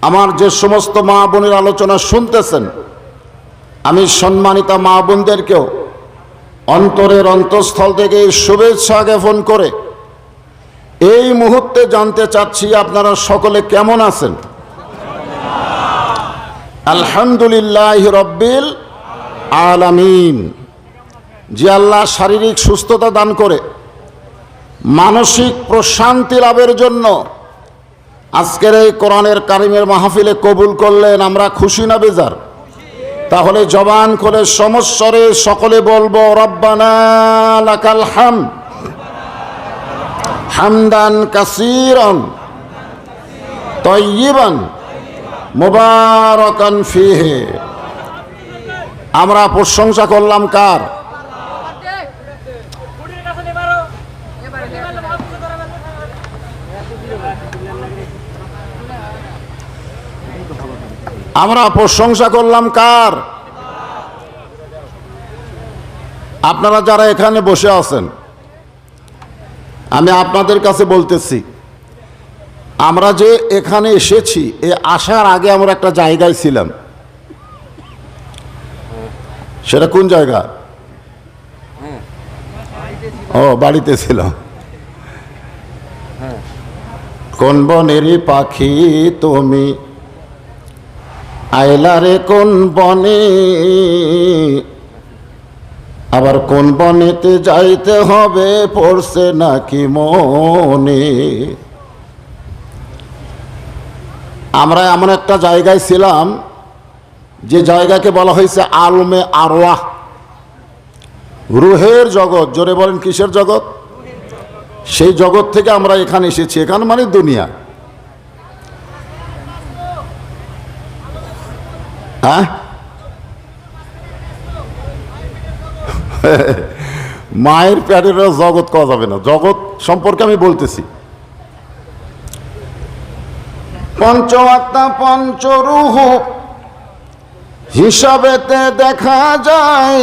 আমার যে সমস্ত মা বোনের আলোচনা শুনতেছেন, আমি সম্মানিতা মা বোনদেরকেও অন্তরের অন্তঃস্থল থেকে শুভেচ্ছা জ্ঞাপন করে এই মুহূর্তে জানতে চাচ্ছি আপনারা সকলে কেমন আছেন। আলহামদুলিল্লাহ রব্বিল আলামিন। যে আল্লাহ শারীরিক সুস্থতা দান করে মানসিক প্রশান্তি লাভের জন্য আজকের এই কোরআনের কারিমের মাহফিলে কবুল করলেন, আমরা খুশি না বেজার? তাহলে জবান করে সমস্বরে সকলে বলবো রব্বানা লাকাল হামদ হামদান কাসীরান তাইয়িবান মুবারাকান ফীহি। আমরা প্রশংসা করলাম কার? আমরা প্রশংসা করলাম কার? আপনারা যারা এখানে বসে আছেন, আমি আপনাদের কাছে বলতেছি, আমরা যে এখানে এসেছি, এ আসার আগে আমরা একটা জায়গায় ছিলাম। সেটা কোন জায়গা? ও, বাড়িতে ছিলাম। কোন বনেরই পাখি তুমি আইলারে কোন বনে, আবার কোন বনেতে যাইতে হবে পড়ছে নাকি মনে। আমরা এমন একটা জায়গায় ছিলাম যে জায়গাকে বলা হয়েছে আলমে আরওয়াহ, রুহের জগৎ। জোরে বলেন কিসের জগৎ? সেই জগৎ থেকে আমরা এখানে এসেছি। এখানে মানে দুনিয়া। হ্যাঁ, মায়ের পেটের জগৎ কওয়া যাবে না। জগৎ সম্পর্কে আমি বলতেছি। পঞ্চআত্মা পঞ্চরূহ হিসাবেতে দেখা যায়,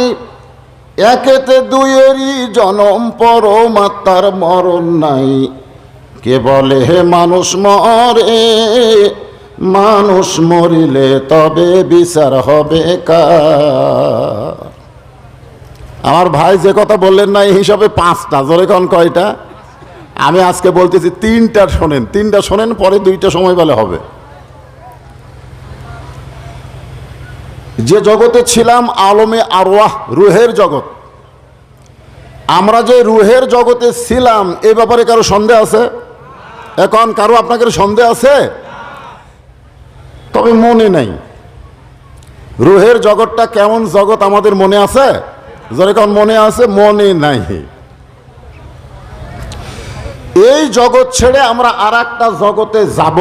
একেতে দুইয়েরই জনম, পরমাত্মার মরণ নাই। কে বলে হে মানুষ মরে, মানুষ মরিলে তবে বিচার হবে কার। আমার ভাই যে কথা বললেন না, এই হিসাবে 5টা। জোরে কোন কয়টা? আমি আজকে বলতেছি 3টা শোনেন, 3টা শোনেন, পরে 2টা সময় পেলে হবে। যে জগতে ছিলাম আলমে আরওয়াহ, রুহের জগৎ। আমরা যে রুহের জগতে ছিলাম এ ব্যাপারে কারো সন্দেহ আছে? এখন কারো আপনাদের সন্দেহ আছে? তবে মনে নাই। রুহের জগৎটা কেমন জগৎ আমাদের মনে আছে? যেরকম মনে আছে, মনে নাই। এই জগৎ ছেড়ে আমরা আর একটা জগতে যাব।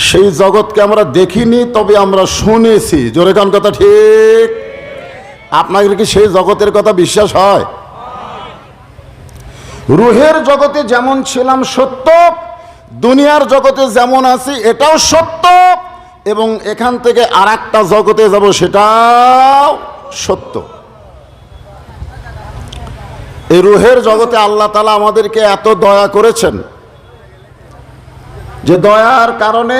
সেই জগৎকে আমরা দেখিনি, তবে আমরা শুনেছি। জোরে কান কথা ঠিক? আপনাদের কি সেই জগতের কথা বিশ্বাস হয়? রুহের জগতে যেমন ছিলাম সত্য, দুনিয়ার জগতে যেমন আছি এটাও সত্য, এবং এখান থেকে আর একটা জগতে যাব সেটাও সত্য। এই রুহের জগতে আল্লাহ তাআলা আমাদেরকে এত দয়া করেছেন যে দয়ার কারণে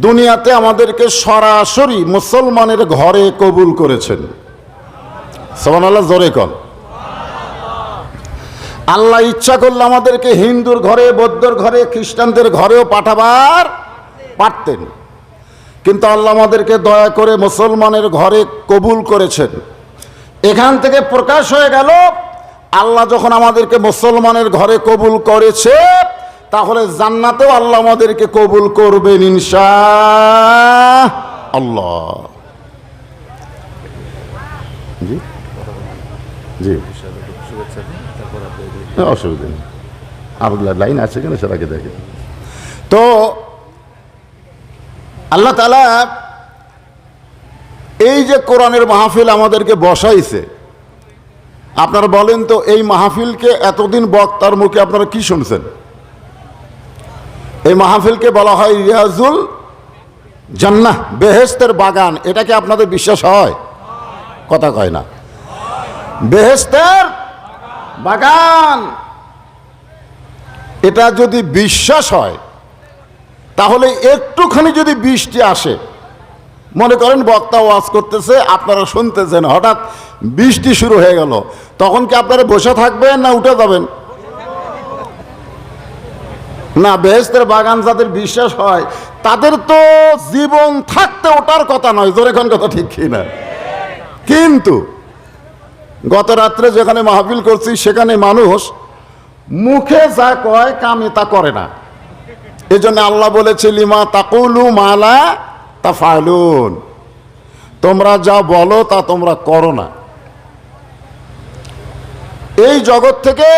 দুনিয়াতে আমাদেরকে সরাসরি মুসলমানের ঘরে কবুল করেছেন। সুবহানাল্লাহ, জোরে কর। আল্লাহ ইচ্ছা করলে আমাদেরকে হিন্দুর ঘরে, বৌদ্ধর ঘরে, খ্রিস্টানদের ঘরেও পাঠাবার পারতেন, কিন্তু আল্লাহ আমাদেরকে দয়া করে মুসলমানের ঘরে কবুল করেছেন। এখান থেকে প্রকাশ হয়ে গেল, আল্লাহ যখন আমাদেরকে মুসলমানের ঘরে কবুল করেছে, তাহলে জান্নাতেও আল্লাহ আমাদেরকে কবুল করবেন ইনশাআল্লাহ। জি জি, অসুবিধা নেই। আপনার লাইন আছে কিনা সেটাকে দেখে। তো আল্লাহ তাআলা এই যে কোরআনের মাহফিল আমাদেরকে বসাইছে, আপনারা বলেন তো এই মাহফিলকে এতদিন বক্তার মুখে আপনারা কি শুনছেন? এই মাহফিলকে বলা হয় রিয়াজুল জান্নাহ, বেহেশতের বাগান। এটা কি আপনাদের বিশ্বাস হয়? কথা কয় না। বেহেশতের বাগান, এটা যদি বিশ্বাস হয় তাহলে একটুখানি যদি বৃষ্টি আসে, মনে করেন বক্তা ওয়াজ করতেছে, আপনারা শুনতেছেন, হঠাৎ বৃষ্টি শুরু হয়ে গেল, তখন কি আপনারা বসে থাকবেন না উঠে যাবেন? না, বেহেশতের বাগান যাদের বিশ্বাস হয় তাদের তো জীবন থাকতে ওঠার কথা নয়, জোরে কোন কথা ঠিক কি না? কিন্তু গত রাত্রে যেখানে মাহফিল করছি সেখানে মানুষ মুখে যা কয় কামে তা করে না। এই জন্য আল্লাহ বলেছে লিমা তাকুলু মালা তাফালুন, তোমরা যা বলো তা তোমরা করো না। এই জগৎ থেকে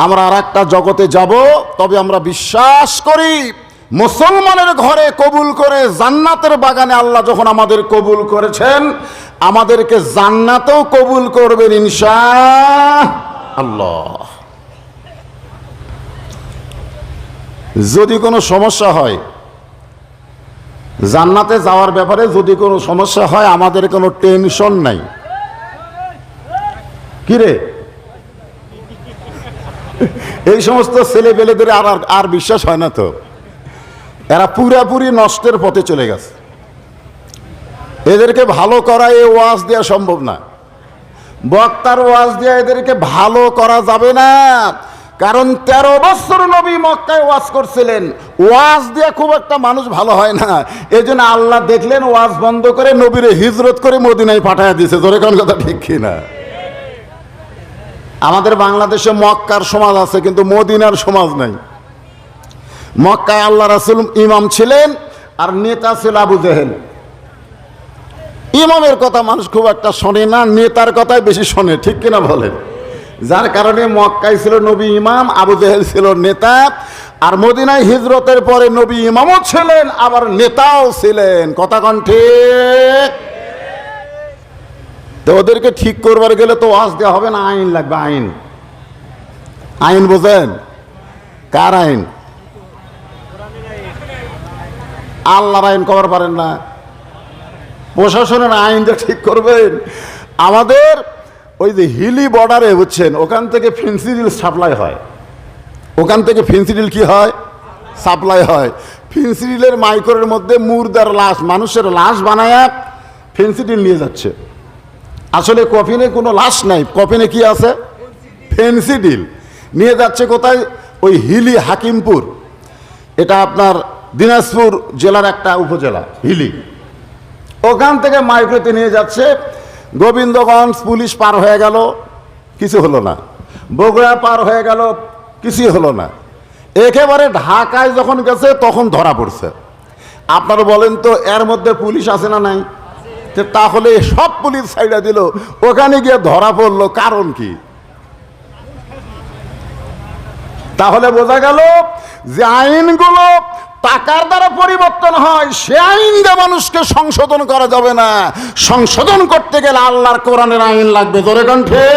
আমরা আর একটা জগতে যাব, তবে আমরা বিশ্বাস করি মুসলমানের ঘরে কবুল করে জান্নাতের বাগানে আল্লাহ যখন আমাদের কবুল করেছেন, আমাদেরকে জান্নাতেও কবুল করবেন ইনশাআল্লাহ। যদি কোনো সমস্যা হয় জান্নাতে যাওয়ার ব্যাপারে, যদি কোনো সমস্যা হয়, আমাদের কোনো টেনশন নাই। কিরে, এই সমস্ত ছেলে পেলেদের আর বিশ্বাস হয় না তো, এরা পুরাপুরি নষ্টের পথে চলে গেছে। এদেরকে ভালো করা এই ওয়াজ দেওয়া সম্ভব না, বক্তার ওয়াজ দিয়ে এদেরকে ভালো করা যাবে না। কারণ 13 বছর নবী মক্কায় ওয়াজ করছিলেন, ওয়াজ দিয়ে খুব একটা মানুষ ভালো হয় না। এই জন্য আল্লাহ দেখলেন ওয়াজ বন্ধ করে নবীরে হিজরত করে মদিনায় পাঠায় দিয়েছে, জোরে কোন কথা ঠিক কিনা? আমাদের বাংলাদেশে মক্কার সমাজ আছে কিন্তু মদিনার সমাজ নাই। মক্কায় আল্লাহ রাসূল ইমাম ছিলেন আর নেতা ছিল আবু জেহেল। ইমামের কথা মানুষ খুব একটা শোনে না, নেতার কথাই বেশি শোনে, ঠিক কিনা বলেন? যার কারণে মক্কায় ছিল নবী ইমাম, আবু জেহেল ছিল নেতা। আর মদিনায় হিজরতের পরে নবী ইমামও ছিলেন আবার নেতাও ছিলেন, কথা কোন ঠিক? তো ওদেরকে ঠিক করবার গেলে তো ওয়াজ দেওয়া হবে না, আইন লাগবে। আইন, আইন বোঝেন? কার আইন? আল্লাহর আইন কবার পারেন না, প্রশাসনের আইন যে ঠিক করবেন। আমাদের ওই যে হিলি বর্ডারে বুঝছেন, ওখান থেকে ফেন্সিডিল সাপ্লাই হয়, ওখান থেকে ফেন্সিডিল কি হয়? সাপ্লাই হয়। ফেন্সিডিলের মাইক্রোর মধ্যে মুর্দার লাশ, মানুষের লাশ বানায়া ফেন্সিডিল নিয়ে যাচ্ছে। আসলে কফিনে কোনো লাশ নাই, কফিনে কি আছে? ফেন্সিডিল নিয়ে যাচ্ছে কোথায়? ওই হিলি হাকিমপুর, এটা আপনার দিনাজপুর জেলার একটা উপজেলা হিলি। ওখান থেকে মাইক্রোতে নিয়ে যাচ্ছে। গোবিন্দগঞ্জ পুলিশ পার হয়ে গেল, কিছু হলো না। বগুড়া পার হয়ে গেল, কিছুই হলো না। একেবারে ঢাকায় যখন গেছে তখন ধরা পড়ছে। আপনারা বলেন তো এর মধ্যে পুলিশ আছে না নাই? তাহলে সব পুলিশ ছাইড়া দিল, ওখানে গিয়ে ধরা পড়লো, কারণ কি? তাহলে বোঝা গেল যে আইনগুলো টাকার দ্বারা পরিবর্তন হয়, সে আইন দিয়ে মানুষকে সংশোধন করা যাবে না। সংশোধন করতে গেলে আল্লাহর কোরআনের আইন লাগবে, জোরে কণ্ঠে।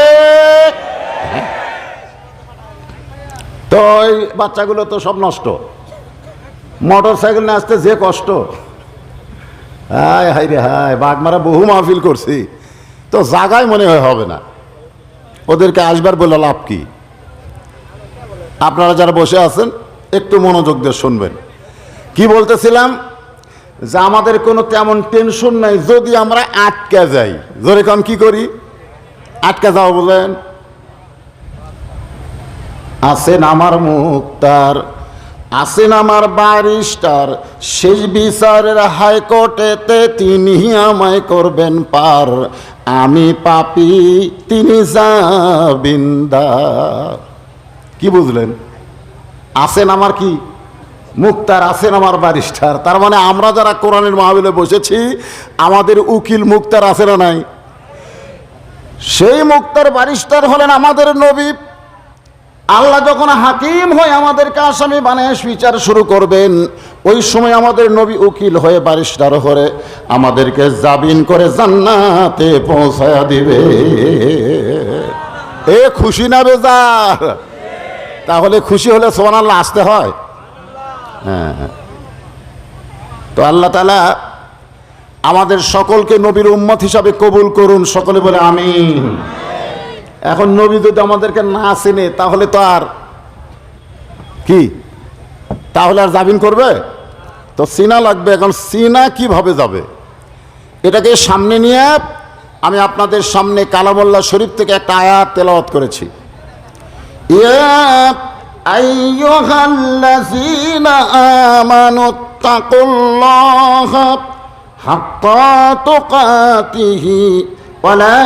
তো এই বাচ্চাগুলো তো সব নষ্ট, মোটর সাইকেল নিয়ে আসতে যে কষ্ট, হায় হায় রে হায়। বাগমারা বহু মাহফিল করছি, তো জায়গায় মনে হয় হবে না, ওদেরকে আসবার বলে লাভ কি? আপনারা যারা বসে আছেন একটু মনোযোগ দিয়ে শুনবেন। কি বলতেছিলাম? যে আমাদের কোনো তেমন টেনশন নাই যদি আমরা আটকে যাই। জোরে কম, কি করি? আটকে যাও বলেন। আছেন আমার মুক্তার, আছেন আমার ব্যারিস্টার, শেষ বিচারের হাইকোর্টেতে তিনি আমায় করবেন পার। আমি পাপী, তিনি জামিনদার। কি বুঝলেন? আছেন আমার কি মুক্তার, আছেন আমার ব্যারিস্টার। তার মানে আমরা যারা কোরআনের মাহফিলে বসেছি, আমাদের উকিল মুক্তার আছে না নাই? সেই মুক্তার ব্যারিস্টার হলেন আমাদের নবী। আল্লাহ যখন হাকিম হয়ে আমাদেরকে আসামি বানায় বিচার শুরু করবেন, ওই সময় আমাদের নবী উকিল হয়ে ব্যারিস্টার হয়ে আমাদেরকে জামিন করে জান্নাতে পৌঁছায়া দিবে। এ খুশি না বেজার? তাহলে খুশি হলে সুবহানাল্লাহ আসতে হয়। হ্যাঁ, তো আল্লাহ তাআলা আমাদের সকলকে নবীর উম্মত হিসাবে কবুল করুন, সকলে বলে আমিন। এখন নবী যদি আমাদেরকে না চেনে তাহলে তো আর কি তাহলে আর জামিন করবে? তো সিনা লাগবে। এখন সিনা কিভাবে যাবে? এটাকে সামনে নিয়ে আমি আপনাদের সামনে কালামুল্লাহ শরীফ থেকে একটা আয়াত তেলাওয়াত করেছি। ইয়া আইয়ুহাল্লাযীনা আমানুত্তাকুল্লাহা হাক্কা তুকাতিহি ওয়া লা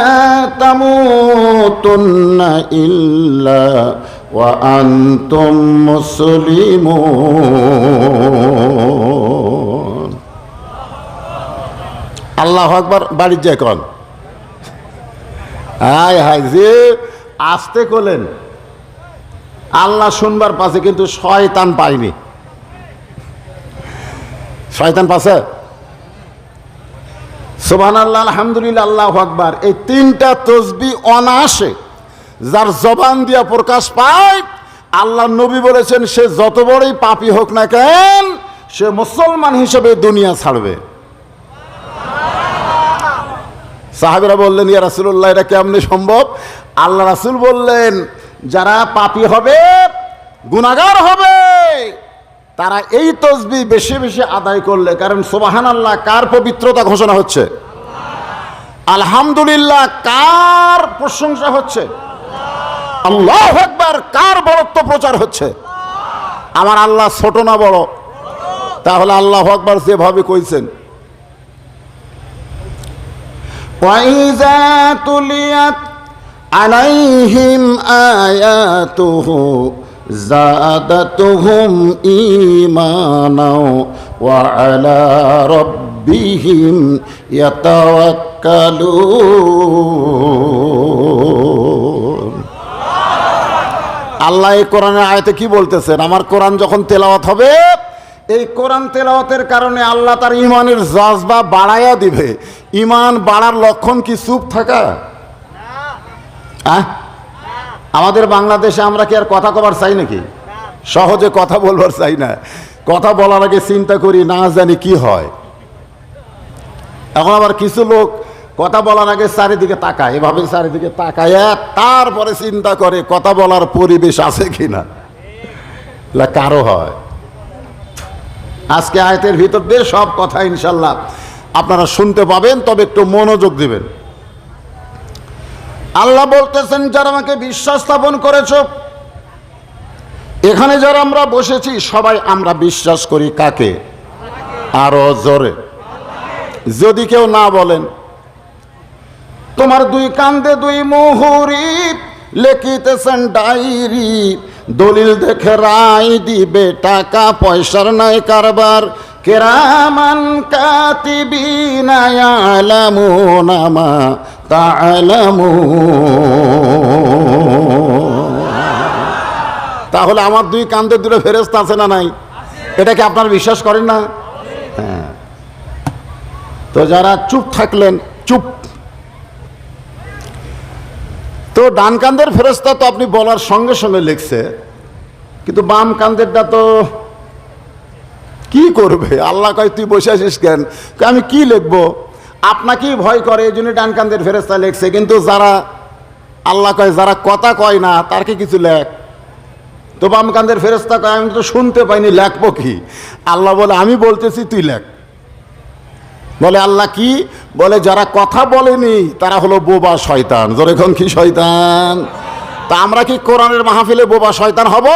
তামুতুন্না ইল্লা ওয়া আনতুম মুসলিমুন। আল্লাহু আকবার। বাড়ির যে কোন হায় হায় যে আসতে করলেন, আল্লাহ শুনবার পাশে, কিন্তু শয়তান পায়নি। শয়তান পাশে সুবহানাল্লাহ, আলহামদুলিল্লাহ, আল্লাহু আকবার, এই তিনটা তাসবিহ অনায়াসে যার জবান দিয়া প্রকাশ পায়, আল্লাহ নবী বলেছেন সে যত বড়ই পাপী হোক না কেন সে মুসলমান হিসেবে দুনিয়া ছাড়বে। সাহাবীরা বললেন, ইয়া রাসূলুল্লাহ, এটা কেমনে সম্ভব? আল্লাহ রাসূল বললেন, যারা পাপী হবে, গুনাহগার হবে, তারা এই তাসবিহ বেশি বেশি আদায় করলে, কারণ সুবহানাল্লাহ কার পবিত্রতা ঘোষণা হচ্ছে? আলহামদুলিল্লাহ কার প্রশংসা হচ্ছে? আল্লাহু আকবার কার বড়ত্ব প্রচার হচ্ছে? আমার আল্লাহ ছোট না বড়? তাহলে আল্লাহু আকবার যেভাবে কইছেন, ওয়াইযা তুলিয়াত আলাইহিম আয়াতুহু যাদাতুহুম ঈমানাও ওয়া আলা রাব্বিহিম ইয়াতাওয়াক্কালুন। আল্লাহ এই কোরআনের আয়াতে কি বলতেছেন? আমার কোরআন যখন তেলাওয়াত হবে, এই কোরআন তেলাওয়াতের কারণে আল্লাহ তার ইমানের জজবা বাড়াইয়া দিবে। ইমান বাড়ার লক্ষণ কি চুপ থাকা? আমাদের বাংলাদেশে আমরা কি আর কথা কবার চাই নাকি? সহজে কথা বলবার চাই না। কথা বলার আগে চিন্তা করি, না জানি কি হয়। এখন আবার কিছু লোক কথা বলার আগে চারিদিকে তাকায়, এভাবে চারিদিকে তাকায়, তারপরে চিন্তা করে কথা বলার পরিবেশ আছে কিনা। কারো হয়। আজকে আয়াতের ভিতর দিয়ে সব কথা ইনশাল্লাহ আপনারা শুনতে পাবেন, তবে একটু মনোযোগ দিবেন। আল্লাহ বলতেছেন, যারা আমাকে বিশ্বাস স্থাপন করেছ, এখানে যারা আমরা বসেছি সবাই আমরা বিশ্বাস করি কাকে? আরো জোরে। যদি কেউ না বলেন, তোমার দুই কান্দে দুই মুহুরি লেখিতেছেন ডায়েরি, দলিল দেখে রায় দিবে, টাকা পয়সার নাই কারবার, কিরামান কাতিবিনা ইয়ালামুনা মা তা'লামুন। তাহলে আমার দুই কান্দে দুটো ফেরেশতা আছে না নাই? এটা কি আপনারা বিশ্বাস করেন না? হ্যাঁ। তো যারা চুপ থাকলেন, চুপ। তো ডান কান্দের ফেরেশতা তো আপনি বলার সঙ্গে সঙ্গে লিখছে, কিন্তু বাম কান্দেরটা তো কি করবে? আল্লাহ কয়, তুই বসে আছিস কেন? আমি কি লিখবো? আপনাকেই ভয় করে, এই জন্য ডান কান্দের ফেরেশতা লিখছে। কিন্তু যারা আল্লাহ কয় যারা কথা কয় না, তার কি কিছু লেখ? তো বাম কান্দের ফেরেশতা কয়, আমি তো শুনতে পাইনি, লেখবো কি? আল্লাহ বলে, আমি বলতেছি তুই লেখ। বলে আল্লাহ কি? বলে যারা কথা বলেনি তারা হলো বোবা শয়তান। যখন কি শয়তান? তা আমরা কি কোরআনের মাহফিলে বোবা শয়তান হব?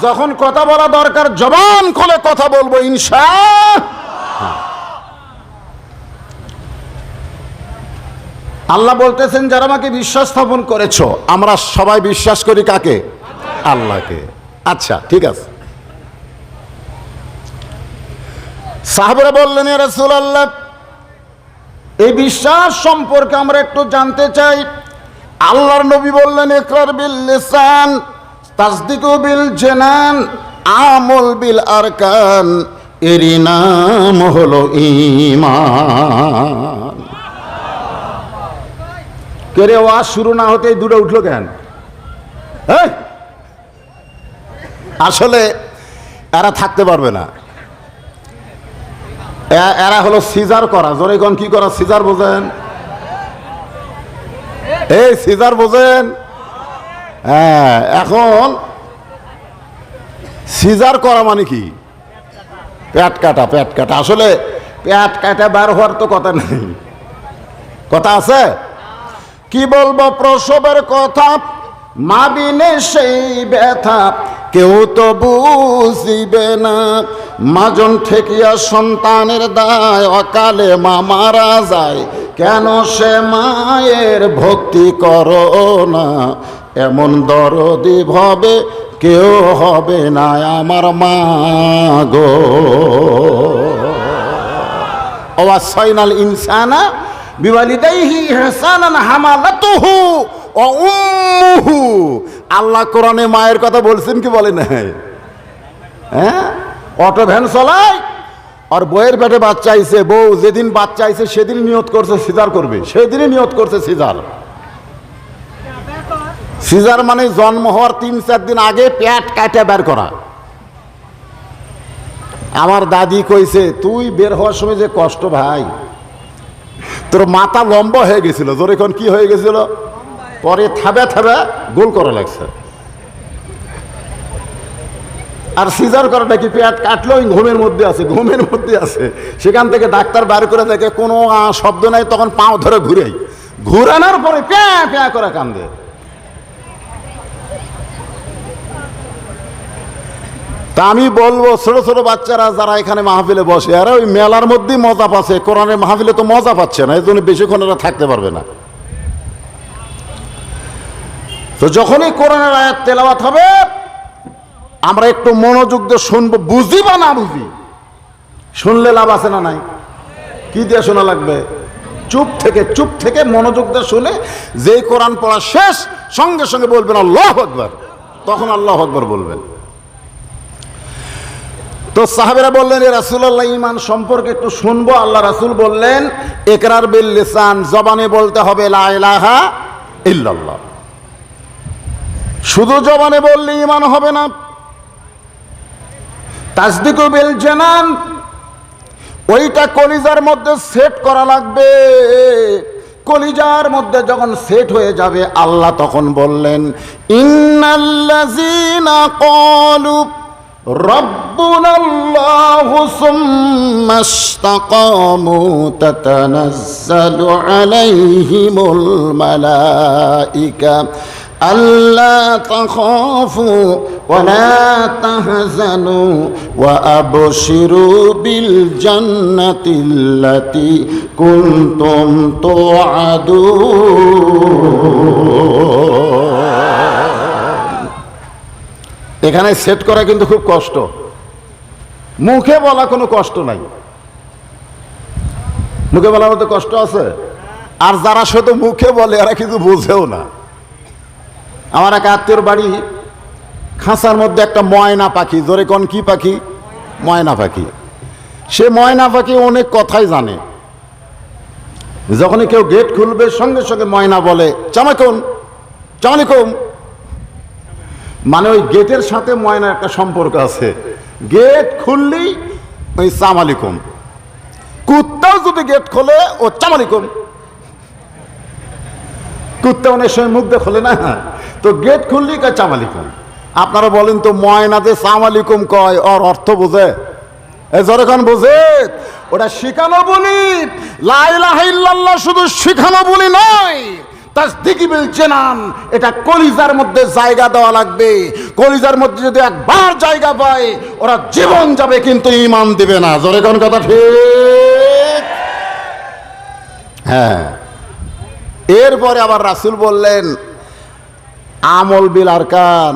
যখন কথা বলা দরকার জবান খুলে কথা বলবো ইনশাআল্লাহ। আল্লাহ বলতেছেন, যারা আমাকে বিশ্বাস স্থাপন করেছো, আমরা সবাই বিশ্বাস করি কাকে? আল্লাহকে। আচ্ছা ঠিক আছে। সাহাবারা বললেন, ইয়া রাসূলুল্লাহ, এই বিশ্বাস সম্পর্কে আমরা একটু জানতে চাই। আল্লাহর নবী বললেন, ইকরার বিল লিসান, তাসদিকু বিল জানান, আমল বিল আরকান, এরই নাম হলো ঈমান। কেরে ওয়াজ শুরু না হতেই দুটো উঠলো কেন? আসলে এরা থাকতে পারবে না। এরা হলো সিজার করা। জোরে কোন কি করা? সিজার বোঝেন? এই সিজার বোঝেন? হ্যাঁ। এখন সিজার করা মানে কি? পেট কাটা, পেট কাটা। আসলে পেট কাটা বার হওয়ার তো কথা নেই, কথা আছে? কি বলবো প্রসবের কথা, মা বিনে সেই ব্যথা কেউ তো বুঝিবে না। মাজন ঠেকিয়া সন্তানের দায়, অকালে মা মারা যায়, কেন সে মায়ের ভক্তি করো না। এমন দরদি ভাবে কেউ হবে না আমার মা গো। ওয়াসাইনাল ইনসানা বিওয়ালিদাইহি ইহসানান হামালাতুহু ওয়া উম্মুহু। আল্লাহ কোরআনে মায়ের কথা বলছেন কি বলে নাই? হ্যাঁ, অটো ভ্যান চলায় আর বউয়ের পেটে বাচ্চা আইছে, বউ যেদিন বাচ্চা আইছে সেদিন নিয়ত করছে সিজার করবে, সেদিনই নিয়ত করছে সিজার। সিজার মানে জন্ম হওয়ার 3-4 দিন আগে পেট কাটে বের করা। আমার দাদি কইছে, তুই বের হওয়ার সময় যে কষ্ট ভাই, তোর মাথা লম্বা হয়ে গেছিল। জোরে কোন কি হয়ে গেছিল? পরে থাবে থাবে গোল করা লাগছে। আর সিজার করাটা কি পেট কাটলো ঘুমের মধ্যে আছে, ঘুমের মধ্যে আছে। সেখান থেকে ডাক্তার বার করে দেখে কোনো শব্দ নাই, তখন পাও ধরে ঘুরানোর পরে প্যা প্যা করে কান্দে। তা আমি বলবো ছোট ছোট বাচ্চারা যারা এখানে মাহফিলে বসে, আর ওই মেলার মধ্যেই মজা পাচ্ছে, কোরআনের মাহফিলে তো মজা পাচ্ছে না, এই জন্য বেশিক্ষণ এরা থাকতে পারবে না। তো যখনই কোরআনের আয়াত তেলাওয়াত হবে আমরা একটু মনোযোগ দিয়ে শুনবো, বুঝি বা না বুঝি, শুনলে লাভ আছে না নাই? কি দিয়ে শোনা লাগবে? চুপ থেকে মনোযোগ দিয়ে শুনে যেই কোরআন পড়া শেষ সঙ্গে সঙ্গে বলবেন আল্লাহু আকবার, তখন আল্লাহু আকবার বলবেন। তো সাহাবেরা বললেন, এ রাসূলুল্লাহ ঈমান সম্পর্কে একটু শুনবো। আল্লাহ রাসূল বললেন, ইকরার বিল লিসান, জবানে বলতে হবে লা ইলাহা ইল্লাল্লাহ। শুধু জবানে বললে ঈমান হবে না। তাসদিকু বিল জানান, ওইটা কলিজার মধ্যে সেট করা লাগবে। কলিজার মধ্যে যখন সেট হয়ে যাবে, আল্লাহ তখন বললেন, ইন্নাল্লাযীনা ক্বালু রাব্বুনাল্লাহু সুম্মা ইসতাকামু তাতানাজ্জালু আলাইহিমুল মালাইকা আল্লা তাখাফু ওয়া লা তাহজানু ওয়া আবশিরু বিল জান্নাতিল্লাতী কুনতুম তুআদুন। এখানে সেট করা কিন্তু খুব কষ্ট। মুখে বলা কোনো কষ্ট নাই, মুখে বলার মধ্যে কষ্ট আছে। আর যারা শুধু মুখে বলে এরা কিন্তু বুঝেও না। আমার এক আত্মীয়র বাড়ি খাঁচার মধ্যে একটা ময়না পাখি, জোরে কোন কি পাখি? ময়না পাখি। সে ময়না পাখি অনেক কথাই জানে। যখনই কেউ গেট খুলবে সঙ্গে সঙ্গে ময়না বলে চামাকুম চামালিকুম। মানে ওই গেটের সাথে ময়নার একটা সম্পর্ক আছে। গেট খুললেই ওই সামালিকুম। কুত্তাও যদি গেট খোলে ও চামালিকুম। কুত্তা অনেক সময় মুখ দিয়ে খোলে না, তো গেট খুললেই কয় চামালিকুম। আপনারা বলেন তো, ময়না যে সামালিকুম কয় ওর অর্থ বোঝে? যখন বোঝে, ওটা শিখানো বলি। লা ইলাহা ইল্লাল্লাহ শুধু শিখানো বলি নয়, তাসদিক বিল জানান, এটা কলিজার মধ্যে জায়গা দেওয়া লাগবে। কলিজার মধ্যে যদি একবার জায়গা পায় ওরা জীবন যাবে কিন্তু ঈমান দিবে না। জোরে কোন কথা ঠিক? হ্যাঁ। এরপরে আবার রাসূল বললেন, আমল বিল আরকান,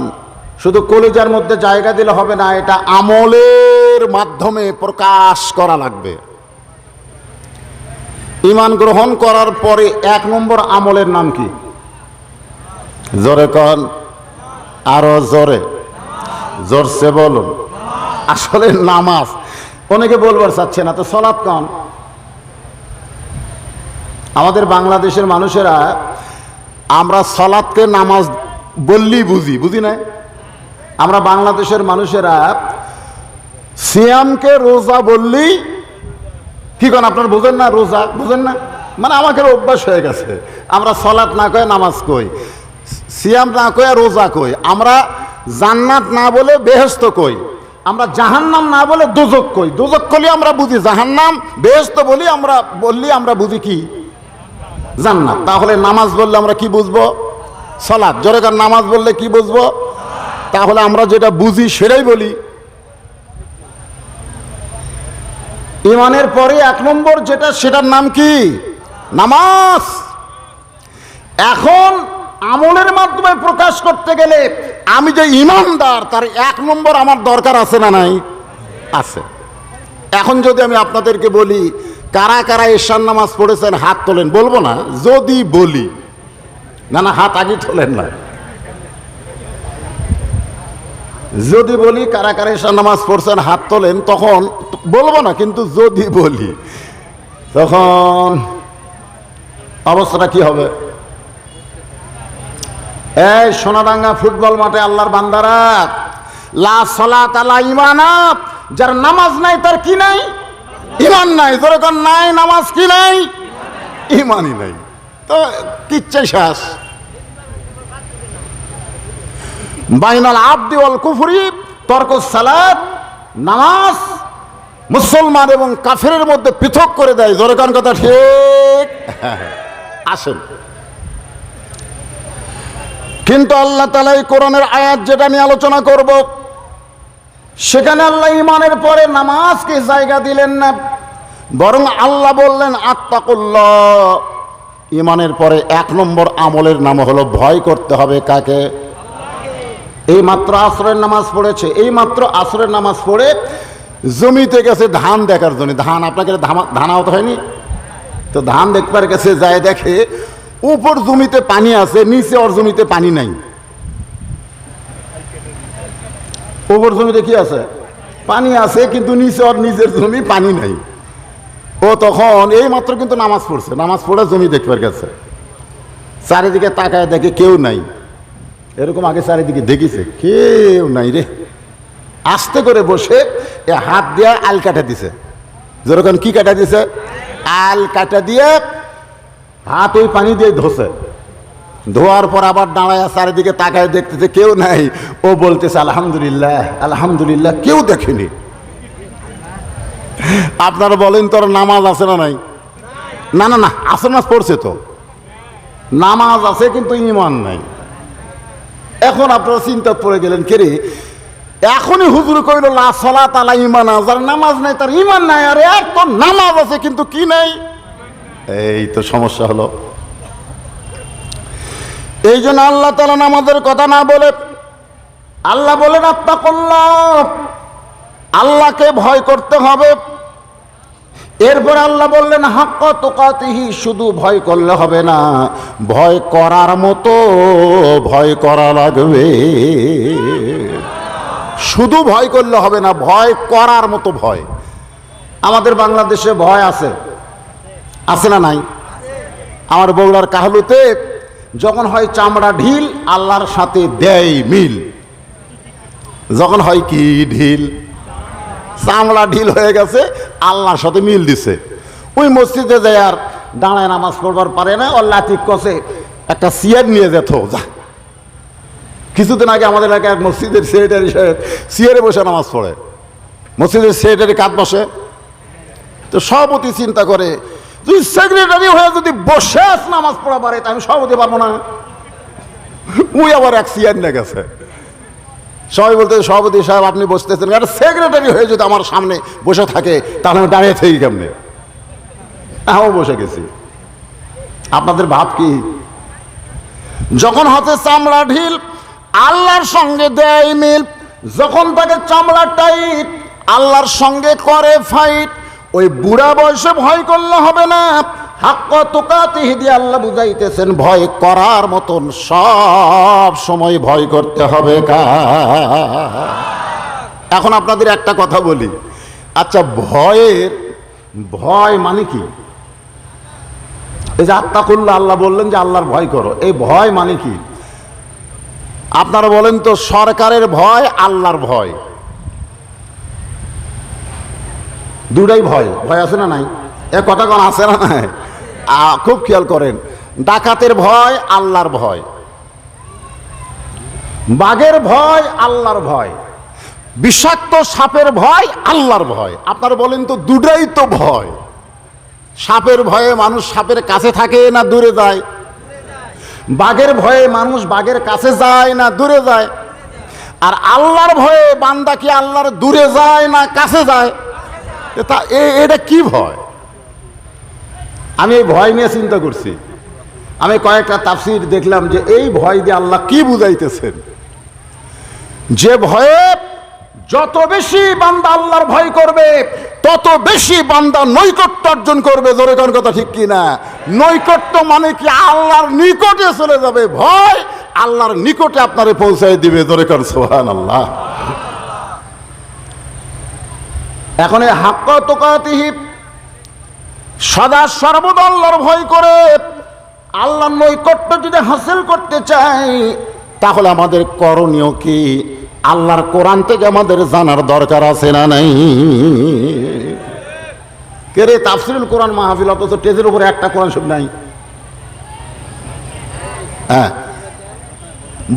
শুধু কলিজার মধ্যে জায়গা দিলে হবে না, এটা আমলের মাধ্যমে প্রকাশ করা লাগবে। ঈমান গ্রহণ করার পরে 1 নম্বর আমলের নাম কি? জোরে কন, আরো জোরে, জোরসে বলুন। আসলে নামাজ। অনেকে বলবার চাচ্ছে না, তো সালাত কন। আমাদের বাংলাদেশের মানুষেরা আমরা সালাতকে নামাজ বললেই বুঝি না। আমরা বাংলাদেশের মানুষেরা সিয়ামকে রোজা বললেই কি কোন, আপনারা বুঝেন না? রোজা বুঝেন না, মানে আমাকে অভ্যাস হয়ে গেছে। আমরা সালাত না কয়ে নামাজ কই, সিয়াম না কয়ে রোজা কই। আমরা জান্নাত না বলে বেহেশত কই, আমরা জাহান্নাম না বলে দোজক কই। দোজক কলি আমরা বুঝি জাহান্নাম, বেহেশত বললি আমরা বুঝি কি জান্নাত। তাহলে নামাজ বললে আমরা কি বুঝবো? সালাত। জোরে কার নামাজ বললে কি বুঝবো? তাহলে আমরা যেটা বুঝি সেটাই বলি। ঈমানের পরে 1 নম্বর যেটা, সেটার নাম কি? নামাজ। এখন আমলের মাধ্যমে প্রকাশ করতে গেলে আমি যে ঈমানদার তার 1 নম্বর আমার দরকার আছে না নাই? আছে। এখন যদি আমি আপনাদেরকে বলি কারা কারা এশার নামাজ পড়েছেন হাত তোলেন, বলবো না? যদি বলি, না হাত আগে তোলেন না। যদি বলি কারা কারা এশার নামাজ পড়ছেন হাত তোলেন, তখন বলবো না। কিন্তু যদি বলি তখন অবস্থাটা কি হবে? এই সোনাডাঙ্গা ফুটবল মাঠে আল্লাহর বান্দারা, লা সালাত আলা ঈমানাত, যার নামাজ নাই তার কি নাই? ঈমান নাই। যখন নাই নামাজ, কি নাই? ঈমানই নাই। তো কিচ্ছাই শেষ। বাইনাল আবদি ওয়াল কুফরি তরকুস সালাত, নামাজ মুসলমান এবং কাফেরের মধ্যে পৃথক করে দেয়। জোরকান কথা ঠিক? আসেন, কিন্তু আল্লাহ তাআলা এই কোরআনের আয়াত যেটা নিয়ে আলোচনা করব, সেখানে আল্লাহ ঈমানের পরে নামাজকে জায়গা দিলেন না, বরং আল্লাহ বললেন আত্তাকুল্লাহ। ঈমানের পরে 1 নম্বর আমলের নাম হলো ভয় করতে হবে কাকে? এই মাত্র আসরের নামাজ পড়েছে, এই মাত্র আসরের নামাজ পড়ে জমিতে গেছে ধান দেখার জন্য। ধান, আপনাকে ধান আহত হয়নি তো? ধান দেখবার গেছে, যায় দেখে উপর জমিতে পানি আছে, নিচে ওর জমিতে পানি নাই। উপর জমিতে কি আছে? পানি আছে, কিন্তু নিচে ওর নিজের জমি পানি নাই। ও তখন এই মাত্র কিন্তু নামাজ পড়ছে, নামাজ পড়ে জমি দেখবার গেছে, চারিদিকে তাকায় দেখে কেউ নাই। এরকম আগে চারিদিকে দেখিছে, কেউ নাই রে। আস্তে করে বসে এ হাত দিয়ে আল কাটা দিছে। যেরকম কি কাটা দিছে? আল কাটা দিয়ে হাত ওই পানি দিয়ে ধোছে। ধোয়ার পর আবার দাঁড়ায় চারিদিকে তাকায় দেখতেছে কেউ নাই। ও বলতেছে আলহামদুলিল্লাহ আলহামদুলিল্লাহ, কেউ দেখেনি। আপনারা বলেন তোর নামাজ আছে না নাই? না না না, আসর নামাজ পড়ছে তো, নামাজ আছে কিন্তু ঈমান নাই। এখন আপনারা চিন্তা পড়ে গেলেন, কে রে এখনই হুজুর কইল লা সালাত আলা ঈমান, যার নামাজ নাই তার ঈমান নাই। আরে আর তোর নামাজ আছে কিন্তু কি নাই? এই তো সমস্যা হলো। এই জন্য আল্লাহ তাআলা নামাজের কথা না বলে আল্লাহ বলেন আত্তাকুল্লাহ, আল্লাহকে ভয় করতে হবে। এরপর আল্লাহ বললেন হাক্কা তুকাতিহি, শুধু ভয় করলে হবে না, ভয় করার মতো ভয় করা লাগবে। শুধু ভয় করলে হবে না, ভয় করার মতো ভয়। আমাদের বাংলাদেশে ভয় আছে, আছে না নাই? আমার বগুড়ার কাহলুতে যখন হয় চামড়া ঢিল, আল্লাহর সাথে দেয় মিল। যখন হয় কি ঢিল, চামড়া ঢিল হয়ে গেছে, আল্লাহর সাথে মিল দিছে। ওই মসজিদে যায় আর দাঁড়ায় নামাজ পড়বার পারে না, ওর লাতিক কষে একটা চেয়ার নিয়ে যেত। যা, কিছুদিন আগে আমাদের এলাকায় এক মসজিদের সেক্রেটারি সাহেব চেয়ারে বসে নামাজ পড়ে। মসজিদের সেক্রেটারি কাজ বসে, তো সভাপতি চিন্তা করে তুই সেক্রেটারি হয়ে যদি বসে নামাজ পড়া পারে তা আমি সভাপতি পারবো না। ওই আবার এক চেয়ার নিয়ে গেছে। সবাই বলতে সভাপতি সাহেব আপনি বসতেছেন, আর সেক্রেটারি হয়ে যদি আমার সামনে বসে থাকে তাহলে আমি দাঁড়িয়ে থাকি কেমনে? আমিও বসে গেছি। আপনাদের ভাব কি? যখন হাতে চামড়া ঢিল, আল্লাহর সঙ্গে দেয় মিল, যখন তাকে চামড়া টাইট, আল্লাহর সঙ্গে করে ফাইট, ওই বুড়া বয়সে ভয় করলে হবে না। হাক্কা তুকাতিহি দিয়ে আল্লাহ বুঝাইতেছেন ভয় করার মতন সব সময় ভয় করতে হবে। এখন আপনাদের একটা কথা বলি, আচ্ছা ভয় মানে কি? এই যে আত্তাকুল্লাহ, আল্লাহ বললেন যে আল্লাহর ভয় করো, এই ভয় মানে কি? আপনারা বলেন তো, সরকারের ভয়, আল্লাহর ভয়, দুটাই ভয়। ভয় আছে না নাই? এ কথা কোন আছে না নাই? খুব খেয়াল করেন, ডাকাতের ভয়, আল্লাহর ভয়। বাঘের ভয় আল্লাহর ভয়, বিষাক্ত সাপের ভয় আল্লাহর ভয়। আপনারা বলেন তো দুটাই তো ভয়। সাপের ভয়ে মানুষ সাপের কাছে থাকে না দূরে যায়? বাঘের ভয়ে মানুষ বাঘের কাছে যায় না দূরে যায়? আর আল্লাহর ভয়ে বান্দা কি আল্লাহর দূরে যায় না কাছে যায়? এটা কি ভয়? আমি এই ভয় নিয়ে চিন্তা করছি। আমি কয়েকটা তাফসীর দেখলাম যে এই ভয় দিয়ে আল্লাহ কি বুঝাইতেছেন। যে ভয়ে যত বেশি বান্দা আল্লাহর ভয় করবে তত বেশি বান্দা নৈকট্য অর্জন করবে। জোরে কোন কথা ঠিক কি না? নৈকট্য মানে কি? আল্লাহর নিকটে চলে যাবে। ভয় আল্লাহর নিকটে আপনারে পৌঁছায় দিবে। জোরে কোন সুবহানাল্লাহ। এখন এই হাক্কা তুকাতিহি, সদা সর্বদা আল্লাহর ভয় করে আল্লাহর নৈকট্য যদি হাসিল করতে চাই তাহলে আমাদের করণীয় কি? আল্লাহর কোরআন থেকে আমাদের জানার দরকার আছে না নাই? কে রে তাফসীরুল কোরআন মাহফিল, অথচ স্টেজের উপরে একটা কোরআন শরীফ নাই। হ্যাঁ,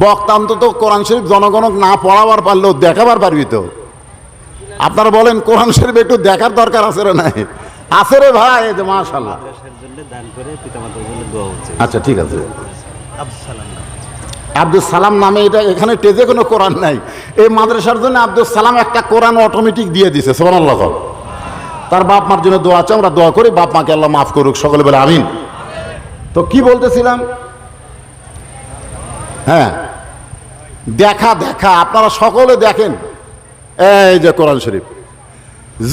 বক্তাম তো কোরআন শরীফ জনগণ না পড়াবার পারলেও দেখাবার পারবি তো। আপনারা বলেন কোরআন শরীফ একটু দেখার দরকার আছে রে নাই? আছে রে ভাই, এই যে মাশাআল্লাহ। আচ্ছা ঠিক আছে। আব্দুল সালাম নামে এটা এখানে টেজে কোনো কোরআন নাই। এই মাদ্রাসার জন্য আব্দুল সালাম একটা কোরআন অটোমেটিক দিয়ে দিছে। সুবহানাল্লাহ। তার বাপ মার জন্য দোয়া আছে, আমরা দোয়া করি বাপ মাকে আল্লাহ মাফ করুক। সকলে বলে আমিন। তো কি বলতেছিলাম? হ্যাঁ, দেখা দেখা আপনারা সকলে দেখেন এই যে কোরআন শরীফ।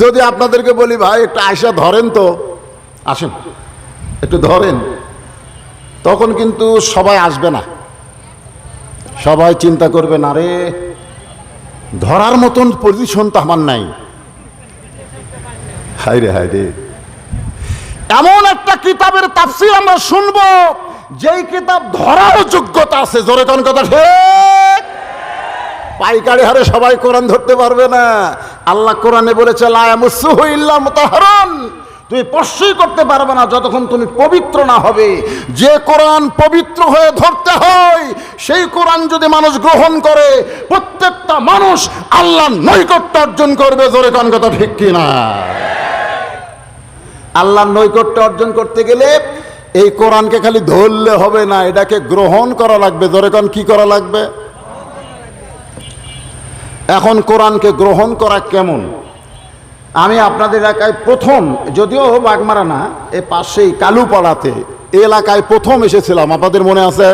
যদি আপনাদেরকে বলি ভাই একটু আয়সা ধরেন তো, আসেন একটু ধরেন, তখন কিন্তু সবাই আসবে না। সবাই চিন্তা করবে না রে ধরার মতন পজিশন তো আমার নাই। হায় রে হায় রে, এমন একটা কিতাবের তাফসীর আমরা শুনবো যেই কিতাব ধরার যোগ্যতা আছে। জোরে কোন কথা ঠিক? পাইকারি হারে সবাই কোরআন ধরতে পারবে না। আল্লাহ কোরআনে বলেছে লা ইয়ামাসসুহু ইল্লা মুতাহহারুন, তুমি স্পর্শই করতে পারবে না যতক্ষণ তুমি পবিত্র না হবে। যে কোরআন পবিত্র হয়ে ধরতে হয় সেই কোরআন যদি মানুষ গ্রহণ করে প্রত্যেকটা মানুষ আল্লাহর নৈকট্য অর্জন করবে। জোরে কোন কথা ঠিক কিনা? আল্লাহর নৈকট্য অর্জন করতে গেলে এই কোরআনকে খালি ধরলে হবে না, এটাকে গ্রহণ করা লাগবে। জোরে কোন কি করা লাগবে? এখন কোরআনকে গ্রহণ করা কেমন? আমি আপনাদের এলাকায় প্রথম, যদিও বাগমারা না, এ পাশেই কালুপাড়াতে এই এলাকায় প্রথম এসেছিলাম। আপনাদের মনে আছে?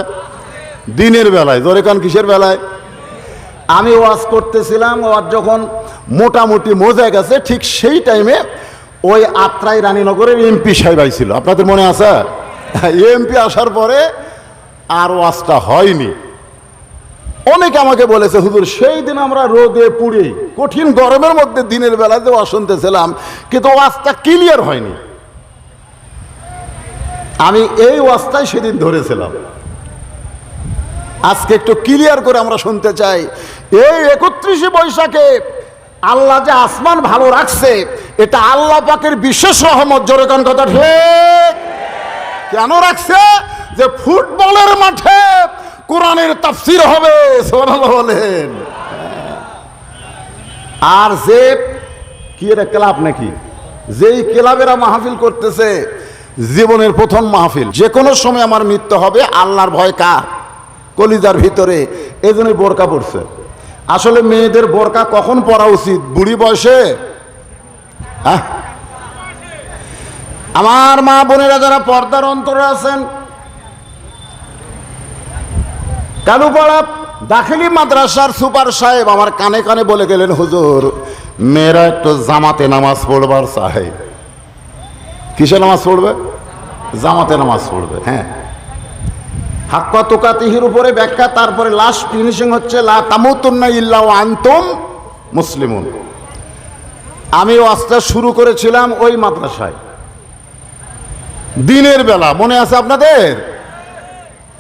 দিনের বেলায়। জোরে কান কিসের বেলায়? আমি ওয়াজ করতেছিলাম। ওয়াজ যখন মোটামুটি মজা গেছে ঠিক সেই টাইমে ওই আত্রাই রানীনগরের এমপি সাহেব আইছিল। আপনাদের মনে আছে? এমপি আসার পরে আর ওয়াজটা হয়নি। অনেকে আমাকে বলেছে হুজুর সেই দিন আমরা রোদে পুড়ে কঠিন গরমের মধ্যে দিনের বেলাতে ওয়াজ শুনতেছিলাম কিন্তু ওয়াজটা ক্লিয়ার হয়নি। আমি এই ওয়াজটাই সেদিন ধরেছিলাম। আজকে একটু ক্লিয়ার করে আমরা শুনতে চাই। এই 31শে বৈশাখে আল্লাহ যে আসমান ভালো রাখছে এটা আল্লাহ পাকের বিশেষ রহমত। জোরে কোন কথা ঠিক? কেন রাখছে? যে ফুটবলের মাঠে কোরআনের তাফসীর হবে। সুবহানাল্লাহ বলেন। আর যে কি এটা ক্লাব নাকি, যেই ক্লাবেরা মাহফিল করতেছে জীবনের প্রথম মাহফিল, যে কোনো সময় আমার মৃত্যু হবে আল্লাহর ভয় কার কলিজার ভিতরে, এই জন্যই বোরকা পড়ছে। আসলে মেয়েদের বোরকা কখন পরা উচিত? বুড়ি বয়সে? হ্যাঁ, আমার মা বোনেরা যারা পর্দার অন্তরে আছেন, কালুপাড়া দাখিলি মাদ্রাসার সুপার সাহেব আমার কানে কানে বলে গেলেন হুজুর মেয়েরা একটু জামাতে নামাজ পড়বার চায়। কিসে নামাজ পড়বে? জামাতে নামাজ পড়বে। হ্যাঁ, হাক্কা তুকাতিহির উপরে ব্যাখ্যা, তারপরে লাস্ট ফিনিশিং হচ্ছে লা তামুতুন্না ইল্লা ওয়া আনতুম মুসলিমুন। আমি ওয়াজটা শুরু করেছিলাম ওই মাদ্রাসায় দিনের বেলা, মনে আছে আপনাদের?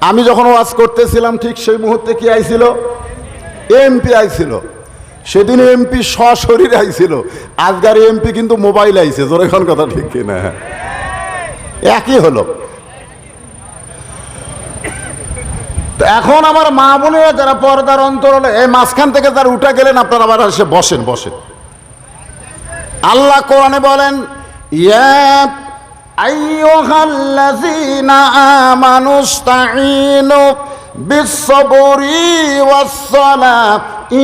আমি যখন ওয়াজ করতেছিলাম ঠিক সেই মুহূর্তে কি আইছিল? এমপি আইছিল। সেদিন এমপি সশরীরে আইছিল, আজকার এমপি কিন্তু মোবাইল আইছে। জোরে কোন কথা ঠিক কিনা? একই হলো। তো এখন আমার মা বোনেরা যারা পর্দার অন্তরালে এই মাঝখান থেকে যারা উঠে গেলেন, আপনারা আবার এসে বসেন বসেন। আল্লাহ কোরআনে বলেন, ইয়া আইয়ুহাল্লাযীনা আমানুস্তাঈনু বিস-সাবরি ওয়াস-সালাহ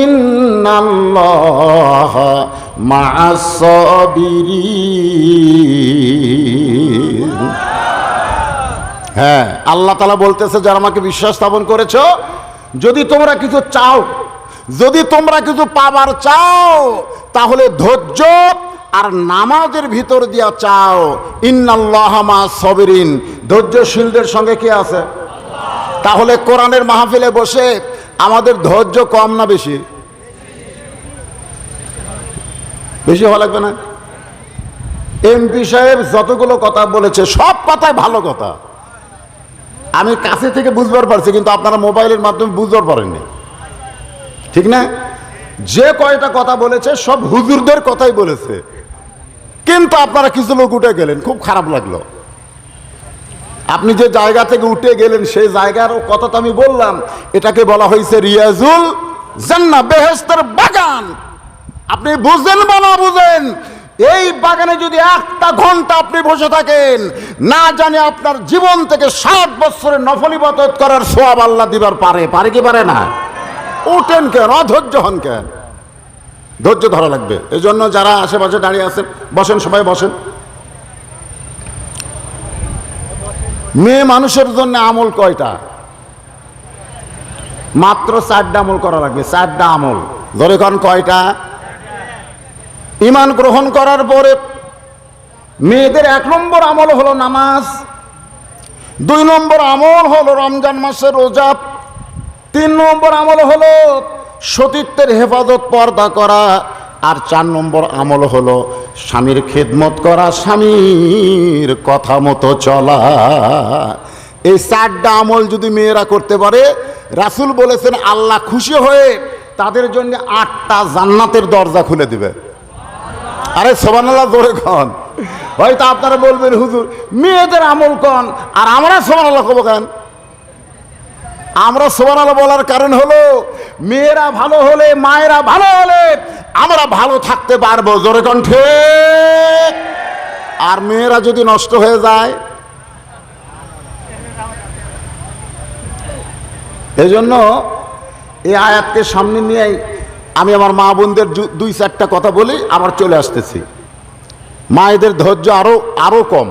ইন্নাল্লাহা মা'আস-সাবিরিন। হ্যাঁ, আল্লাহ তাআলা বলতেছে, যারা আমাকে বিশ্বাস স্থাপন করেছো, যদি তোমরা কিছু চাও, যদি তোমরা কিছু পাবার চাও, তাহলে ধৈর্য আর নামাজের ভিতর দিয়া চাও। ইন্নাল্লাহা মা'আস-সাবিরিন, ধৈর্যশীলদের সঙ্গে কে আছে? তাহলে কোরআনের মাহফিলে বসে আমাদের ধৈর্য কম না বেশি? বেশি হওয়া লাগবে না? এমপি সাহেব যতগুলো কথা বলেছে সব কথাই ভালো কথা, আমি কাছে থেকে বুঝবার পারছি, কিন্তু আপনারা মোবাইলের মাধ্যমে বুঝবার পারেননি, ঠিক না? যে কয়টা কথা বলেছে সব হুজুরদের কথাই বলেছে, কিন্তু আপনারা কিছু লোক উঠে গেলেন, খুব খারাপ লাগলো। আপনি যে জায়গা থেকে উঠে গেলেন সেই জায়গার কথা তো আমি বললাম, এটাকে বলা হয়েছে রিয়াজুল জান্নাহ, বেহেশতের বাগান। আপনি বুঝেন বা না বুঝেন, এই বাগানে যদি একটা ঘন্টা আপনি বসে থাকেন, না জানি আপনার জীবন থেকে 7 বছরের নফল ইবাদত করার সওয়াব আল্লাহ দিবার পারে কি পারে না? উঠেন কেন? অধৈর্য হন কেন? ধৈর্য ধরা লাগবে। এই জন্য যারা আশেপাশে দাঁড়িয়ে আছেন, বসেন, সবাই বসেন। মেয়ে মানুষের জন্য আমল কয়টা? মাত্র 4টা আমল করা লাগবে। 4টা আমল। ধরে কোন কয়টা? ঈমান গ্রহণ করার পরে মেয়েদের 1 নম্বর আমল হলো নামাজ, 2 নম্বর আমল হলো রমজান মাসের রোজা, 3 নম্বর আমল হলো সতীত্বের হেফাজত, পর্দা করা, আর 4 নম্বর আমল হলো স্বামীর খেদমত করা, স্বামীর কথা মতো চলা। এই 4টা আমল যদি মেয়েরা করতে পারে, রাসূল বলেছেন আল্লাহ খুশি হয়ে তাদের জন্য 8টা জান্নাতের দরজা খুলে দিবে। আরে সুবহানাল্লাহ, জোরে কন। হয়তো আপনারা বলবেন হুজুর মেয়েদের আমল কন, আর আমরা সুবহানাল্লাহ কব কেন? আমরা সুবহানাল্লাহ বলার কারণ হলো মেয়েরা ভালো হলে, মায়েরা ভালো হলে আমরা ভালো থাকতে পারবো। জোরে কন ঠিক। আর মেয়েরা যদি নষ্ট হয়ে যায়, এই জন্য এই আয়াতকে সামনে নিয়ে আমি আমার মা বোনদের 2-4টা কথা বলি, আবার চলে আসতেছি। মায়েদের ধৈর্য আরো কম।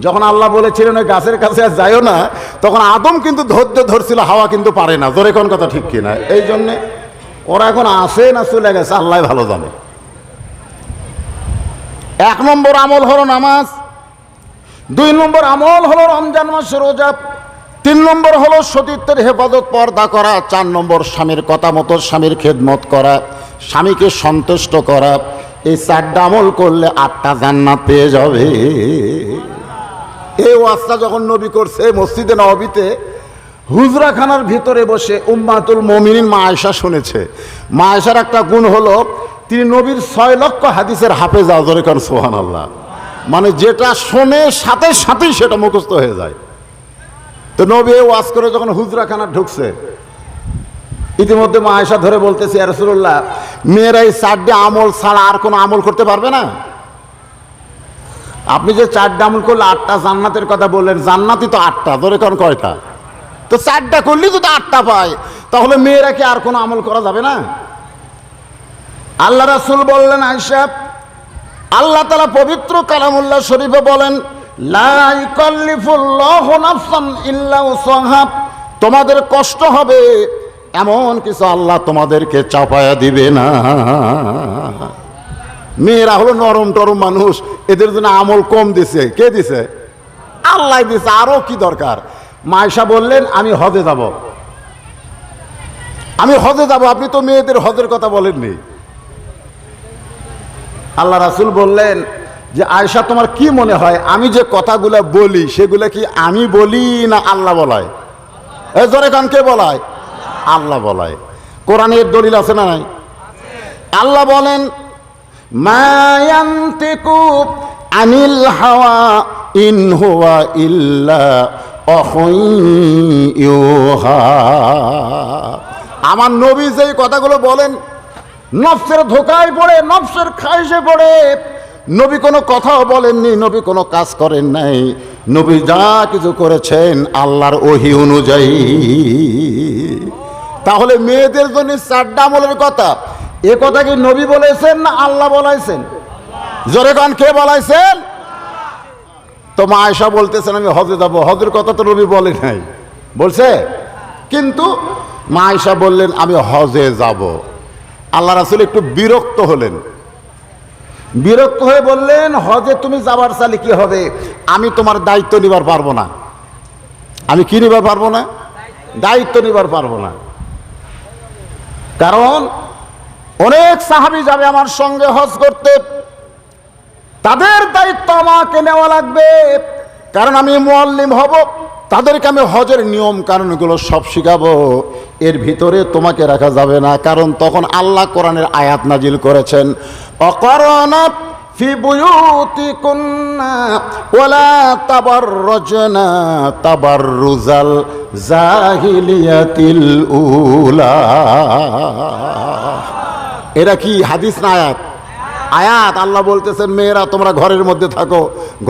যখন আল্লাহ বলেছিলেন ওই গাছের কাছে আর যাইও না, তখন আদম কিন্তু ধৈর্য ধরছিল, হাওয়া কিন্তু পারে না। জোরে কোন কথা ঠিক কিনা? এই জন্যে ওরা এখন আসে না চলে গেছে, আল্লাহ ভালো জানে। 1 নম্বর আমল হলো নামাজ, 2 নম্বর আমল হলো রমজান মাসের রোজা, 3 নম্বর হলো সতীত্বের হেফাজত, পর্দা করা, 4 নম্বর স্বামীর কথা মতো স্বামীর খেদমত করা, স্বামীকে সন্তুষ্ট করা। এই 4টা আমল করলে 8টা জান্নাত পেয়ে যাবে। এই ওয়াজটা যখন নবী করছে মসজিদে নববীতে, হুজরাখানার ভিতরে বসে উম্মাতুল মুমিনিন মা আয়েশা শুনেছে। মা আয়েশার একটা গুণ হলো তিনি নবীর 6 লক্ষ হাদিসের হাফেজা। জোরে কোন সুবহানাল্লাহ। মানে যেটা শোনে সাথে সাথেই সেটা মুখস্থ হয়ে যায়। তো নবী ওয়াজ করে যখন হুজরাখানা ঢুকছে, ইতিমধ্যে মা আয়েশা ধরে বলতেছে, ইয়া রাসূলুল্লাহ, মেয়েরা এই 4টা আমল ছাড়া আর কোনো আমল করতে পারবে না? আপনি যে 4টা আমল করলে 8টা জান্নাতের কথা বললেন, জান্নাতই তো 8টা। ধরে কোন কয়টা? তো 4টা করলেই তো 8টা পায়, তাহলে মেয়েরা কি আর কোনো আমল করা যাবে না? আল্লাহ রাসূল বললেন, আয়েশা, আল্লাহ তাআলা পবিত্র কালামুল্লাহ শরীফে বলেন, লা ইকাল্লিফুল্লাহু নাফসান ইল্লা উসআহা, তোমাদের কষ্ট হবে এমন কিছু আল্লাহ তোমাদেরকে চাপায়া দিবে না। মেয়েরা হলো নরম টরম মানুষ, এদের জন্য আমল কম দিছে। কে দিছে? আল্লাহ দিছে। আরো কি দরকার? মা আয়েশা বললেন, আমি হজে যাব, আমি হজে যাব। আপনি তো মেয়েদের হজের কথা বলেননি। আল্লাহ রাসূল বললেন যে, আয়েশা, তোমার কি মনে হয় আমি যে কথাগুলো বলি সেগুলো কি আমি বলি না আল্লাহ বলায়? এই জোরে কান, কে বলায়? আল্লাহ বলায়। কোরআনের দলিল আছে না নাই? আল্লাহ বলেন, মা ইয়ান্তিকু আনিল হাওয়া ইন হুয়া ইল্লা ইউহা। আমার নবী যেই কথাগুলো বলেন নফসের ধোকায় পড়ে, নফসের খাইশে পড়ে নবী কোনো কথাও বলেননি, নবী কোনো কাজ করেন নাই। নবী যা কিছু করেছেন আল্লাহর ওহী অনুযায়ী। তাহলে মেয়েদের জন্য 4টা আমলের কথা, এ কথা কি নবী বলেছেন না আল্লাহ বলাইছেন? জোরে গান কে বলাইছেন? তো মা আয়েশা বলতেছেন আমি হজে যাব, হজের কথা তো নবী বলে নাই, বলছে? কিন্তু মা আয়েশা বললেন আমি হজে যাব। আল্লাহ রাসূল একটু বিরক্ত হলেন, বিরক্ত হয়ে বললেন হজে তুমি যাবার চাইলে কি হবে, আমি তোমার দায়িত্ব নিবার পারবো না। আমি কি নিবার পারবো না? দায়িত্ব নিবার পারবো না। কারণ অনেক সাহাবী যাবে আমার সঙ্গে হজ করতে, তাদের দায়িত্ব আমাকে নেওয়া লাগবে, কারণ আমি মুআল্লিম হব, তাদেরকে আমি হজের নিয়ম কানুনগুলো সব শিখাবো। এর ভিতরে তোমাকে রাখা যাবে না, কারণ তখন আল্লাহ কোরআনের আয়াত নাজিল করেছেন অকরনা ফি বুয়ুতিকুন্না ওয়ালা তাবাররাজনা তাবাররুজাল জাহিলিয়াতিল উলা। এটা কি হাদিস না আয়াত? আয়াত। আল্লাহ বলতেছেন মেয়েরা তোমরা ঘরের মধ্যে থাকো,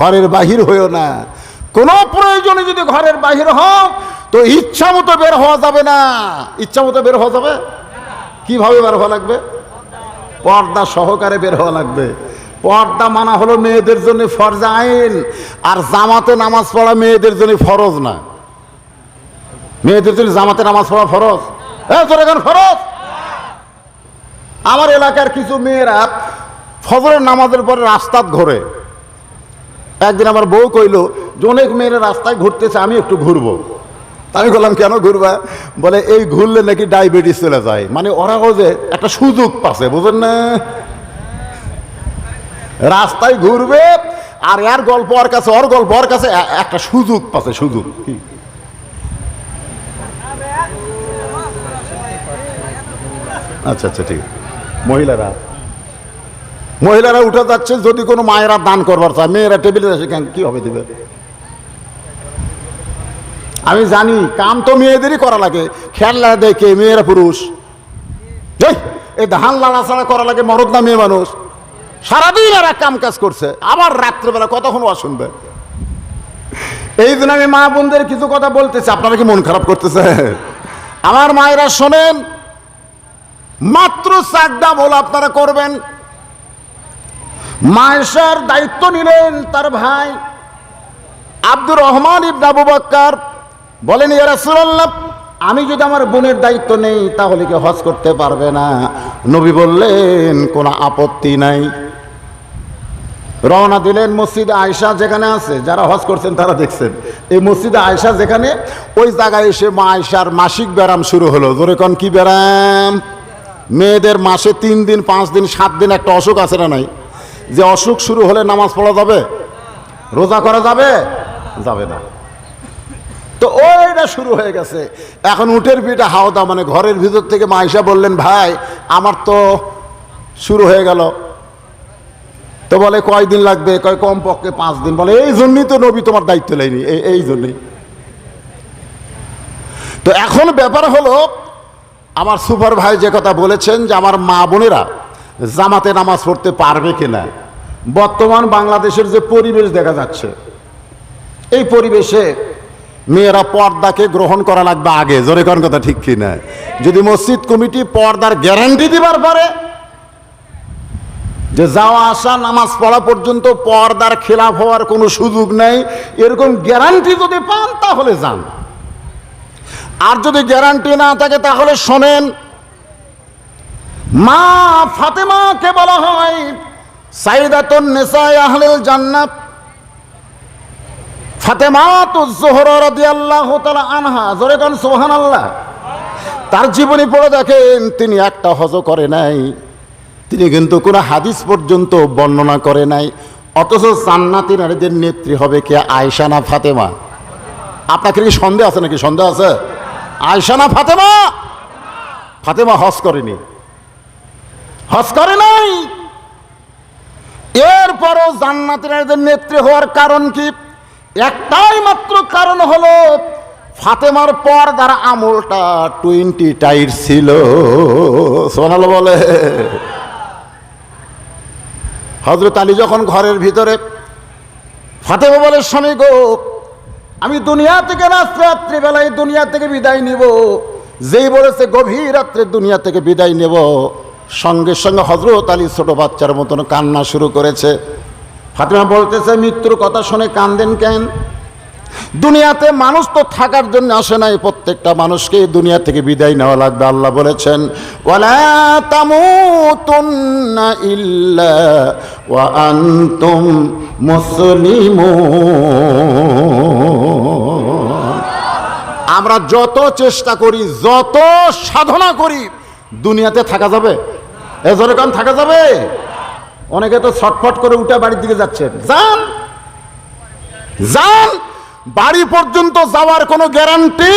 ঘরের বাহির হইও না। কোনো প্রয়োজনে যদি ঘরের বাহির হও তো ইচ্ছা মতো বের হওয়া যাবে না। ইচ্ছা মতো বের হওয়া যাবে? কিভাবে বের হওয়া লাগবে? পর্দা সহকারে বের হওয়া লাগবে। পর্দা মানা হলো মেয়েদের জন্য ফরজ আইন, আর জামাতে নামাজ পড়া মেয়েদের জন্য ফরজ না। মেয়েদের জন্য জামাতে নামাজ পড়া ফরজ? এখন ফরজ। আমার এলাকার কিছু মেয়েরা ফজরের নামাজের পরে রাস্তাত ঘোরে। একদিন আমার বউ কইল যে অনেক মেয়েরা রাস্তায় ঘুরতেছে, আমি একটু ঘুরবো। আমি বললাম কেন ঘুরবা? বলে এই ঘুরলে নাকি ডায়াবেটিস চলে যায়। মানে ওরাও যে একটা সুযোগ পাচ্ছে, বুঝেন না? রাস্তায় ঘুরবে আর এর গল্প ওর কাছে, ওর গল্প ওর কাছে, একটা সুযোগ পাচ্ছে, সুযোগ। আচ্ছা আচ্ছা ঠিক। মহিলারা উঠে যাচ্ছে, যদি কোনো মায়েরা দান করবার চায়, মেয়েরা টেবিলে এসে কি হবে দিবে? আমি জানি কাম তো মেয়েদেরই করা লাগে, খেলা দেখে মেয়েরা পুরুষ। এই ধান লাড়া ছাড়া করা লাগে মরদ না মেয়ে মানুষ? সারাদিন এরা কাম কাজ করছে, আবার রাত্রেবেলা কতক্ষণ ওয়াজ শুনবে? এই জন্য আমি মা বোনদের কিছু কথা বলতেছি। আপনারা কি মন খারাপ করতেছে? আমার মায়েরা শোনেন, মাত্র 4টা আমল আপনারা করবেন। মায়েশার দায়িত্ব নিলেন তার ভাই আব্দুর রহমান ইবনে আবু বকর। বলেন ইয়া রাসূলুল্লাহ, আমি যদি আমার বোনের দায়িত্ব নেই তাহলে কি হজ করতে পারবে না? নবী বললেন কোনো আপত্তি নাই। রওনা দিলেন মসজিদে আয়েশা যেখানে আছে, যারা হজ করছেন তারা দেখছেন এই মসজিদে আয়েশা যেখানে, ওই জায়গায় এসে মা আয়েশার মাসিক ব্যারাম শুরু হলো। জোরে কোন কি ব্যারাম? মেয়েদের মাসে 3 দিন 5 দিন 7 দিন একটা অসুখ আছে না নাই? যে অসুখ শুরু হলে নামাজ পড়া যাবে, রোজা করা যাবে? যাবে না। তো ওইটা শুরু হয়ে গেছে। এখন উটের পিঠে হাওদা, মানে ঘরের ভিতর থেকে মা আয়েশা বললেন ভাই আমার তো শুরু হয়ে গেল। তো বলে কয়দিন লাগবে? কয় কমপক্ষে 5 দিন। বলে এই জন্যই তো নবী তোমার দায়িত্ব নেয়নি, এই জন্যই। তো এখন ব্যাপার হলো, আমার সুপার ভাই যে কথা বলেছেন যে আমার মা বোনেরা জামাতে নামাজ পড়তে পারবে কিনা, বর্তমান বাংলাদেশের যে পরিবেশ দেখা যাচ্ছে, এই পরিবেশে মেয়েরা পর্দাকে গ্রহণ করা লাগবে আগে। জোরে কোন কথা ঠিক কিনা? যদি মসজিদ কমিটি পর্দার গ্যারান্টি দিবার পারে যে যাওয়া আসা নামাজ পড়া পর্যন্ত পর্দার খেলাফ হওয়ার কোনো সুযোগ নেই, এরকম গ্যারান্টি যদি পান তাহলে যান। আর যদি গ্যারান্টি না থাকে তাহলে শোনেন, মা ফাতেমাকে বলা হয় সাইয়্যিদাতুন নিসায়ে আহলিল জান্নাত, ফাতেমাতুজ জোহরা রাদিয়াল্লাহু তাআলা আনহা। জোরে কোন সুবহানাল্লাহ। তার জীবনী পড়ে দেখেন, তিনি একটা হজ করে নাই, তিনি কিন্তু কোনো হাদিস পর্যন্ত বর্ণনা করে নাই। অথচ জান্নাতি নারীদের নেত্রী হবে কে? আয়েশা না ফাতেমা? আপনাকে কি সন্দেহ আছে নাকি? সন্দেহ আছে? আয়েশা না ফাতেমা? ফাতেমা হজ করেনি, হজ করে নাই। এরপরও জান্নাতি নারীদের নেত্রী হওয়ার কারণ কি? একটাই মাত্র কারণ হলো ফাতেমার পর্দার আমলটা 20 টাইট ছিল। সোনাল বলে হযরত আলী যখন ঘরের ভিতরে, ফাতেমা বলে স্বামী গো, আমি দুনিয়া থেকে রাত্রিবেলায় দুনিয়া থেকে বিদায় নিব। যেই বলেছে গভীর রাত্রে দুনিয়া থেকে বিদায় নেব, সঙ্গে সঙ্গে হযরত আলী ছোট বাচ্চার মতন কান্না শুরু করেছে। ফাতেমা বলতেছে মৃত্যুর কথা শুনে কান্দেন কেন? দুনিয়াতে মানুষ তো থাকার জন্য আসে নাই, প্রত্যেকটা মানুষকে দুনিয়া থেকে বিদায় নেওয়া লাগবে। আল্লাহ বলেছেন ওয়ালা তামুতুন্না ইল্লা ওয়া আনতুম মুসলিমুন। আমরা যত চেষ্টা করি, যত সাধনা করি, দুনিয়াতে থাকা যাবে? এজরকান থাকা যাবে? অনেকে তো ছটফট করে উঠে বাড়ির দিকে যাচ্ছেন। যান যান, বাড়ি পর্যন্ত যাওয়ার কোনো গ্যারান্টি,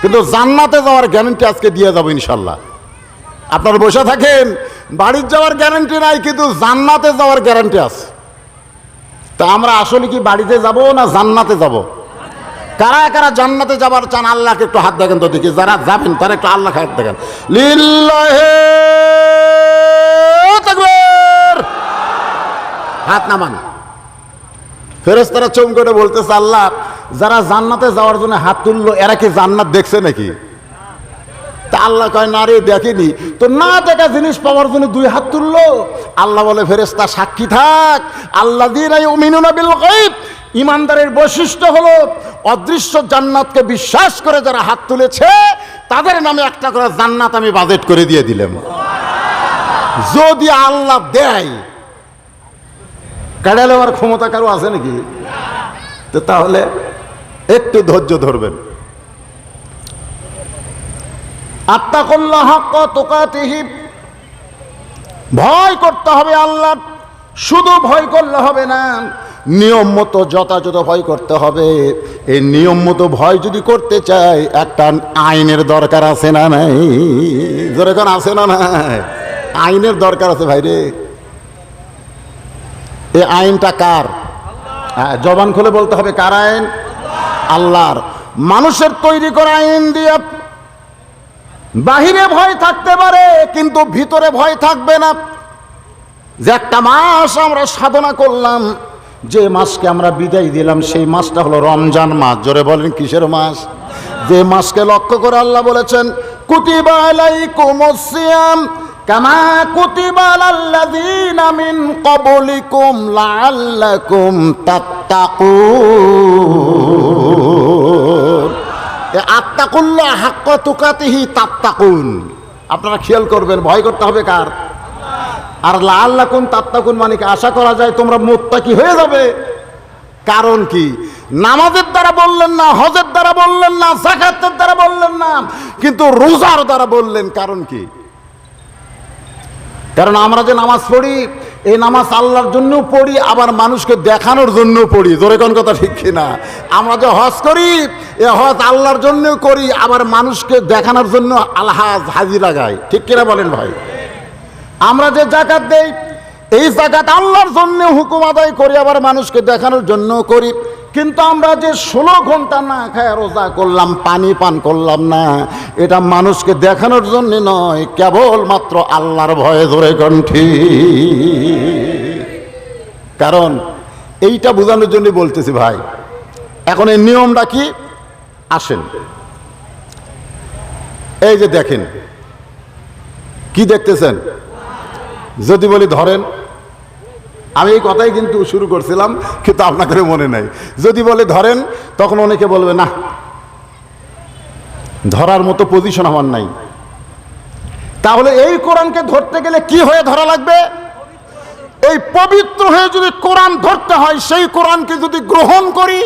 কিন্তু জান্নাতে যাওয়ার গ্যারান্টি আজকে দিয়ে যাবো ইনশাল্লাহ। আপনারা বসে থাকেন, বাড়ির যাওয়ার গ্যারান্টি নাই, কিন্তু জান্নাতে যাওয়ার গ্যারান্টি আছে। তা আমরা আসলে কি বাড়িতে যাব না জান্নাতে যাব? কারা কারা জান্নাতে যাবার চান আল্লাহকে একটু হাত দেখেন তো দেখি। যারা যাবেন তারা একটু আল্লাহকে হাত দেখেন। লিল্লাহি তাকবীর, হাত নামান। ফেরেশতারা চমকে করে বলতেছে আল্লাহ, যারা জান্নাতে যাওয়ার জন্য হাত তুললো এরা কি জান্নাত দেখছে নাকি? তা আল্লাহ কয় না রে, দেখেনি তো। না দেখা জিনিস পাওয়ার জন্য 2 হাত তুললো। আল্লাহ বলে ফেরেশতা সাক্ষী থাক, আল্লাযীনা ইউমিনুনা বিল গায়ব, ইমানদারের বৈশিষ্ট্য হলো অদৃশ্য জান্নাতকে বিশ্বাস করে যারা হাত তুলেছে তাদের নামে একটা করে জান্নাত আমি বাজেট করে দিয়ে দিলাম। যদি আল্লাহ দেয়, কাড়া নেওয়ার ক্ষমতা কারো আছে নাকি? তো তাহলে একটু ধৈর্য ধরবেন। আত্তাকুল্লাহ হাক্কা তুকাতিহি, ভয় করতে হবে আল্লাহ। শুধু ভয় করলে হবে না, নিয়ম মতো যথাযথ ভয় করতে হবে। এই নিয়ম মতো ভয় যদি করতে চাই, একটা আইনের দরকার আছে না নাই? যেরকম আছে না নাই? আইনের দরকার আছে ভাইরে। এই আইনটা কার? জবান খুলে বলতে হবে কার আইন? আল্লাহর। মানুষের তৈরি করা আইন দিয়ে বাহিরে ভয় থাকতে পারে, কিন্তু ভিতরে ভয় থাকবে না। যে একটা মাস আমরা সাধনা করলাম, যে মাসকে আমরা বিদায় দিলাম, সেই মাসটা হলো রমজান মাস। জোরে বলেন কিসের মাস? যে মাসকে লক্ষ্য করে আল্লাহ বলেছেন কুতিবা আলাইকুমুস সিয়াম কামা কুতিবা আলাল্লাযীনা মিন ক্বাবলিকুম লাআল্লাকুম তাত্তাকুন। আত্তাকুল্লাহ হাক্কা তুকাতিহি তাত্তাকুন। আপনারা খেয়াল করবেন, ভয় করতে হবে কার? আর লাআল্লাকুম তাত্তাকুন মানে কি? আশা করা যায় তোমরা মুত্তাকি হয়ে যাবে। কারণ কি? নামাজের দ্বারা বললেন না, হজের দ্বারা বললেন না, যাকাতের দ্বারা বললেন না, কিন্তু রোজার দ্বারা বললেন। কারণ কি? কারণ আমরা যে নামাজ পড়ি, এই নামাজ আল্লাহর জন্য পড়ি, আবার মানুষকে দেখানোর জন্য পড়ি। জোরে কোন কথা ঠিক কিনা? আমরা যে হজ করি, এ হজ আল্লাহর জন্য করি, আবার মানুষকে দেখানোর জন্য আলহাজ হাজি লাগাই। ঠিক কিনা বলেন ভাই? আমরা যে যাকাত দেই, এই যাকাত আল্লাহর জন্য হুকুম আদায় করি, আবার মানুষকে দেখানোর জন্য করি। কিন্তু আমরা যে 16 ঘন্টা না খায় রোজা করলাম, পানি পান করলাম না, এটা মানুষকে দেখানোর জন্য নয়, কেবলমাত্র আল্লাহর ভয়ে। ধরে কণ্ঠী। কারণ এইটা বোঝানোর জন্য বলতেছি ভাই। এখন এই নিয়মটা কি? আসেন, এই যে দেখেন, কি দেখতেছেন? যদি বলি ধরেন, আমি এই কথাই কিন্তু শুরু করছিলাম, কিন্তু আপনাদের মনে নাই। যদি বলে ধরেন, তখন অনেকে বলবে না, ধরার মতো পজিশন আমার নাই। তাহলে এই কোরআনকে ধরতে গেলে কি হয়ে ধরা লাগবে? এই পবিত্র হয়ে যদি কোরআন ধরতে হয়, সেই কোরআনকে যদি গ্রহণ করি,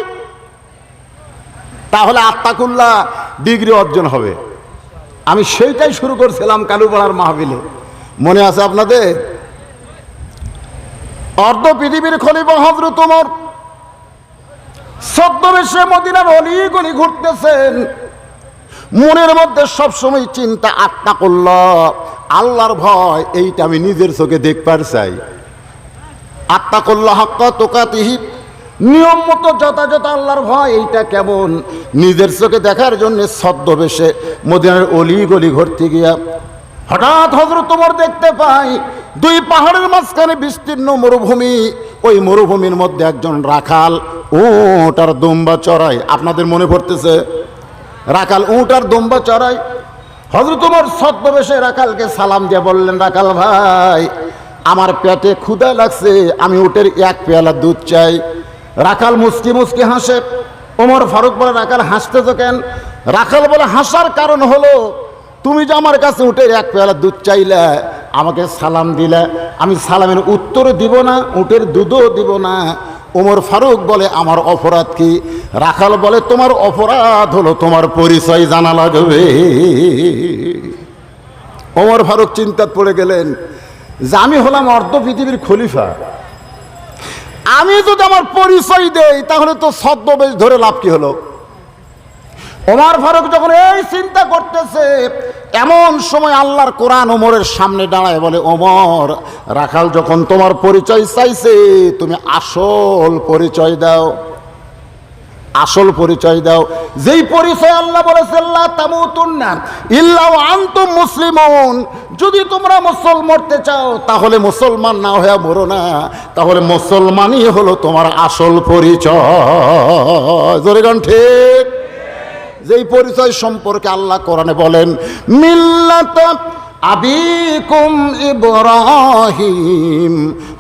তাহলে আত্তাকুল্লাহ ডিগ্রি অর্জন হবে। আমি সেইটাই শুরু করছিলাম কালুপাড়ার মাহফিলে, মনে আছে আপনাদের? অর্ধ পৃথিবীর খলিফা হযরত ওমর ছদ্মবেশে মদিনার অলিগলি ঘুরতেছেন। মনের মধ্যে সবসময় চিন্তা আত্তাকুল্লাহ, আল্লাহর ভয়। এইটা আমি নিজের চোখে দেখবার চাই। আত্তাকুল্লাহ হাক্কা তুকাতিহি নিয়ম মতো যথাযথ আল্লাহর ভয়। এইটা কেমন? নিজের চোখে দেখার জন্য ছদ্মবেশে মদিনার অলি গলি ঘুরতে গিয়া হঠাৎ হযরত ওমর দেখতে পাই দুই পাহাড়ের মাঝখানে বিস্তীর্ণ মরুভূমি। ওই মরুভূমির মধ্যে একজন রাখাল উট আর দুম্বা চড়ায়। আপনাদের মনে পড়তেছে? রাখাল উট আর দুম্বা চড়ায়। হযরত ওমর ছদ্মবেশে রাখালকে সালাম দিয়ে বললেন, রাখাল ভাই, আমার পেটে ক্ষুধা লাগছে, আমি উটের এক পেয়ালা দুধ চাই। রাখাল মুচকি মুচকি হাসে। ওমর ফারুক বলে, রাখাল হাসতেছো কেন? রাখাল বলে, হাসার কারণ হলো তুমি যে আমার কাছে উটের এক পেয়ালা দুধ চাইলে, আমাকে সালাম দিলে, আমি সালামের উত্তর দিব না, উটের দুধও দিব না। ওমর ফারুক বলে, আমার অপরাধ কি? রাখাল বলে, তোমার অপরাধ হলো তোমার পরিচয় জানা লাগবে। ওমর ফারুক চিন্তায় পড়ে গেলেন যে আমি হলাম অর্ধ পৃথিবীর খলিফা, আমি যদি আমার পরিচয় দেই তাহলে তো ছদ্মবেশ ধরে লাভ কি হলো? ওমর ফারুক যখন এই চিন্তা করতেছে, এমন সময় আল্লাহর কোরআন ওমরের সামনে দাঁড়ায় বলে, ওমর, রাখাল যখন তোমার পরিচয় চাইছে, তুমি আসল পরিচয় দাও, আসল পরিচয় দাও। যেই পরিচয় আল্লাহ বলেছেন, লা তামুতুন্না ইল্লা ওয়া আনতুম মুসলিমুন। যদি তোমরা মুসলমান মরতে চাও তাহলে মুসলমান না হয়ে মরো না, তাহলে মুসলমানই হলো তোমার আসল পরিচয়। জোরে গান ঠিক। যেই পরিচয় সম্পর্কে আল্লাহ কোরআনে বলেন, মিল্লাত আবিকুম ইব্রাহিম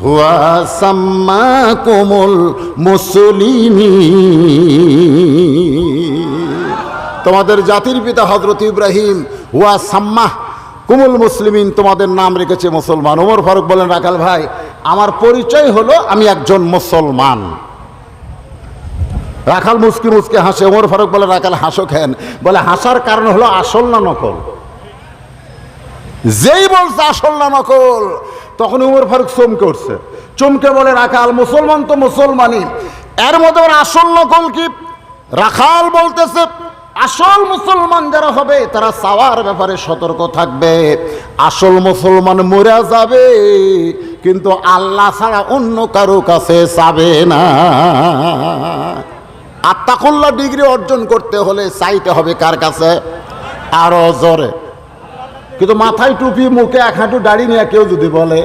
হুয়া সাম্মাকুমুল মুসলিমিন। তোমাদের জাতির পিতা হযরত ইব্রাহিম হুয়া সাম্মাহ কুমুল মুসলিমিন, তোমাদের নাম রেখেছে মুসলমান। ওমর ফারুক বলেন, রাখাল ভাই, আমার পরিচয় হলো আমি একজন মুসলমান। রাখাল মুচকি মুচকি হাসে। ওমর ফারুক বলে, রাখাল হাসো কেন? বলে, হাসার কারণ হলো আসল না নকল। যেই বলছে আসল না নকল, তখন ওমর ফারুক চমকে উঠছে। চমকে বলে, রাখাল, মুসলমান তো মুসলমানই, এর মধ্যে আসল নকল কি? রাখাল বলতেছে, আসল মুসলমান যারা হবে তারা চাওয়ার ব্যাপারে সতর্ক থাকবে। আসল মুসলমান মরে যাবে, কিন্তু আল্লাহ ছাড়া অন্য কারো কাছে যাবে না। আত্তাকুল্লাহ ডিগ্রি অর্জন করতে হলে চাইতে হবে কার কাছে? আরো জোরে। কিন্তু মাথায় টুপি, মুখে এক হাঁটু দাড়ি নিয়ে কেউ যদি বলে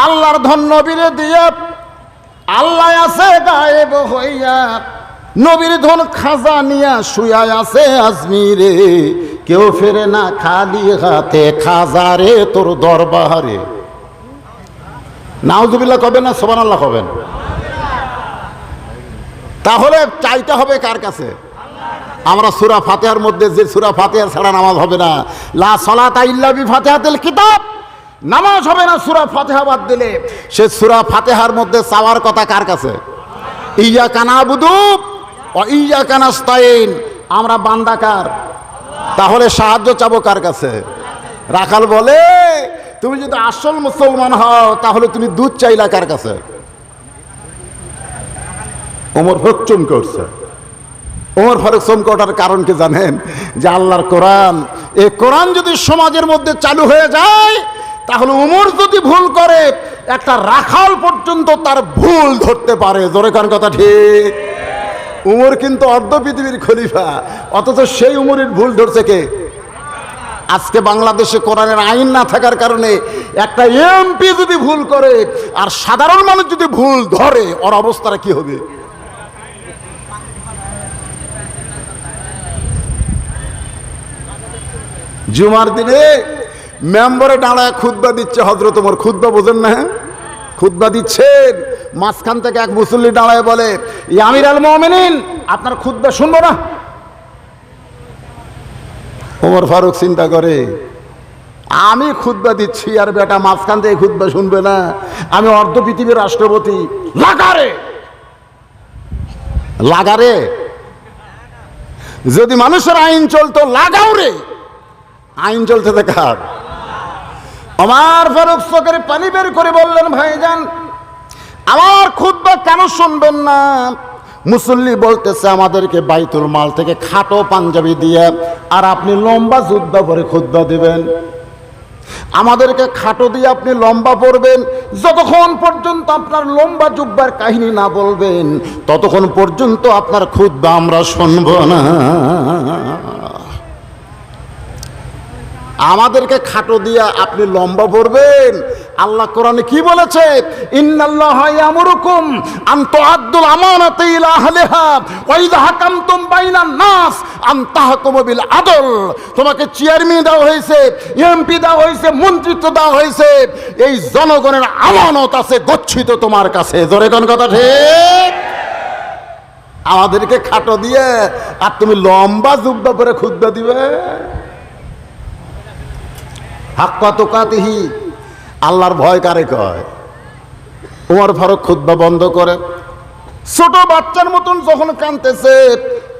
আল্লাহর ধন নবীরে দিয়ে, আল্লাহ আছে গায়েব হইয়া, নবীর ধন খাজা নিয়া শুয়া আছে আজমিরে, কেউ ফেরে না খালি হাতে খাজারে তোর দরবারে। নাউজুবিল্লাহ কবেন না সুবহানাল্লাহ কবেন? তাহলে চাইতে হবে কার কাছে? আমরা সূরা ফাতিহার মধ্যে যে সূরা ফাতিহা ছাড়া নামাজ হবে না, লা সালাতা ইল্লা বিফাতিহাতিল কিতাব, নামাজ হবে না সূরা ফাতিহা বাদ দিলে। সে সূরা ফাতিহার মধ্যে চাওয়ার কথা কার কাছে? ইয়্যাকা না'বুদু ওয়া ইয়্যাকা নাস্তাইন, আমরা বান্দাকার, তাহলে সাহায্য চাবো কার কাছে? রাখাল বলে, তুমি যদি আসল মুসলমান হও তাহলে তুমি দুধ চাইলা কার কাছে? ওমর ফারুক চমকে উঠছে। ওমর ফারুক চমকে ওঠার কারণ কি জানেন? যে আল্লাহর কোরআন, এই কোরআন যদি সমাজের মধ্যে চালু হয়ে যায়, তাহলে ওমর যদি ভুল করে, একটা রাখাল পর্যন্ত তার ভুল ধরতে পারে। জোরে কার কথা ঠিক? উমর কিন্তু অর্ধ পৃথিবীর খলিফা, অথচ সেই উমরের ভুল ধরছে কে? আজকে বাংলাদেশে কোরআনের আইন না থাকার কারণে একটা এমপি যদি ভুল করে আর সাধারণ মানুষ যদি ভুল ধরে, ওর অবস্থাটা কি হবে? জুমার দিনে মেম্বারে দাঁড়ায় খুতবা দিচ্ছে হযরত ওমর। খুতবা বোঝেন না? খুতবা দিচ্ছেন, মাঝখান থেকে এক মুসল্লি দাঁড়ায় বলে, ইয়া আমিরুল মুমিনিন, আপনার খুতবা শুনবো না? ওমর ফারুক চিন্তা করে, আমি খুতবা দিচ্ছি আর বেটা মাঝখান থেকে খুতবা শুনবে না? আমি অর্ধ পৃথিবীর রাষ্ট্রপতি। লাগারে লাগারে, যদি মানুষের আইন চলতো, লাগাও রে, আইন চলতে দেখার। ওমর ফারুক চোখের পানি বের করে বললেন, ভাইজান, আমার খুতবা কেন শুনবেন না? মুসল্লি বলতেছে আমাদেরকে বাইতুল মাল থেকে খাটো পাঞ্জাবি দিয়ে, আর আপনি লম্বা জুব্বা পরে খুতবা দিবেন। আমাদেরকে খাটো দিয়ে আপনি লম্বা পড়বেন, যতক্ষণ পর্যন্ত আপনার লম্বা জুব্বার কাহিনী না বলবেন ততক্ষণ পর্যন্ত আপনার খুতবা আমরা শুনব না। আমাদেরকে খাটো দিয়া আপনি লম্বা পড়বেন। আল্লাহ কোরআনে কি বলেছে? ইন্নাল্লাহা ইয়ামুরুকুম আন তুআদ্দুল আমানাতি ইলা আহলিহা ওয়া ইযা হাকামতুম বাইনান নাস আন তাহকুমু বিল আদল। তোমাকে চেয়ারম্যান দেওয়া হয়েছে, এমপি দেওয়া হয়েছে, মন্ত্রিত্ব দেওয়া হয়েছে, এই জনগণের আমানত আছে গচ্ছিত তোমার কাছে। জোরে কোন কথা ঠিক? আমাদেরকে খাটো দিয়ে আর তুমি লম্বা জুব্বা পরে খুতবা দিবে? হাক্কা তুকাতিহি, আল্লাহর ভয় কারে কয়? ওমর ফারুক খুতবা বন্ধ করে ছোট বাচ্চার মতন যখন কাঁদতেছে,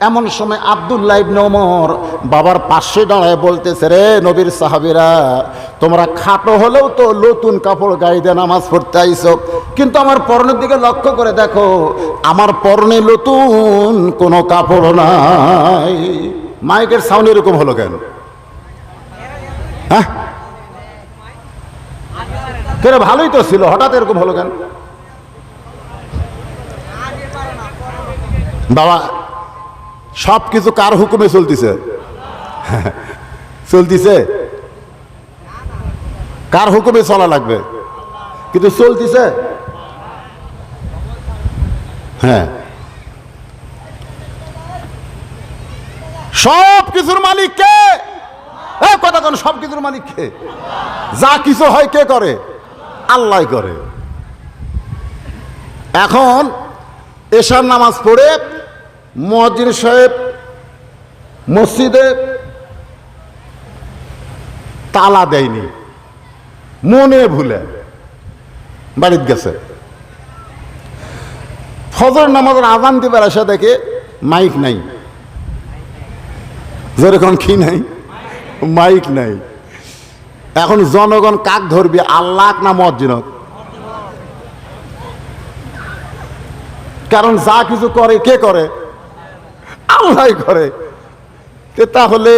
এমন সময় আব্দুল্লাহ ইবনে ওমর বাবার পাশে দাঁড়ায় বলতেছে, রে নবীর সাহাবীরা, তোমরা খাটো হলেও তো নতুন কাপড় গায়ে দিয়ে নামাজ পড়তে আইছো, কিন্তু আমার পরনের দিকে লক্ষ্য করে দেখো, আমার পরনে নতুন কোনো কাপড় নাই। মাইকের সাউন্ড এরকম হলো কেন? হ্যাঁ, কেরে ভালোই তো ছিল, হঠাৎ এরকম হলো কেন? বাবা, সব কিছু কার হুকুমে চলতিছে? চলতিছে কার হুকুমে চলা লাগবে, কিন্তু চলতিছে। হ্যাঁ, সব কিছুর মালিক কে? কথা কেন? সব কিছুর মালিক কে? যা কিছু হয় কে করে? আল্লাহ করে। এখন এশার নামাজ পড়ে মুয়াজ্জিন সাহেব মসজিদে তালা দেয়নি, মনে ভুলে বাড়িতে গেছে। ফজর নামাজের আজান দিবার আসা দেখে মাইক নাই। যেরকম কি নাই? মাইক নাই। এখন জনগণ কাক ধরবে, আল্লাহ না মুয়াজ্জিনক? কারণ যা কিছু করে কে করে? আল্লাহ করে। তাহলে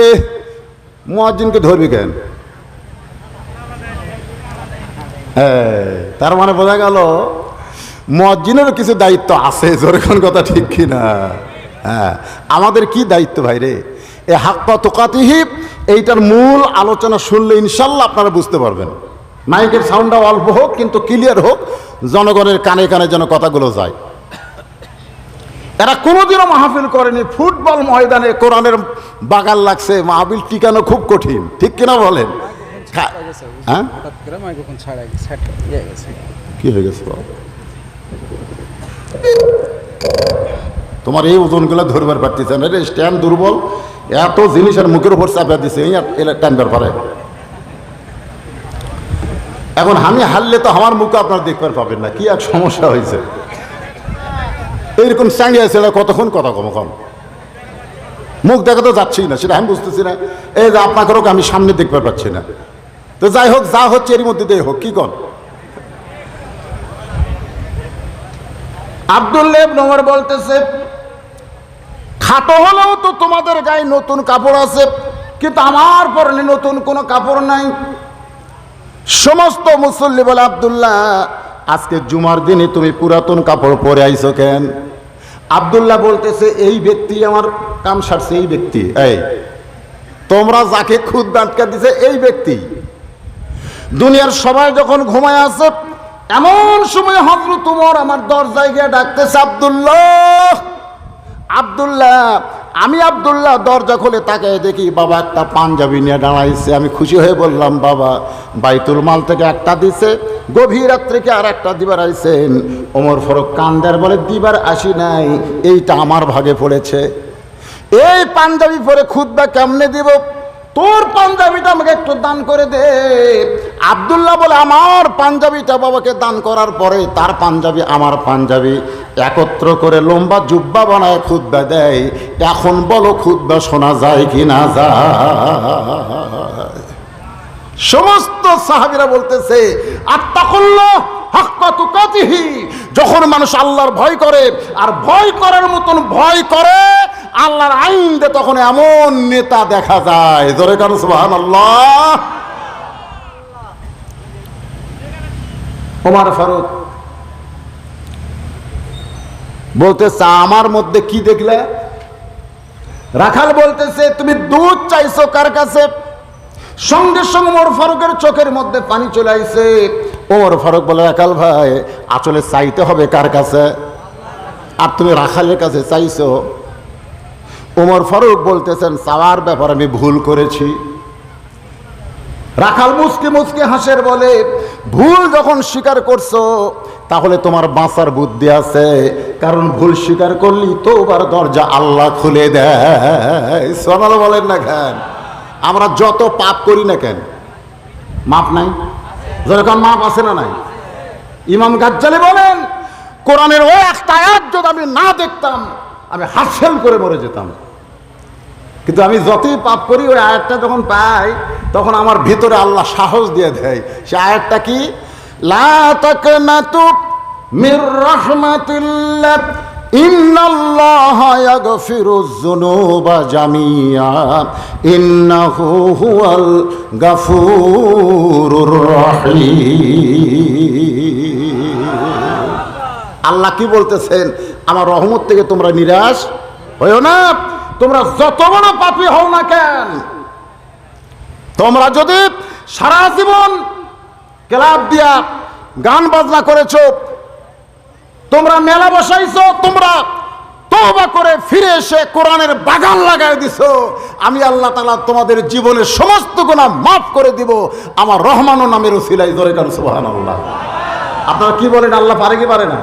মুয়াজ্জিনকে ধরবি কেন? তার মানে বোঝা গেল মুয়াজ্জিনেরও কিছু দায়িত্ব আছে। যেরকম কথা ঠিক কিনা? হ্যাঁ, আমাদের কি দায়িত্ব ভাই রে? এ হাক্কা তুকাতিহি, এইটার মূল আলোচনা শুনলে ইনশাল্লাহ আপনারা বুঝতে পারবেন। মাইকের সাউন্ডটা অল্প হোক কিন্তু ক্লিয়ার হোক, জনগণের কানে কানে যেন কথাগুলো যায়। এরা কোনোদিনও মাহফিল করেনি। ফুটবল ময়দানে কোরআনের বাগান লাগছে, মাহফিল টিকানো খুব কঠিন, ঠিক কিনা বলেন? হ্যাঁ, কি হয়ে গেছে? তোমার এই ওজনগুলো ধরবার পারতেছে না রে, স্ট্যান্ড দুর্বল, এত জিনিস আর মুখের উপর চাপা দিছে, টানবার পারে। এখন আমি হারলে তো আমার মুখ আপনারা দেখবার পাবেন না, কি এক সমস্যা হয়েছে। এইরকম চাঙ্গি আছে, কতক্ষণ কথা কম মুখ দেখা তো যাচ্ছেই না, সেটা আমি বুঝতেছি না। এই যে আপনাকেও আমি সামনে দেখবার পাচ্ছি না। তো যাই হোক, যা হচ্ছে এর মধ্যে দিয়ে হোক, কি কন? আব্দুল্লাহ ইবনে ওমর বলতেছে, খাটো হলেও তো তোমাদের গায়ে নতুন কাপড় আছে, কিন্তু আমার পরনে নতুন কোনো কাপড় নাই। সমস্ত মুসল্লি বলে, আব্দুল্লাহ, আজকে জুমার দিনে তুমি পুরাতন কাপড় পরে আইছো কেন? আব্দুল্লাহ বলতেছে, এই ব্যক্তি আমার কাম সারছে। এই ব্যক্তি, এই তোমরা যাকে খুদ আটকা দিছে, এই ব্যক্তি দুনিয়ার সবাই যখন ঘুমায় আছে, এমন সময় হযরত ওমর আমার দরজায় গিয়ে ডাকতেছে, আব্দুল্লাহ, আব্দুল্লাহ। আমি আব্দুল্লাহ দরজা খুলে তাকায় দেখি বাবা একটা পাঞ্জাবি নিয়ে দাঁড়াইছে। আমি খুশি হয়ে বললাম, বাবা বাইতুল মাল থেকে একটা দিছে, গভীর রাত্রিকে আর একটা দিবার আইছেন। ওমর ফারুক কান্দার বলে, দিবার আসি নাই, এইটা আমার ভাগে পড়েছে। এই পাঞ্জাবি পরে খুতবা কেমনে দিব? তোর পাঞ্জাবিটা আমাকে একটু দান করে দে। আব্দুল্লাহ বলে, আমার পাঞ্জাবিটা বাবাকে দান করার পরে তার পাঞ্জাবি আমার পাঞ্জাবি একত্র করে লম্বা জুব্বা বানায় খুতবা দেয়। এখন বলো খুতবা শোনা যায় কি না যায়? সমস্ত সাহাবীরা বলতেছে, আত্তাকুল্লাহ হাক্কা তুকাতিহি। যখন মানুষ আল্লাহর ভয় করে, আর ভয় করার মতন ভয় করে আল্লাহর আইন দে, তখন এমন নেতা দেখা যায়। জোরে কারো সুবহানাল্লাহ। ওমর ফারুক বলতেছে, আমার মধ্যে কি দেখলে? রাখাল বলতেছে, তুমি দুধ চাইছো কার কাছে? সঙ্গে সঙ্গে ওমর ফারুকের চোখের মধ্যে পানি চলে আইছে। ওমর ফারুক বলে, রাখাল ভাই, আসলে চাইতে হবে কার কাছে? আর তুমি রাখালের কাছে চাইছো। ওমর ফারুক বলতেছেন, চাওয়ার ব্যাপারে আমি ভুল করেছি। রাখাল মুচকি মুচকি হাসের বলে, ভুল যখন স্বীকার করছো তাহলে তোমার বাঁচার বুদ্ধি আছে, কারণ ভুল স্বীকার করলি তওবার দরজা আল্লাহ খুলে দেয়। সুবহানাল্লাহ বলেন না কেন? আমরা যত পাপ করি না কেন, মাপ নাই? যেরকম মাপ আছে না নাই? ইমাম গাজ্জালি বলেন, কোরআনের ওই একটা আয়াত যদি আমি না দেখতাম আমি হাসেল করে মরে যেতাম। কিন্তু আমি যতই পাপ করি ওই আয়াতটা যখন পাই তখন আমার ভিতরে আল্লাহ সাহস দিয়ে দেয়। সে আয়াতটা কি? লা তাকনাতু মির রাহমাতিল্লাহ ইন্নাল্লাহা ইয়াগফিরুয যুনুবা জামিআ ইন্নাহু হুয়াল গাফুরুর রহিম। আল্লাহ কি বলতেছেন? আমার রহমত থেকে তোমরা নিরাশ হইও না। তোমরা যত বড় পাপী হও না কেন, তোমরা যদি সারা জীবন ক্লাব দিয়া গান বাজনা করেছো, তোমরা মেলা বসাইছো, তোমরা তওবা করে ফিরে এসে কোরআনের বাগান লাগাই দিছো, আমি আল্লাহ তাআলা তোমাদের জীবনের সমস্ত গুনাহ মাফ করে দিব আমার রহমান নামের উসিলায়। জোরে কারণ সুবহানাল্লাহ। আপনারা কি বলেন, আল্লাহ পারে কি পারে না?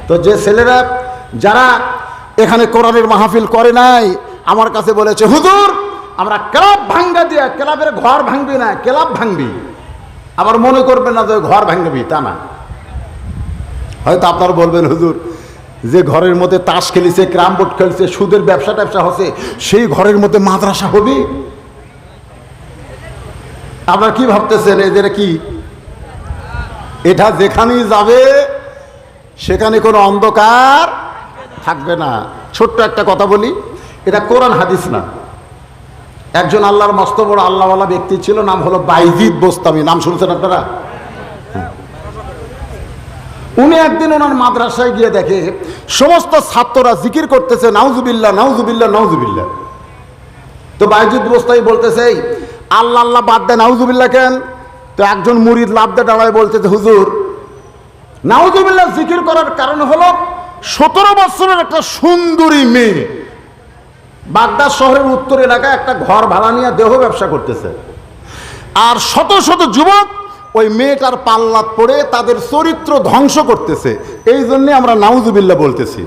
তো যে ছেলেরা যারা এখানে কোরআনের মাহফিল করে নাই আমার কাছে বলেছে, হুজুর আমরা ক্লাব ভাঙ্গা দিয়া, ক্লাবের ঘর ভাঙবি না, ক্লাব ভাঙবি। আবার মনে করবেন না যে ঘর ভাঙবি, তা না। হয়তো আপনারা বলবেন, হুজুর যে ঘরের মধ্যে তাস খেলিছে, ক্যারাম বোর্ড খেলছে, সুদের ব্যবসা ট্যাবসা হচ্ছে, সেই ঘরের মধ্যে মাদ্রাসা হবে? আপনারা কি ভাবতেছেন এদের কি? এটা যেখানেই যাবে সেখানে কোনো অন্ধকার থাকবে না। ছোট্ট একটা কথা বলি, এটা কোরআন হাদিস না। একজন আল্লাহর মস্ত বড় আল্লাহওয়ালা ব্যক্তি ছিল, নাম হলো বাইজিদ বোস্তামি। নাম শুনছেন আপনারা? উনি একদিন ওনার মাদ্রাসায় গিয়ে দেখে সমস্ত ছাত্ররা জিকির করতেছে, নাউজুবিল্লাহ নাউজুবিল্লাহ নাউজুবিল্লাহ। তো বাইজিদ বোস্তামি বলতেছে, আল্লাহ আল্লাহ বাদ দেয়, নাউজুবিল্লাহ কেন? তো একজন মুরিদ লাভ দিয়ে দাঁড়ায় বলতেছে, হুজুর নাউজুবিল্লাহ জিকির করার কারণ হলো 17 বছরের একটা সুন্দরী মেয়ে বাগদাদ শহরের উত্তর এলাকায় একটা ঘর ভাড়া নিয়ে দেহ ব্যবসা করতেছে, আর শত শত যুবক ওই মেয়েটার পাল্লাত পড়ে তাদের চরিত্র ধ্বংস করতেছে। এই জন্যে আমরা নাউজুবিল্লাহ বলতেছি।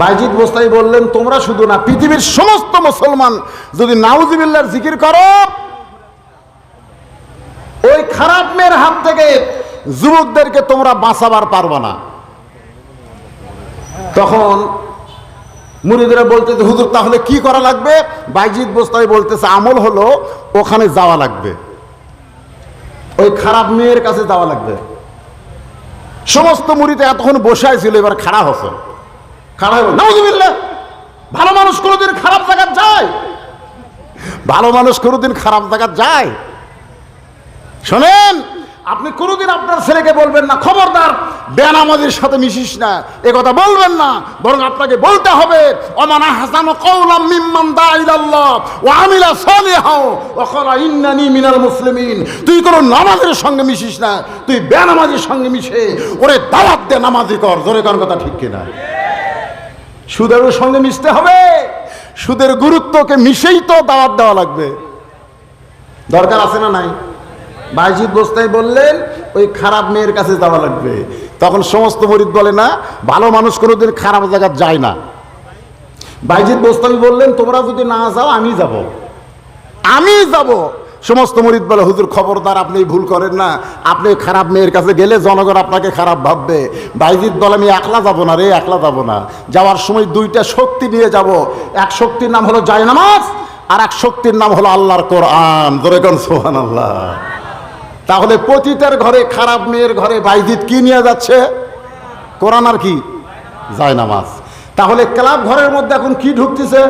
বাইজিদ বোস্তামি বললেন, তোমরা শুধু না, পৃথিবীর সমস্ত মুসলমান যদি নাউজুবিল্লাহর জিকির করো, ওই খারাপ মেয়ের হাত থেকে যুবকদেরকে তোমরা বাঁচাবার পারবা না। তখন মুরিদরা বলতেছে, হুজুর তাহলে কি করা লাগবে? বাইজিদ বোস্তামি বলতেছে, আমল হলো ওখানে যাওয়া লাগবে, ওই খারাপ মেয়ের কাছে যাওয়া লাগবে। সমস্ত মুরিদ এতক্ষণ বসে ছিল, এবার খাড়া হচ্ছে, খাড়া হয়ে নাউজুবিল্লাহ। ভালো মানুষ কোনোদিন খারাপ জায়গা যায়? ভালো মানুষ কোনোদিন খারাপ জায়গা যায়? শোনেন, আপনি কোনোদিন আপনার ছেলেকে বলবেন না, খবরদার বেনামাজির সাথে মিশিস না, এ কথা বলবেন না। বরং আপনাকে বলতে হবে, ওমান আহসানু কাওলাম মিম্মান দা ইলাল্লাহ ওয়া আমিলা সালিহাও ওয়া ক্বালা ইন্নানি মিনাল মুসলিমিন। তুই কোনো নামাজের সঙ্গে মিশিস না, তুই বেনামাজির সঙ্গে মিশে ওরে দাওয়াত দে, নামাজি কর। জোরে কোন কথা ঠিক কিনা? সুদের সঙ্গে মিশতে হবে, সুদের গুরুত্বকে মিশেই তো দাওয়াত দেওয়া লাগবে। দরকার আছে না নাই? বাইজিদ বোস্তামি বললেন, ওই খারাপ মেয়ের কাছে যাওয়া লাগবে। তখন সমস্ত মুরিদ বলে, না, ভালো মানুষ কোনোদিন খারাপ জায়গা যায় না। বাইজিদ বোস্তামি বললেন, তোমরা যদি না যাও আমি যাব, আমি যাব। সমস্ত মুরিদ বলে, হুজুর খবরদার, আপনি ভুল করেন না, আপনি খারাপ মেয়ের কাছে গেলে জনগণ আপনাকে খারাপ ভাববে। বাইজিদ বলে, আমি একলা যাব না রে, একলা যাব না। যাওয়ার সময় দুইটা শক্তি নিয়ে যাব, এক শক্তির নাম হলো জায়নামাজ, আর এক শক্তির নাম হলো আল্লাহর কোরআন। জোরে কোন সুবহানাল্লাহ। তাহলে পতিতার ঘরে, খারাপ মেয়ের ঘরে বাইজিদ কি নিয়ে যাচ্ছে? কোরআন আর কি? জায়নামাজ। তাহলে ক্লাব ঘরের মধ্যে এখন কি ঢুকতেছে?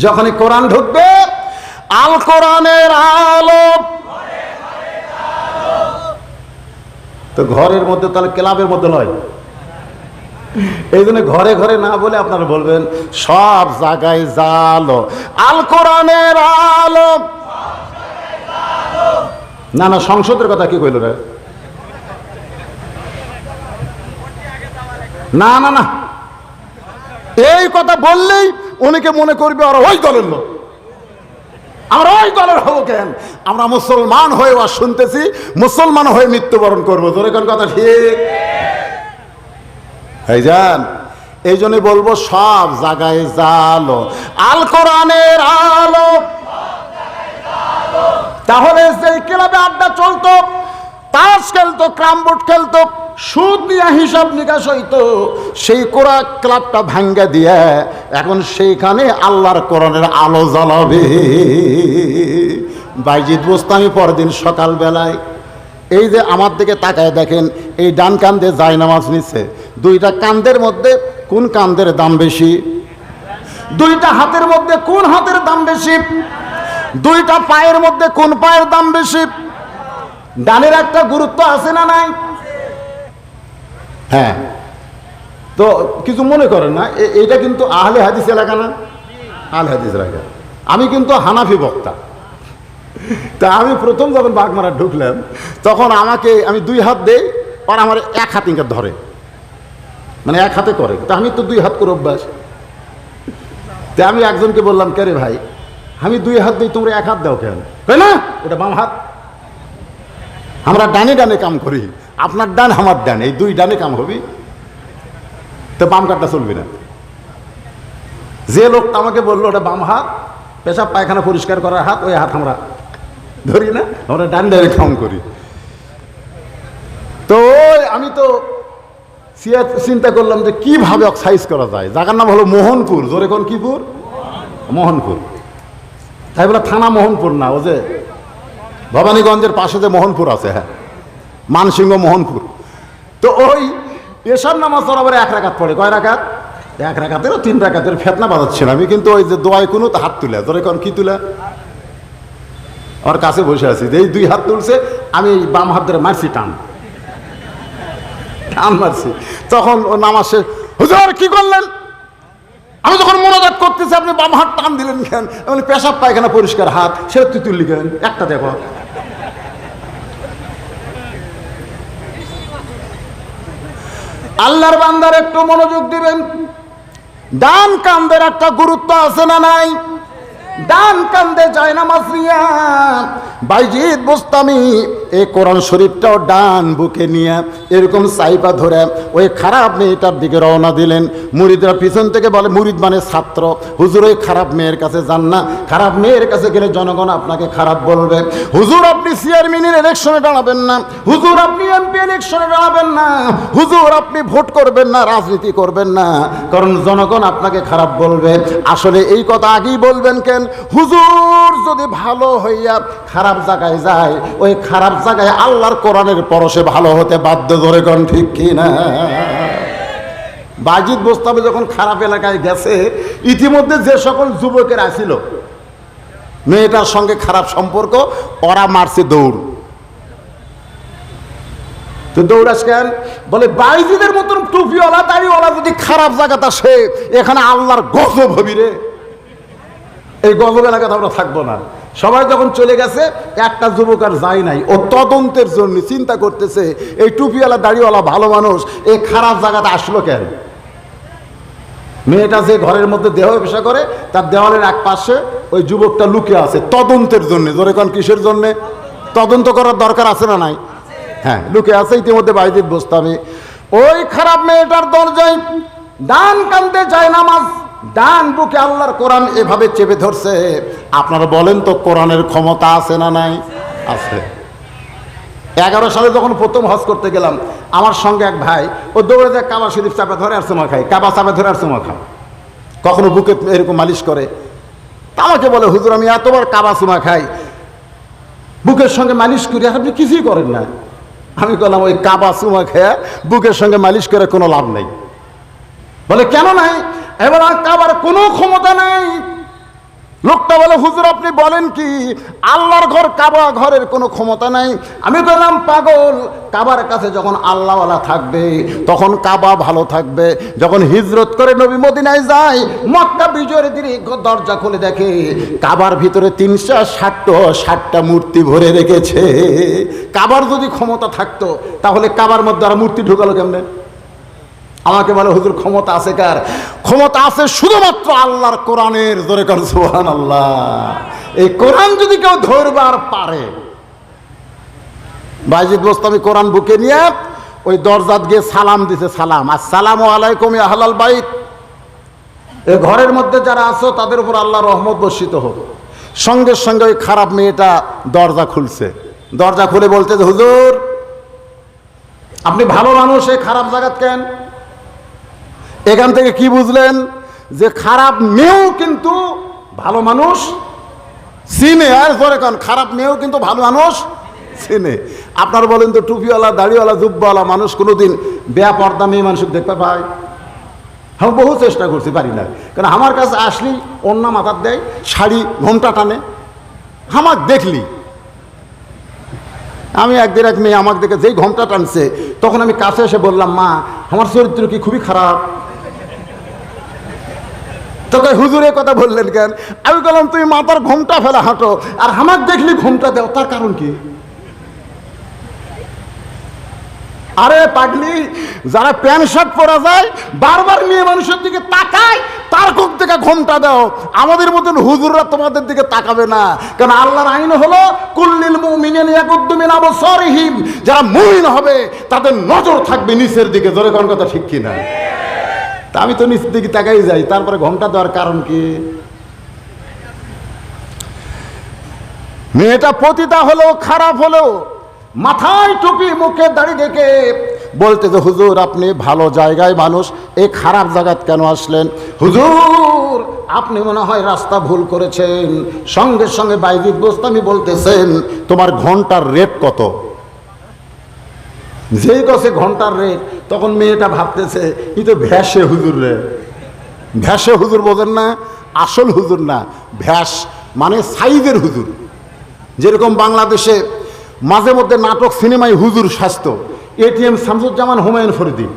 যখনই কোরআন ঢুকবে, আল কোরআনের আলো তো ঘরের মধ্যে তাহলে ক্লাবের মধ্যে নয়, এই জন্য ঘরে ঘরে না বলে আপনারা বলবেন সব জায়গায় জালো আল কোরআনের আলো। না না, সংসদের কথা কি কইল রে? না না না, এই কথা বললেই অনেকে মনে করবে ওরা ওই দলের লোক। আমরা ওই দলের হবো কেন? আমরা মুসলমান হয়ে ওয়া শুনতেছি, মুসলমান হয়ে মৃত্যুবরণ করবো। তোর কোন কথা ঠিক? এই যান, এই জন্য বলবো সব জায়গায় জালো আল কোরআনের আলো। তাহলে সেই ক্লাবে আড্ডা চলতো, তাস খেলতো, ক্রামবোর্ড খেলতো, সুদ নিয়ে হিসাব নিকাশ হইতো, সেই কোরআন ক্লাবটা ভাঙ্গা দিয়ে এখন সেইখানে আল্লাহর কোরআনের আলো জ্বালাবে। বাইজিদ বোস্তামি পরদিন সকালবেলায় এই যে আমার দিকে তাকায় দেখেন, এই ডান কান্দে জায়নামাজ নিচ্ছে। দুইটা কান্দের মধ্যে কোন কান্দের দাম বেশি? দুইটা হাতের মধ্যে কোন হাতের দাম বেশি? দুইটা পায়ের মধ্যে কোন পায়ের দাম বেশি? ডানের একটা গুরুত্ব আছে না নাই? হ্যাঁ, তো কিছু মনে করেন না, এটা কিন্তু আহলে হাদিস এলাকা না, আহলে হাদিস এলাকা। আমি কিন্তু হানাফি বক্তা। তা আমি প্রথম যখন বাগমারা ঢুকলাম তখন আমি দুই হাত দেই, আর আমার এক হাত ইঙ্গিত ধরে, মানে এক হাতে করে। তা আমি তো দুই হাত করে অভ্যাস। তা আমি একজনকে বললাম, কে রে ভাই, আমি দুই হাত দিই, তোমরা এক হাত দাও কেন? তাই না, এটা বাম হাত, আমরা ডানে ডানে কাম করি, আপনার ডান আমার ডান, এই দুই ডানে কাম হবি, তো বাম কাটটা চলবি না। যে লোকটা আমাকে বললো ওটা বাম হাত, পেশাব পায়খানা পরিষ্কার করার হাত, ওই হাত আমরা ধরি না, আমরা ডান ডানে কাম করি। তো আমি তো চিন্তা করলাম যে কিভাবে এক্সারসাইজ করা যায়। জায়গার নাম হলো মোহনপুর। জোরে কোন কিপুর? মোহনপুর। তাই বলে থানা মোহনপুর না, ও যে ভবানীগঞ্জের পাশে যে মোহনপুর আছে, হ্যাঁ, মানসিংহ মোহনপুর। তো ওই এশার নামাজ বরাবর এক রাকাত পড়ে। কয় রাকাত? এক রাকাতেরও 3 রাকাতের ফেতনা বাজাচ্ছিল আমি, কিন্তু ওই যে দোয়ায় কোনো হাত তুলে, ধরে কোন কি তুলে, আমার কাছে বসে আছি, এই দুই হাত তুলছে, আমি বাম হাত ধরে মারছি, টান মারছি। তখন ও নামাজে, হুজুর কি করলেন? আমি যখন মোনাজাত করতেছি আপনি বাম হাত টান দিলেন কেন? আমি পেশাব পায়খানা পরিষ্কার হাত, সে তুই তুললি কেন? একটা দেখো। আল্লাহর বান্দার একটু মনোযোগ দিবেন। ডান কান্দের একটা গুরুত্ব আছে না নাই? ডান কান্দে জায়নামাজ নিয়া বাইজিদ বোস্তামি এই কোরআন শরীফটাও ডান বুকে নিয়ে এরকম সাইপা ধরে ওই খারাপ মেয়েটার দিকে রওনা দিলেন। মুরিদরা পিছন থেকে বলে, মুরিদ মানে ছাত্র, হুজুর ওই খারাপ মেয়ের কাছে যান না, খারাপ মেয়ের কাছে গেলে জনগণ আপনাকে খারাপ বলবে। হুজুর আপনি চেয়ারম্যানের ইলেকশনে দাঁড়াবেন না, হুজুর আপনি এমপি ইলেকশনে দাঁড়াবেন না, হুজুর আপনি ভোট করবেন না, রাজনীতি করবেন না, কারণ জনগণ আপনাকে খারাপ বলবে। আসলে এই কথা আগেই বলবেন কেন? হুজুর যদি ভালো হইয়া খারাপ জায়গায় যায়, ওই খারাপ জায়গায় আল্লাহর কোরআনের পরশে ভালো হতে বাধ্য। ধরে কোন ঠিক কিনা? বাইজিদ বোস্তামি যখন খারাপ এলাকায় গেছে, ইতিমধ্যে যে সকল যুবকের আসিল মেয়েটার সঙ্গে খারাপ সম্পর্ক, ওরা মারছে দৌড়। তো দৌড়াস কেন? বলে বাইজিদের মতন টুপিওয়ালা দাড়িওয়ালা যদি খারাপ জায়গাতে আসে, এখানে আল্লাহর গজব হবি রে। এই গজব এলাকাতে আমরা থাকবো না। সবাই যখন চলে গেছে, একটা যুবক আর যায় নাই। ও তদন্তের জন্য চিন্তা করতেছে, এই টুপিওয়ালা দাড়িওয়ালা ভালো মানুষ এই খারাপ জায়গাতে আসলো কেন? মেয়েটা যে ঘরের মধ্যে দেহ পেশা করে, তার দেওয়ালের এক পাশে ওই যুবকটা লুকিয়ে আছে তদন্তের জন্য। ধরে কোন কিসের জন্য? তদন্ত করার দরকার আছে না নাই? হ্যাঁ, লুকিয়ে আছে। ইতিমধ্যে বাইজিদ বোস্তামি ওই খারাপ মেয়েটার দরজায় ডান কান্দে জায়নামাজ, ডান বুকে আল্লাহর কোরআন এভাবে চেপে ধরছে। আপনারা বলেন তো কোরআনের ক্ষমতা আছে না নাই? আছে। 11 সালে যখন প্রথম হজ করতে গেলাম, আমার সঙ্গে এক ভাই, ও দৌড়ে যায় কাবা শরীফ চাপে ধরে আর চুমা খায়, কাবা চাপে ধরে আর চুমা খাও, কখনো বুকে এরকম মালিশ করে। তা আমাকে বলে, হুজুর আমি এতবার কাবা চুমা খাই, বুকের সঙ্গে মালিশ করি, আপনি কিছুই করেন না। আমি বললাম, ওই কাবা চুমা খেয়ে বুকের সঙ্গে মালিশ করে কোনো লাভ নেই। বলে কেন নাই? এবার আর কাবার কোনো ক্ষমতা নাই। লোকটা বলে, হুজুর আপনি বলেন কি, আল্লাহর ঘর কাবা ঘরের কোনো ক্ষমতা নাই। আমি বললাম, পাগল, কাবার কাছে যখন আল্লাহওয়ালা থাকবে তখন কাবা ভালো থাকবে। যখন হিজরত করে নবী মদিনায় যায়, মক্কা বিজয়ের দিনে দরজা খুলে দেখে কাবার ভিতরে 360টা মূর্তি ভরে রেখেছে। কাবার যদি ক্ষমতা থাকতো তাহলে কাবার মধ্যে আর মূর্তি ঢুকালো কেমনে? আমাকে বলে, হুজুর ক্ষমতা আছে কার? ক্ষমতা আছে শুধুমাত্র আল্লাহর কোরআনের। জোরে কর সুবহানাল্লাহ। এই কোরআন যদি কেউ ধরবার পারে। বাইজিদ বোস্তামি কোরআন বুকে নিয়ে ওই দরজাত গিয়ে সালাম দিছে, সালাম, আসসালামু আলাইকুম ইয়া আহলাল বাইত, এই ঘরের মধ্যে যারা আছো তাদের উপর আল্লাহর রহমত বর্ষিত হোক। সঙ্গে সঙ্গে ওই খারাপ মেয়েটা দরজা খুলছে। দরজা খুলে বলতে, হুজুর আপনি ভালো মানুষ, এই খারাপ জায়গাত কেন? এখান থেকে কি বুঝলেন? যে খারাপ মেয়েও কিন্তু ভালো মানুষ চিনে। আর জোরে কান, খারাপ মেয়েও কিন্তু ভালো মানুষ চিনে। আপনার বলেন তো, টুপিওয়ালা, দাড়িওয়ালা, জুব্বাওয়ালা মানুষ কোনোদিন বেপর্দা মেয়ে মানুষ দেখতে পায়? আমি বহু চেষ্টা করছি, পারি না। কারণ আমার কাছে আসলি ওড়না মাথার দেয়, শাড়ি ঘোমটা টানে, আমার দেখলি। আমি একদিন এক মেয়ে আমাকে দেখে যেই ঘোমটা টানছে, তখন আমি কাছে এসে বললাম, মা আমার চরিত্র কি খুবই খারাপ? তোকে হুজুর এ কথা বললেন কেন? আমি বললাম, তুমি মাথার ঘোমটা ফেলা হাঁটো আর আমাকে দেখলি ঘোমটা দেও, তার কারণ কি? আরে পাগলি, যারা প্যান্ট শার্ট পরা যায় বারবার মেয়ে মানুষের দিকে তাকায়, তার কোক থেকে ঘোমটা দাও। আমাদের মতন হুজুররা তোমাদের দিকে তাকাবে না। কারণ আল্লাহর আইন হলো, কুল্লিল মুমিনিনা ইয়াগুদ্দু মিন আবসারিহিম, যারা মুমিন হবে তাদের নজর থাকবে নিচের দিকে। জোরে কোন কথা ঠিক কিনা? তা আমি তো নিচের দিকে তাকাই যাই, তারপরে ঘোমটা দেওয়ার কারণ কি? মেয়েটা পতিতা হলেও, খারাপ হলেও, মাথায় টুপি, মুখে দাড়ি দেখে বলতে, যে হুজুর আপনি ভালো জায়গায় মানুষ, এই খারাপ জায়গায় কেন আসলেন? হুজুর আপনি মনে হয় রাস্তা ভুল করেছেন। সঙ্গে সঙ্গে বাইজিদ বোস্তামি বলতেছেন, তোমার ঘন্টার রেট কত? যেই কছে ঘন্টার রেট, তখন মেয়েটা ভাবতেছে, ই তো ভ্যাসে হুজুর রে। ভ্যাসে হুজুর বোঝেন না? আসল হুজুর না, ভ্যাস মানে সাইজের হুজুর। যেরকম বাংলাদেশে মাঝে মধ্যে নাটক সিনেমায় হুজুর স্বাস্থ্য, এটিএম শামসুজ্জামান, হুমায়ুন ফরিদি,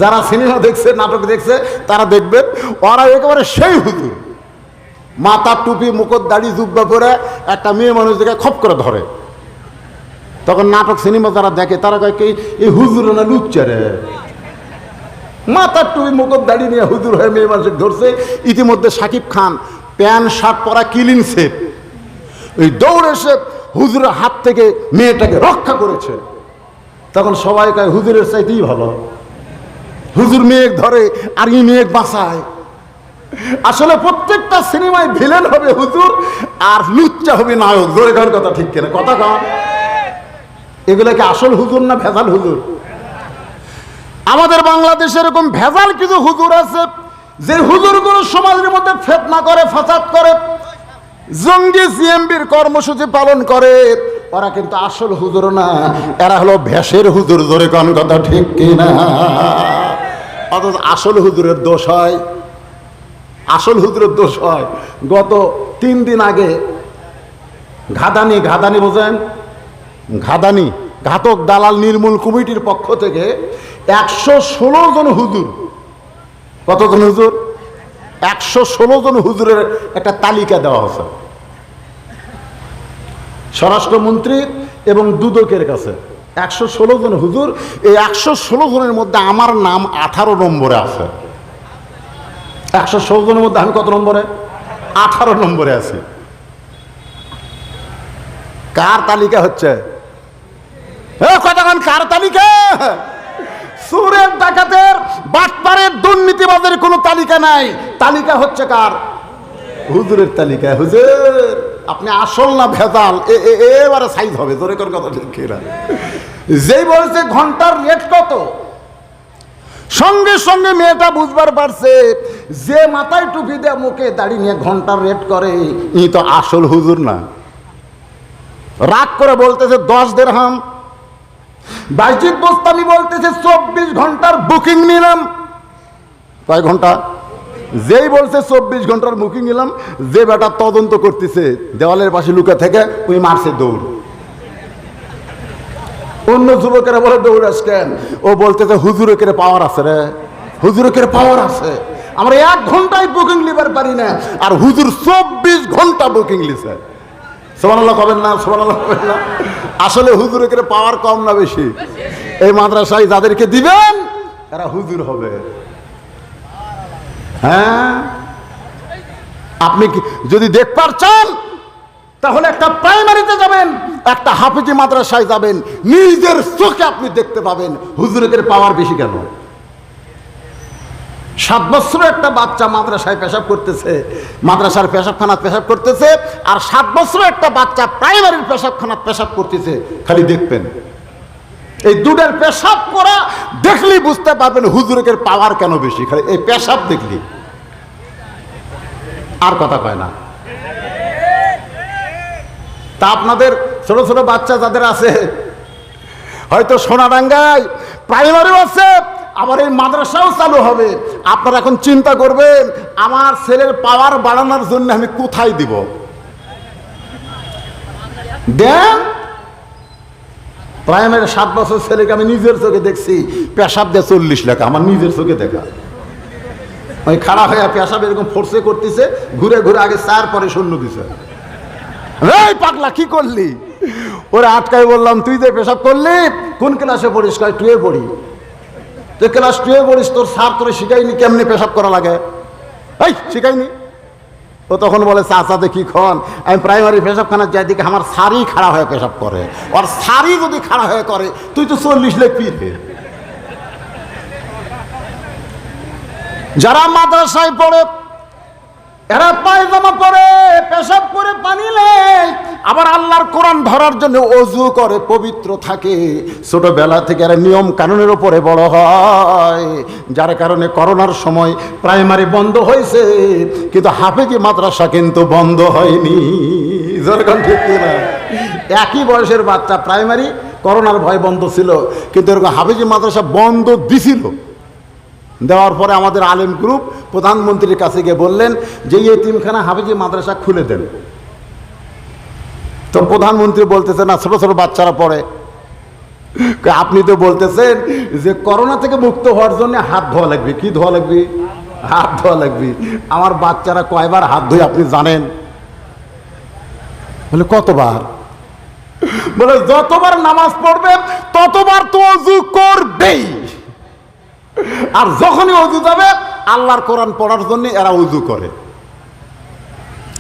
যারা সিনেমা দেখছে, নাটক দেখছে, তারা দেখবেন ওরা একেবারে সেই হুজুর। মাথার টুপি, মুখর দাড়ি, জুব্বা পরে একটা মেয়ে মানুষ দেখে খপ করে ধরে। তখন নাটক সিনেমা যারা দেখে তারা কয়, কি এই হুজুর না লুচ্চা রে? মাথার টুপি, মুখর দাড়ি নিয়ে হুজুর হয়ে মেয়ে মানুষ ধরছে। ইতিমধ্যে শাকিব খান প্যান্ট শার্ট পরা, ক্লিন শেপ, ওই দৌড়ে এসে হুজুরের হাত থেকে মেয়েটাকে রক্ষা করেছে। তখন সবাই কয়, হুজুরের চাইতেই ভালো, হুজুর মেয়ে ধরে আর ই মেয়ে বাঁচায়। আসলে প্রত্যেকটা সিনেমায় ভিলেন হবে হুজুর আর লুচ্চা হবে নায়ক। জোরে গান কথা ঠিক কিনা? কথা কন। এগুলা কি আসল হুজুর না ভেজাল হুজুর? আমাদের বাংলাদেশে এরকম ভেজাল কিছু হুজুর আছে, যে হুজুরগুলো সমাজের মধ্যে ফিতনা করে, ফাসাদ করে, জঙ্গি সিএমবির কর্মসূচি পালন করে। ওরা কিন্তু আসল হুজুর না, এরা হলো ভেষের হুজুর। জোরে কোন কথা ঠিক কিনা? অথচ আসল হুজুরের দোষ হয়, আসল হুজুরের দোষ হয়। গত 3 দিন আগে ঘাদানি, ঘাদানি বোঝেন? ঘাদানি, ঘাতক দালাল নির্মূল কমিটির পক্ষ থেকে 116 জন হুজুর, কতজন হুজুর? 116 জন হুজুরের একটা তালিকা দেওয়া হয়েছে স্বরাষ্ট্রমন্ত্রী এবং দুদকের কাছে। 116 জন হুজুর, এই 116 জনের মধ্যে আমার নাম 18 নম্বরে আছে। 116 জনের মধ্যে আমি কত নম্বরে? 18 নম্বরে আছি। কার তালিকা হচ্ছে? কতক্ষণ কার তালিকা? সুরের, ডাকাতের, বাটপারের, দুর্নীতিবাদের কোনো তালিকা নাই। তালিকা হচ্ছে কার? হুজুরের তালিকা। হুজুর আপনি আসল না ভেজাল, এবারে সাইজ হবে। জোরে কোন কথা ঠিক কিনা? যেই বলছে ঘন্টার রেট কত, সঙ্গে সঙ্গে মেয়েটা বুঝবার পারছে, যে মাথায় টুপি দেয়, মুখে দাড়ি নিয়ে ঘন্টার রেট করে, ই তো আসল হুজুর না। রাগ করে বলতেছে 10 দিরহাম। বাইজিদ বোস্তামি বলতেছে 24 ঘন্টার বুকিং নিলাম। কয় ঘন্টা? যেই বলছে 24 ঘন্টার বুকিং নিলাম, যে বেটা তদন্ত করতেছে দেওয়ালের পাশে লুকা থেকে ওই মারছে দৌড়। অন্য যুবকেরা বলে দৌড়াস কেন? ও বলতেছে হুজুরের পাওয়ার আছে রে, হুজুরের পাওয়ার আছে। আমরা 1 ঘন্টায় বুকিং লিবার পারি না, আর হুজুর 24 ঘন্টা বুকিং লিছে। সুবহানাল্লাহ কবেন না? সুবহানাল্লাহ কবেন না? আসলে হুজুরের পাওয়ার কম না বেশি? এই মাদ্রাসায় যাদেরকে দিবেন এরা হুজুর হবে। হ্যাঁ, আপনি যদি দেখবার চান তাহলে একটা প্রাইমারিতে যাবেন, একটা হাফেজি মাদ্রাসায় যাবেন, নিজের চোখে আপনি দেখতে পাবেন হুজুরের পাওয়ার বেশি কেন। 7 বছরের একটা বাচ্চা মাদ্রাসায় পেশাব করতেছে, মাদ্রাসার পেশাবখানাত পেশাব করতেছে, আর 7 বছরের একটা বাচ্চা প্রাইমারির পেশাবখানাত পেশাব করতেছে। খালি দেখবেন, এই দুটার পেশাব করা দেখলেই বুঝতে পারবেন হুজুরের পাওয়ার কেন বেশি। খালি এই পেশাব দেখলি, আর কথা কয় না। তা আপনাদের ছোট ছোট বাচ্চা যাদের আছে, হয়তো সোনাডাঙ্গায় প্রাইমারিও আছে, আবার এই মাদ্রাসাও চালু হবে। আপনারা এখন চিন্তা করবেন আমার ছেলের পাওয়ার বাড়ানোর জন্য আমি কোথায় দিব। দেন প্রাইমারি 7 বছর ছেলেকে আমি নিজের চোখে দেখছি পেশাব দিয়ে 40 লাখ, আমার নিজের চোখে দেখা। ওই খারাপ হয়ে পেশাব এরকম ফোর্সে করতেছে, ঘুরে ঘুরে আগে 4 পরে 0 দিছে। এই পাগলা কি করলি? ওরা আটকাই বললাম তুই যে পেশাব করলি কোন ক্লাসে পড়িস? কয় 2 পড়ি। তুই ক্লাস 2 পড়িস, তোর স্যার তোরে শিখাইনি কেমনি পেশাব করা লাগে? এই শিখাইনি। ও তখন বলে চাচাতে কি খন, আমি প্রাইমারি পেশাবখানার যাই দিকে আমার স্যারই খাড়া হয়ে পেশাব করে, আর স্যারই যদি খাড়া হয়ে করে তুই তো 40 লাখ পিঠে। যারা মাদ্রাসায় পড়ে এরা পায়জামা পরে পেশাব করে পানি নেয়, আবার আল্লাহর কোরআন ধরার জন্য ওযু করে পবিত্র থাকে। ছোটবেলা থেকে এরা নিয়ম কানুনের উপরে বড় হয়, যার কারণে করোনার সময় প্রাইমারি বন্ধ হয়েছে, কিন্তু হাফেজি মাদ্রাসা কিন্তু বন্ধ হয়নি। যেরকম ঠিক না, একই বয়সের বাচ্চা প্রাইমারি করোনার ভয় বন্ধ ছিল, কিন্তু এরকম হাফেজি মাদ্রাসা বন্ধ দিছিল। দেওয়ার পরে আমাদের আলেম গ্রুপ প্রধানমন্ত্রীর কাছে গিয়ে বললেন যে এই এতিমখানা হাফেজি মাদ্রাসা খুলে দেন। তো প্রধানমন্ত্রী বলতেছে না, ছোট ছোট বাচ্চারা পড়ে। আপনি তো বলতেছেন যে করোনা থেকে মুক্ত হওয়ার জন্য হাত ধোয়া লাগবে। কি ধোয়া লাগবে? হাত ধোয়া লাগবে। আমার বাচ্চারা কয়বার হাত ধোয় আপনি জানেন? বলে কতবার? বলে যতবার নামাজ পড়বে ততবার তো ওযু করবেই, আর যখনই ওযু যাবে আল্লাহর কোরআন পড়ার জন্য এরা ওযু করে।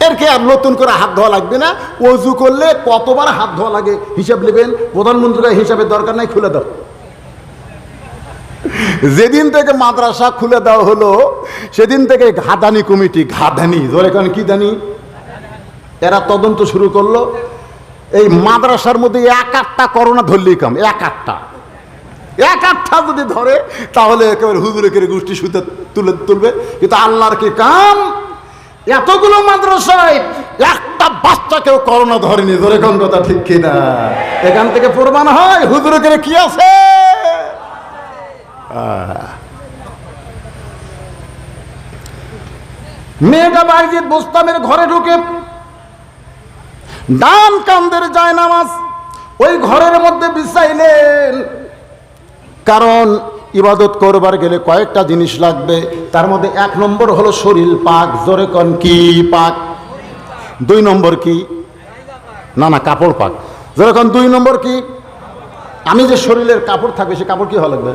এরকে আর নতুন করে হাত ধোয়া লাগবে না। ওযু করলে কতবার হাত ধোয়া লাগে হিসাব নেবেন। প্রধানমন্ত্রীর হিসাবের দরকার নাই, খুলে দাও। যেদিন থেকে মাদ্রাসা খুলে দেওয়া হলো সেদিন থেকে ঘাদানি কমিটি, ঘাদানি ধরে কেন কি জানি, এরা তদন্ত শুরু করলো। এই মাদ্রাসার মধ্যে 1-8টা করোনা ধরলেই কাম, 1-8টা যদি ধরে তাহলে একেবারে হুজুরের গোষ্ঠী সুতে তুলবে। কিন্তু আল্লাহর কি কাম, এতগুলো মাদ্রাসায় একটা বাচ্চাকেও করোনা ধরেনি। ধরে কোন কথা ঠিক কিনা? এখান থেকে প্রমাণ হয় হুজুরের কি আছে। মেয়েটা বাইজিদ বোস্তামের ঘরে ঢুকে ডান কান্দের যায় নামাজ ওই ঘরের মধ্যে বিছাইলেন। কারণ ইবাদত করবার গেলে কয়েকটা জিনিস লাগবে, তার মধ্যে 1 নম্বর হলো শরীর পাক। জোরে কোন কি পাক? 2 নম্বর কি? না কাপড় পাক। জোরে কোন 2 নম্বর কি? আমি যে শরীরের কাপড় থাকবে সে কাপড় কি হওয়া লাগবে?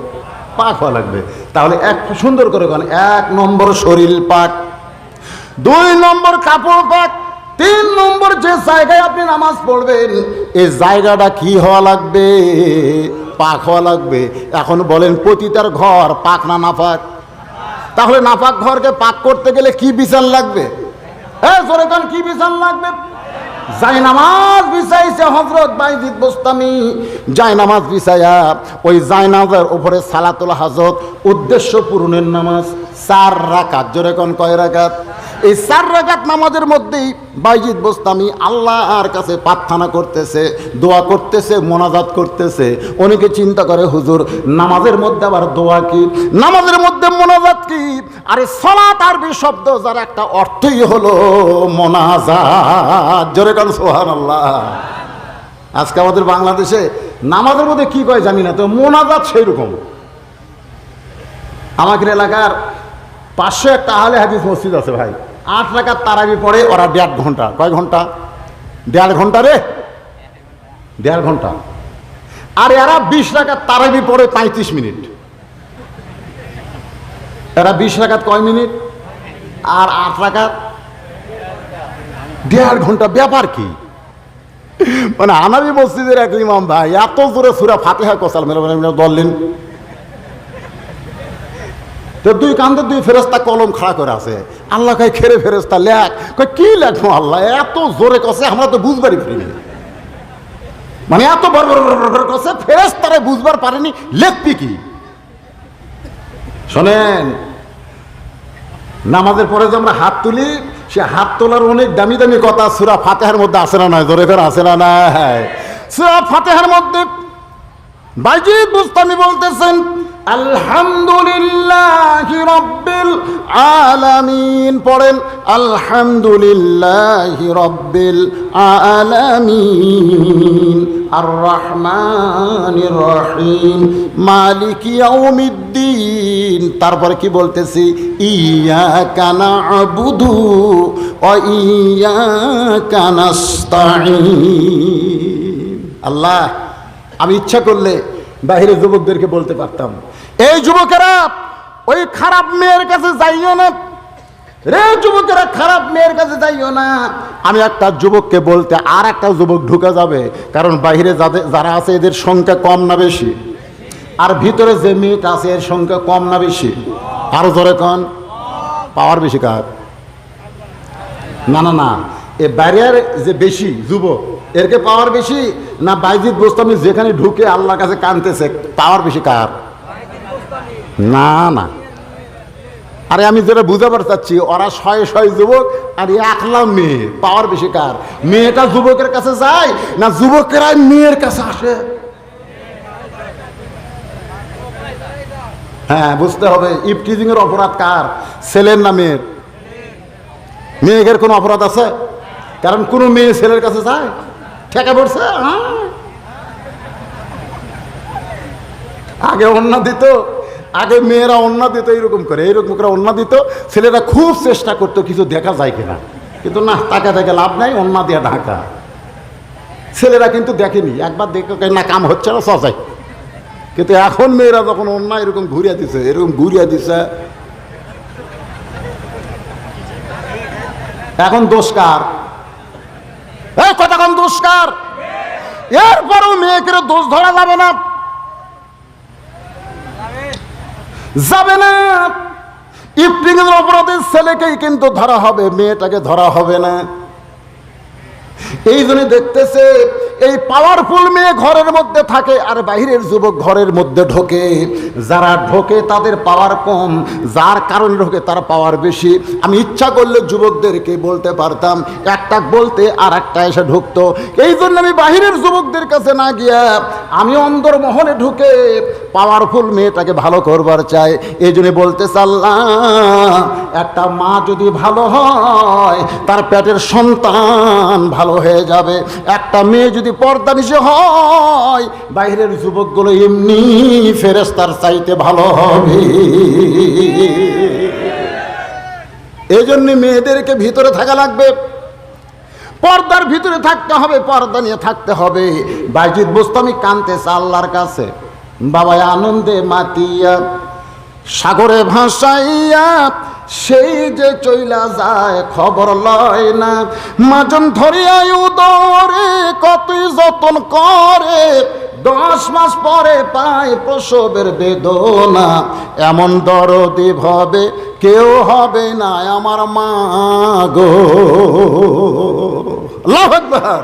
পাক হওয়া লাগবে। তাহলে সুন্দর করে কোন 1 নম্বর শরীর পাক, 2 নম্বর কাপড় পাক, 3 নম্বর যে জায়গায় আপনি নামাজ পড়বেন এই জায়গাটা কি হওয়া লাগবে? পাক হওয়া লাগবে। এখন বলেন পতিতার ঘর পাক না নাপাক? তাহলে নাপাক ঘরকে পাক করতে গেলে কি বিছান লাগবে? জোরে কোন কি বিছান লাগবে? জায়নামাজ বিছাইছে হযরত বাইজিদ বোস্তামি। জায়নামাজ বিছায়া ওই জায়নামাজের উপরে সালাতুল হাজত, উদ্দেশ্য পূরণের নামাজ 4 রাকাত। জোরে কোন কয় রাকাত? এই 4 রাকাত নামাজের মধ্যেই বাইজিদ বোস্তামি আল্লাহর কাছে প্রার্থনা করতেছে, দোয়া করতেছে, মোনাজাত করতেছে। অনেকে চিন্তা করে হুজুর নামাজের মধ্যে আবার দোয়া কি, নামাজের মধ্যে মোনাজাত কি? আরে সালাত আরবি শব্দ যার একটা অর্থই হলো মোনাজাত। জোরে কারণ সুবহানাল্লাহ। আজকে আমাদের বাংলাদেশে নামাজের মধ্যে কি কয় জানি না, তো মোনাজাত সেই রকম। আমাদের এলাকার 500 একটা আহলে হাদিস মসজিদ আছে ভাই, 8 রাকাত তারাবি পড়ে ওরা 1.5 ঘন্টা। কয় ঘন্টা? 1.5 ঘন্টা রে, 1.5 ঘন্টা। আর এরা 20 রাকাত তারাবি পড়ে 35 মিনিট। এরা 20 রাকাত কয় মিনিট আর 8 রাকাত 1.5 ঘন্টা। ব্যাপার কি? মানে আনাবি মসজিদের এক ইমাম ভাই এত জোরে সূরা ফাতিহা কোসাল মেরে বললেন, তো 2 কান্দে 2 ফেরেশতা কলম খাড়া করে আছে। আল্লাহ কয় খেরে ফেরেশতা লেখ। কয় কি লেখবো আল্লাহ? এত জোরে কষে আমরা তো বুঝবারই পারিনি। মানে এত বড় বড় কষে ফেরেশতারে বুঝবার পারেনি, লেখবি কি? শোনেন, নামাজের পরে যে আমরা হাত তুলি, সে হাত তোলার অনেক দামি দামি কথা সূরা ফাতিহার মধ্যে আছে না নয়? জোরে করে আছে না নাই? সূরা ফাতিহার মধ্যে বাইজিদ বুস্তামি বলতেছেন আলহামদুলিল্লাহি রাব্বিল আলামিন। পড়েন আলহামদুলিল্লাহি রাব্বিল আলামিন আর রহমানির রহিম মালিকি ইয়াউমিদ্দিন। তারপরে কি বলতেছি? ইয়্যাকা না'বুদু ওয়া ইয়্যাকা নাস্তাঈন। আল্লাহ, আমি ইচ্ছা করলে বাহিরে যুবকদেরকে বলতে পারতাম, এই যুবকেরা ওই খারাপ মেয়ের কাছে যাইও না রে, যুবকেরা খারাপ মেয়ের কাছে যাইও না। আমি একটা যুবককে বলতে আর একটা যুবক ঢুকে যাবে, কারণ বাহিরে যারা আছে এদের সংখ্যা কম না বেশি, আর ভিতরে যে মেয়েটা আছে এর সংখ্যা কম না বেশি? আরো জোরে কন, পাওয়ার বেশি কার? না না না, এ বাইরের যে বেশি যুবক এরকে পাওয়ার বেশি না বাইজিদ বোস্তামি যেখানে ঢুকে আল্লাহর কাছে কানতেছে পাওয়ার বেশি কার? না না, আরে আমি যেটা বুঝাবার চাচ্ছি, ওরা 100 যুবক আর 1 লাখ মেয়ে, পাওয়ার বেশি কার? মেয়েটা যুবকের কাছে যায় না যুবকেরাই মেয়ের কাছে আসে? হ্যাঁ, বুঝতে হবে ইফটিজিং এর অপরাধ কার? ছেলের না মেয়ের? মেয়েদের কোনো অপরাধ আছে? কারণ কোনো মেয়ে ছেলের কাছে যায়? ঠেকা পড়ছে। আগে ওন্না দিত, আগে মেয়েরা ওন্না দিত, এইরকম করে ওন্না দিত, ছেলেরা খুব চেষ্টা করতো কিছু দেখা যায় কিনা, কিন্তু না, তাকে দেখে লাভ নাই, ওন্না দিয়ে ঢাকা। ছেলেরা কিন্তু দেখেনি, একবার দেখে না কাম হচ্ছে না সজাই। কিন্তু এখন মেয়েরা যখন ওন্না এরকম ঘুরিয়ে দিছে, এখন দোষ কার? কতক্ষণ দোষ কার? এরপরেও মেয়েকে দোষ ধরা যাবে না, যাবে না। ইফটিং এর অপরাধে ছেলেকেই কিন্তু ধরা হবে, মেয়েটাকে ধরা হবে না। এই জন্য দেখতেছে এই পাওয়ারফুল মেয়ে ঘরের মধ্যে থাকে আর বাইরের যুবক ঘরের মধ্যে ঢোকে। যারা ঢোকে তাদের পাওয়ার কম, যার কারণে ঢোকে তার পাওয়ার বেশি। আমি ইচ্ছা করলে যুবকদেরকে বলতে পারতাম, একটা বলতে আর একটা এসে ঢুকতো। এই জন্য আমি বাইরের যুবকদের কাছে না গিয়া আমি অন্দরমহলে ঢুকে পাওয়ারফুল মেয়েটাকে ভালো করবার চাই। এই জন্য বলতে চাল্লাম, একটা মা যদি ভালো হয় তার পেটের সন্তান ভালো হয়ে যাবে। একটা মেয়ে যদি পর্দানিশী হয় বাইরের যুবকগুলো এমনি ফেরেশতার চাইতে ভালো হবে। এই জন্য মেয়েদেরকে ভিতরে থাকা লাগবে, পর্দার ভিতরে থাকতে হবে, পর্দা নিয়ে থাকতে হবে। বাইজিদ বোস্তামি কানতেছে আল্লাহর কাছে, বাবা আনন্দে মাতিয়া সাগরে ভাসাইয়া সেই যে চইলা যায় খবর লয় না। মাজন ধরিয়াই উদরে কতই যতন করে, 10 মাস পরে পায় প্রসবের বেদনা। এমন দরদি ভাবে কেউ হবে না আমার মা গো। আল্লাহু আকবার।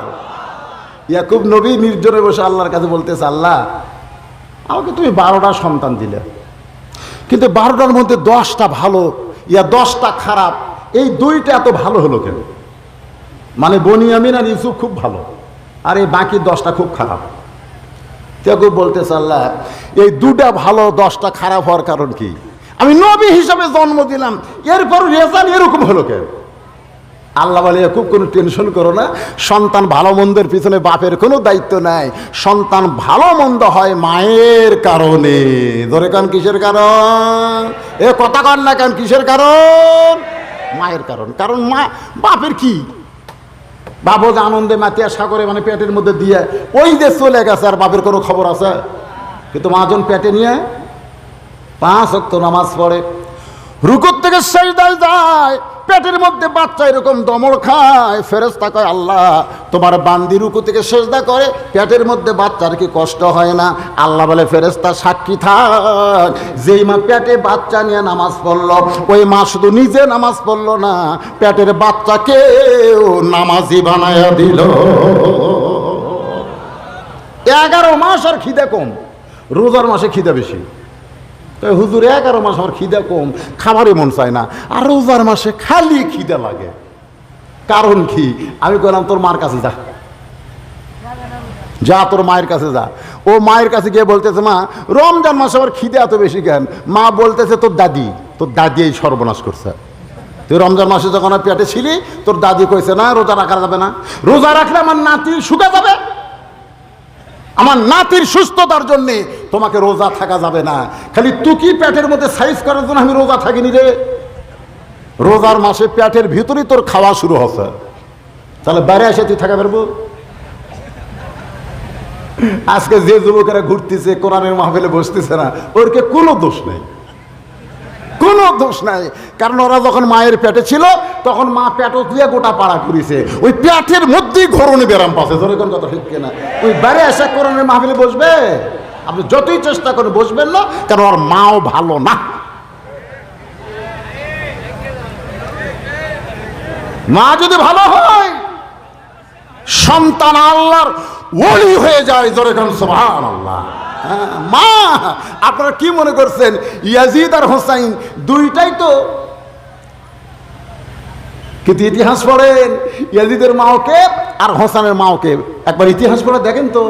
ইয়াকুব নবী নির্জনে বসে আল্লাহর কাছে বলতেছে, আল্লাহ আমাকে তুমি 12টা সন্তান দিলে, কিন্তু 12টার মধ্যে 10টা ভালো, 10টা খারাপ, এই 2টা এত ভালো হলো কেন? মানে বনিয়ামিন আর ইউসুফ খুব ভালো, আর এই বাকি 10টা খুব খারাপ। ইয়াকুব বলতেছে, আল্লাহ এই 2টা ভালো 10টা খারাপ হওয়ার কারণ কি? আমি নবী হিসাবে জন্ম দিলাম, এরপর রেজাল্ট এরকম হলো কেন? আল্লাহ বলে খুব কোনো টেনশন করো না, সন্তান ভালো মন্দের পিছনে বাপের কোনো দায়িত্ব নাই। সন্তান ভালো মন্দ হয় মায়ের কারণে। ধরে কান কিসের কারণ? এ কথা কন না কেন, কিসের কারণ? মায়ের কারণ। কারণ মা, বাপের কি বাবু যে আনন্দে মাতিয়া সাগরে মানে পেটের মধ্যে দিয়ে ওই যে চলে গেছে, আর বাপের কোনো খবর আছে? কিন্তু মাজন পেটে নিয়ে 5 ওয়াক্ত নামাজ পড়ে, রুকুর থেকে সিজদায় যায়, পেটের মধ্যে বাচ্চা এরকম দমড় খায়। ফেরেশতা কয় আল্লাহ তোমার বান্দি রুকু থেকে সিজদা করে, পেটের মধ্যে বাচ্চার কি কষ্ট হয় না? আল্লাহ বলে ফেরেশতা সাক্ষী থাক, যেই মা পেটে বাচ্চা নিয়ে নামাজ পড়লো, ওই মা শুধু নিজে নামাজ পড়লো না, পেটের বাচ্চাকেও নামাজি বানায়া দিল। 11 মাস আর খিদে কম, রোজার মাসে খিদে বেশি। হুজুর 11 মাস আমার খিদে কম, খাবারই মন চায় না, আর রোজার মাসে খালি খিদে লাগে। কারণ কি? আমি বললাম তোর মার কাছে যা, যা তোর মায়ের কাছে যা। ও মায়ের কাছে গিয়ে বলতেছে মা রমজান মাসে আমার খিদে এত বেশি কেন? মা বলতেছে তোর দাদি এই সর্বনাশ করছে। তুই রমজান মাসে যখন পেটে ছিলি তোর দাদি কইছে না রোজা রাখা যাবে না, রোজা রাখলে আমার নাতি শুকা যাবে, আমার নাতির সুস্থতার জন্য তোমাকে রোজা থাকা যাবে না। খালি তুই কি পেটের মধ্যে সাইজ করার জন্য আমি রোজা থাকিনি রে। রোজার মাসে পেটের ভিতরেই তোর খাওয়া শুরু হচ্ছে, তাহলে বাইরে এসে তুই থাকা পারবো? আজকে যে যুবকেরা ঘুরতেছে কোরআনের মাহফিলে বসতেছে না, ওরকে কোনো দোষ নেই, কোনো দোষ নাই। কারণ ওরা যখন মায়ের পেটে ছিল তখন মা পেটও দিয়ে গোটা পাড়া করেছে, ওই পেটের মধ্যেই ঘরণী ব্যারাম পাচ্ছে। ধরে কোন কথা ঠিক কিনা? ওই বাইরে এসে কোরআনের মাহফিলে বসবে, আপনি যতই চেষ্টা করে বসবেন না, কারণ ওর মাও ভালো না। মা যদি ভালো হয় সন্তান আল্লাহর ওলি হয়ে যায়। জোরে কোন সুবহানাল্লাহ। মা আপনারা কি মনে করছেন ইয়াজিদ আর হোসাইন দুইটাই তো? কিন্তু ইতিহাস পড়েন, ইয়াজিদের মাওকে আর হোসেনের মাওকে একবার ইতিহাস পড়ে দেখেন তো।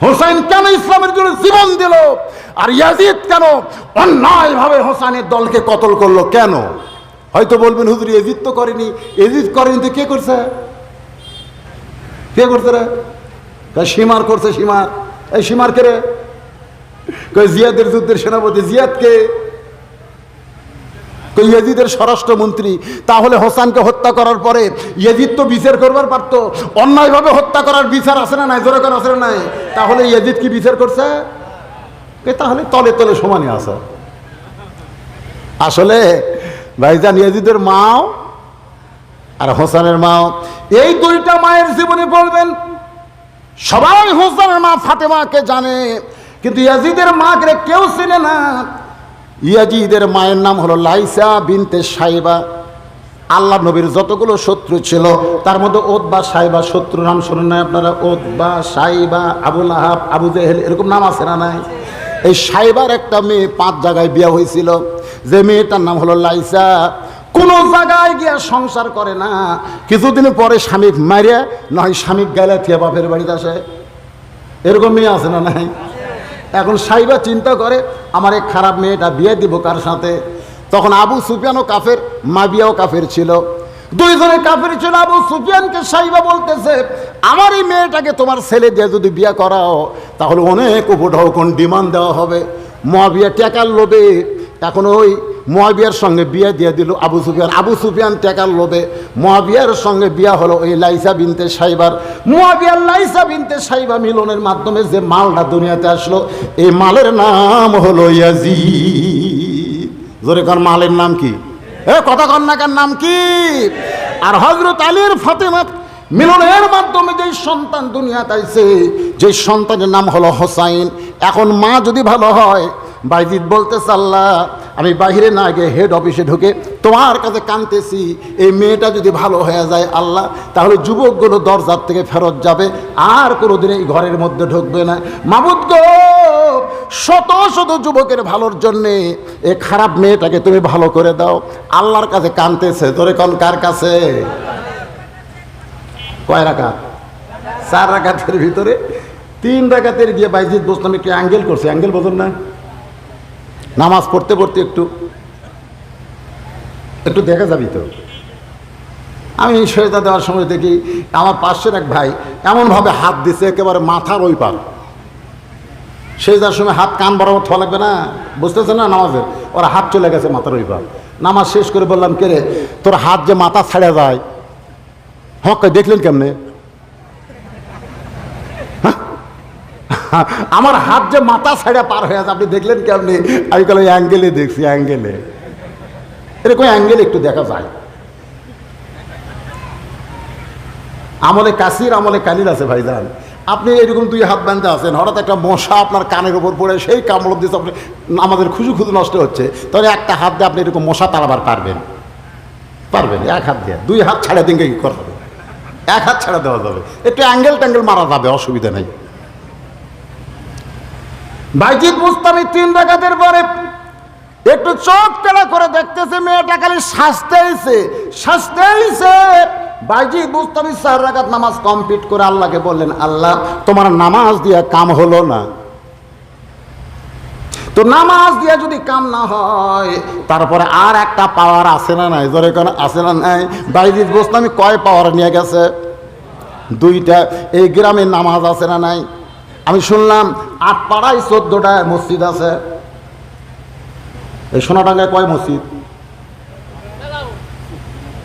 হোসাইন কেন ইসলামের জন্য জীবন দিল, আর ইয়াজিদ কেন অন্যায়ভাবে হোসেনের দলকে কতল করলো কেন? হয়তো বলবেন হুজুর ইয়াজিদ তো করেনি, ইয়াজিদ করেনি তো কে করছে? কে করছে রে? সীমার করছে। সীমার, এই সীমার কে রে? জিয়াদের যুদ্ধের সেনাপতি জিয়াদ কে? ইয়াজিদের স্বরাষ্ট্রমন্ত্রী। তাহলে হোসেনকে হত্যা করার পরে ইয়াজিদ তো বিচার করবার পারতো, অন্যায়ভাবে হত্যা করার বিচার আছে না নাই? জোরে করে আছে না নাই? তাহলে ইয়াজিদ কি বিচার করছে? তাহলে তলে তলে সমানই আছে। আসলে ভাইজান ইয়াজিদের মাও আর হোসেনের মাও, এই দুইটা মায়ের জীবনী বলবেন সবাই হোসেনের মা ফাতেমাকে জানে, কিন্তু ইয়াজিদের মাকে কেউ চিনে না। ইয়াজিদের মায়ের নাম হলো লাইসা বিনতে সাইবা। আল্লাহ নবীর যতগুলো শত্রু ছিল তার মধ্যে ওতবা সাইবা শত্রু নাম শোনেন না আপনারা? ওতবা, সাইবা, আবুল আহাব, আবু জেহেল, এরকম নাম আছে না নাই? এই সাইবার একটা মেয়ে 5 জায়গায় বিয়ে হয়েছিল, যে মেয়েটার নাম হলো লাইসা। কোনো জায়গায় গিয়া সংসার করে না, কিছুদিন পরে স্বামী মারিয়া নয় স্বামী গেলে থিয়া বাপের বাড়িতে আসে। এরকম মেয়ে আছে না নাই? এখন সাইবা চিন্তা করে আমার এই খারাপ মেয়েটা বিয়ে দিব কার সাথে? তখন আবু সুফিয়ানও কাফের, মাবিয়াও কাফের ছিল, দুইজনে কাফের ছিল। আবু সুফিয়ানকে সাইবা বলতেছে আমার এই মেয়েটাকে তোমার ছেলে দিয়ে যদি বিয়ে করাও তাহলে অনেক উপঢৌকন ডিমান্ড দেওয়া হবে। মুয়াবিয়া টাকার লোভে এখন ওই মুয়াবিয়ার সঙ্গে বিয়ে দিয়ে দিল আবু সুফিয়ান। আবু সুফিয়ান টাকার লোভে মুয়াবিয়ার সঙ্গে বিয়া হলো ওই লাইসা বিনতে সাইবার। মুয়াবিয়ার লাইসা বিনতে সাইবা মিলনের মাধ্যমে যে মালটা দুনিয়াতে আসলো, এই মালের নাম হলো ইয়াজিদ। জোরে কোন মালের নাম কি? এ কথা কন না, কার নাম কি? আর হযরত আলীর ফাতেমা মিলনের মাধ্যমে যে সন্তান দুনিয়াতে আইছে, যে সন্তানের নাম হলো হোসাইন। এখন মা যদি ভালো হয়, বাইজিদ বলতেছে আল্লাহ আমি বাহিরে না গিয়ে হেড অফিসে ঢুকে তোমার কাছে কাঁদতেছি, এই মেয়েটা যদি ভালো হয়ে যায় আল্লাহ, তাহলে যুবকগুলো দরজার থেকে ফেরত যাবে, আর কোনোদিন এই ঘরের মধ্যে ঢুকবে না। মাবুদ গো, শত শত যুবকের ভালোর জন্যে এই খারাপ মেয়েটাকে তুমি ভালো করে দাও। আল্লাহর কাছে কাঁদতেছে। তোরে কোন কার কাছে? কয় রাকাত? 4 রাকাতের ভিতরে 3 রাকাতের গিয়ে বাইজিদ বোস্তামি কি অ্যাঙ্গেল করছে? অ্যাঙ্গেল বোঝেন না? নামাজ পড়তে পড়তে একটু একটু দেখা যাবি তো। আমি সেজদা দেওয়ার সময় দেখি আমার পাশের এক ভাই এমনভাবে হাত দিছে একেবারে মাথার ওই পার। সেজদার সময় হাত কান বরাবর থোয়া লাগবে না, বুঝতেছে না নামাজের, ওরা হাত চলে গেছে মাথার ওই পার। নামাজ শেষ করে বললাম, কে রে তোর হাত যে মাথা ছাড়া যায়, হক দেখলেন কেমনে? আমার হাত যে মাথা ছাড়া পার হয়ে আছে আপনি দেখলেন কেমনি? আমি বললাম অ্যাঙ্গেলে দেখছি, অ্যাঙ্গেলে, এরকম অ্যাঙ্গেলে একটু দেখা যায়। আমলে কাসির আমলে কালিল আছে ভাইজান। আপনি এরকম দুই হাত বাঁধতে আছেন, হঠাৎ একটা মশা আপনার কানের উপর পড়ে সেই কামড় দিচ্ছে, আপনি আমাদের খুশু নষ্ট হচ্ছে, তাহলে একটা হাত দিয়ে আপনি এরকম মশা তাড়াবার পারবেন? পারবেন? এক হাত দিয়ে। দুই হাত ছাড়া দিন কি করা হবে? এক হাত ছাড়া দেওয়া যাবে, একটু অ্যাঙ্গেল ট্যাঙ্গেল মারা যাবে, অসুবিধা নেই। বাইজিদ বুস্তামি 3 রাকাতের পরে একটু চোখ টেলা করে দেখতেছে মেয়েটা খালি শাস্তেইছে। বাইজিদ বুস্তামি 4 রাকাত নামাজ কমপ্লিট করে আল্লাহকে বললেন, আল্লাহ তোমার নামাজ দিয়ে কাম হলো না, তো নামাজ দিয়ে যদি কাম না হয় তারপরে আর একটা পাওয়ার আছে না নাই? জোরে কোন আছে না নাই? বাইজিদ বুস্তামি কয় পাওয়ার নিয়ে গেছে? 2টা। এই গ্রামে নামাজ আছে না নাই? আমি শুনলাম 8 পাড়ায় 14টা মসজিদ আছে। এই সোনাডাঙ্গায় কয় মসজিদ?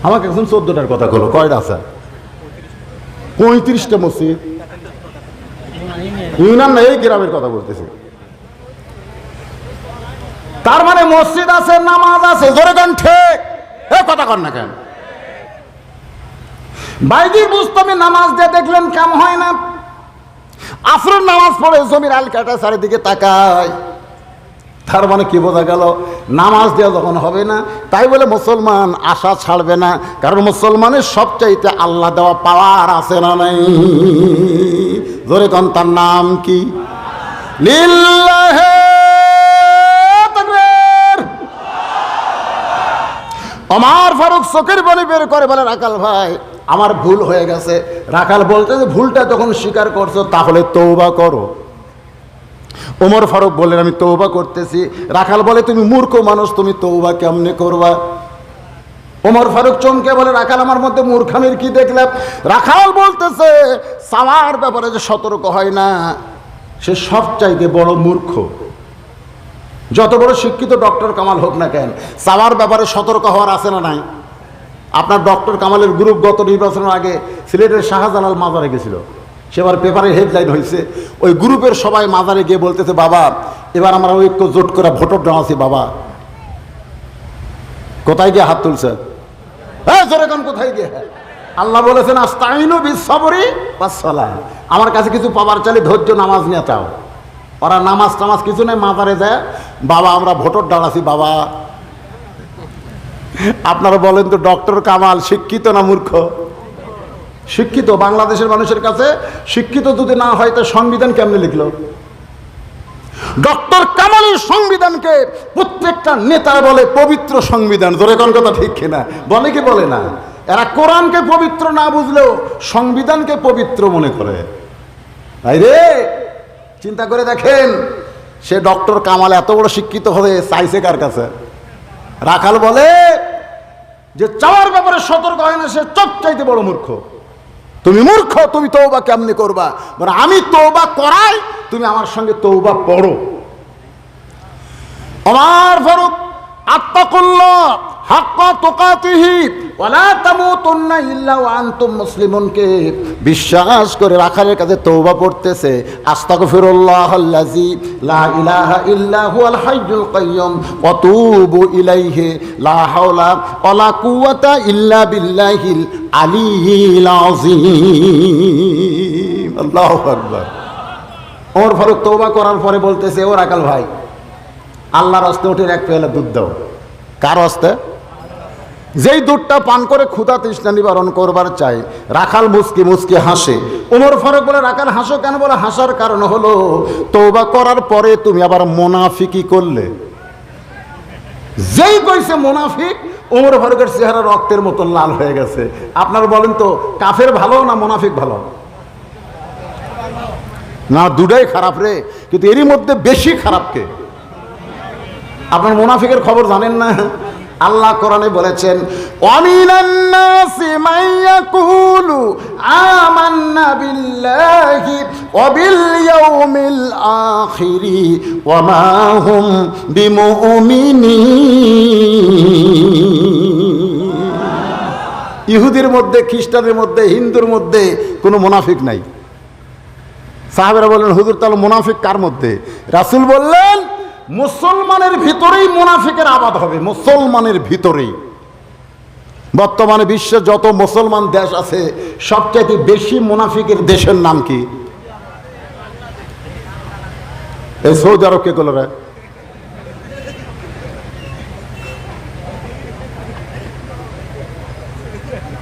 আমাকে এখন 14টার কথা বলো, কয়টা আছে? 35টা মসজিদ। ইউনিয়ন না, এই গ্রামের কথা বলতেছি। তার মানে মসজিদ আছে, নামাজ আছে, জোরে গান ঠিক, এ কথা কর না কেন? বাইজিদ বুস্তামি নামাজ দিয়ে দেখলেন কাম হয় না। আসরের নামাজ পড়ে জমির আল কাটা চারিদিকে তাকায়। তার মানে কি বোঝা গেল? নামাজ দেওয়া যখন হবে না, তাই বলে মুসলমান আশা ছাড়বে না, কারণ মুসলমানের সবচাইতে আল্লাহ দেওয়া পাওয়ার আছে না নাই? জোরে কোন, তার নাম কি? লিল্লাহে তাকবীর। ওমর ফারুক চোখের পানি বের করে বলে, রাখাল ভাই আমার ভুল হয়ে গেছে। রাখাল বলতে যে ভুলটা যখন স্বীকার করছো তাহলে তওবা করো। ওমর ফারুক বললেন, আমি তওবা করতেছি। রাখাল বলে, তুমি মূর্খ মানুষ, তুমি তওবা কেমনে করবা? ওমর ফারুক চমকে বলে, রাখাল আমার মধ্যে মূর্খামির কি দেখলাম? রাখাল বলতেছে, সাওয়ার ব্যাপারে যে সতর্ক হয় না সে সবচাইতে বড় মূর্খ। যত বড় শিক্ষিত ডক্টর কামাল হোক না কেন, সাওয়ার ব্যাপারে সতর্ক হওয়ার আছে না নাই? আপনার ডক্টর কামালের গ্রুপ গত নির্বাচনের আগে সিলেটের শাহজালাল মাজারে গেছিল, সেবার পেপারে হেডলাইন হয়েছে, ওই গ্রুপের সবাই মাজারে গিয়ে বলতেছে, বাবা এবার আমরা ঐক্য জোট করে ভোটর জমাছি। বাবা কোথায় গিয়ে হাত তুলছে? হ্যাঁ জোরে কোন, কোথায় গিয়ে? আল্লাহ বলেছেন, আস্তাইনু বিস-সাবরি ওয়াস-সালাহ, আমার কাছে কিছু পাবার চাইলে ধৈর্য নামাজ নিয়ে চাও। ওরা নামাজ টামাজ কিছু নেই, মাজারে যায়, বাবা আমরা ভোটর দাঁড়াছি। বাবা আপনারা বলেন তো, ডক্টর কামাল শিক্ষিত না মূর্খ? শিক্ষিত। বাংলাদেশের মানুষের কাছে শিক্ষিত যদি না হয় তো সংবিধান কেমনে লিখলো? ডক্টর কামালের সংবিধানকে প্রত্যেকটা নেতা বলে পবিত্র সংবিধান। জোরে কোন কথা ঠিক কিনা? বলে কি বলে না? এরা কোরআনকে পবিত্র না বুঝলেও সংবিধানকে পবিত্র মনে করে। তাই রে, চিন্তা করে দেখেন, সে ডক্টর কামাল এত বড় শিক্ষিত হয়ে চাইছে কার কাছে? রাখাল বলে যে চাওয়ার ব্যাপারে সতর্ক হয় না সে সবচাইতে বড় মূর্খ। তুমি মূর্খ, তুমি তওবা কেমনে করবা? মানে আমি তওবা করাই, তুমি আমার সঙ্গে তওবা পড়ো। ওমর ফারুক আত্তাকুল্লাহ হাক্কা তুকাতিহি ওয়া লা তামুতুন্না ইল্লা ওয়া আনতুম মুসলিমুনকে বিশ্বাস করে রাখালের কাছে তওবা পড়তেছে, আস্তাগফিরুল্লাহাল্লাযী লা ইলাহা ইল্লা হুয়াল হাইয়ুল কাইয়্যুম ওয়া তুবু ইলাইহি লা হাওলা ওয়া লা কুওয়াতা ইল্লা বিল্লাহিল আলিয়্যিল আযীম। আল্লাহু আকবার। ওমর ফারুক তওবা করার পরে বলতেছে, ও রাখাল ভাই, আল্লাহর হস্তে ওঠের এক পেয়ালা দুধ দাও। কার হস্তে? যেই দুধটা পান করে ক্ষুধা তৃষ্ণা নিবারণ করবার চাই। রাখাল মুচকি মুচকি হাসে। ওমর ফারুক বলে, রাখাল হাসো কেন? বলে, হাসার কারণ হলো তওবা করার পরে তুমি আবার মুনাফিকি করলে। যেই কইছে মুনাফিক, ওমর ফারুকের চেহারা রক্তের মতো লাল হয়ে গেছে। আপনারা বলেন তো, কাফের ভালো না মুনাফিক ভালো? না, দুটাই খারাপ রে, কিন্তু এরই মধ্যে বেশি খারাপ কে? আপনার মুনাফিকের খবর জানেন না? আল্লাহ কোরআনে বলেছেন, ওয়ামিনান নাসি মান ইয়াকুলু আমান্না বিল্লাহি ওয়া বিল ইয়াউমিল আখিরি ওয়া মা হুম বিমুমিনিন। ইহুদির মধ্যে, খ্রিস্টানের মধ্যে, হিন্দুর মধ্যে কোনো মুনাফিক নাই। সাহাবেরা বললেন, হুজুর তাহলে মুনাফিক কার মধ্যে? রাসূল বললেন, মুসলমানের ভিতরেই মুনাফিকের আবাদ হবে, মুসলমানের ভিতরেই। বর্তমানে বিশ্বে যত মুসলমান দেশ আছে সবচেয়ে বেশি মুনাফিকের দেশের নাম কি? এই সৌদি আরব। কে করল রে?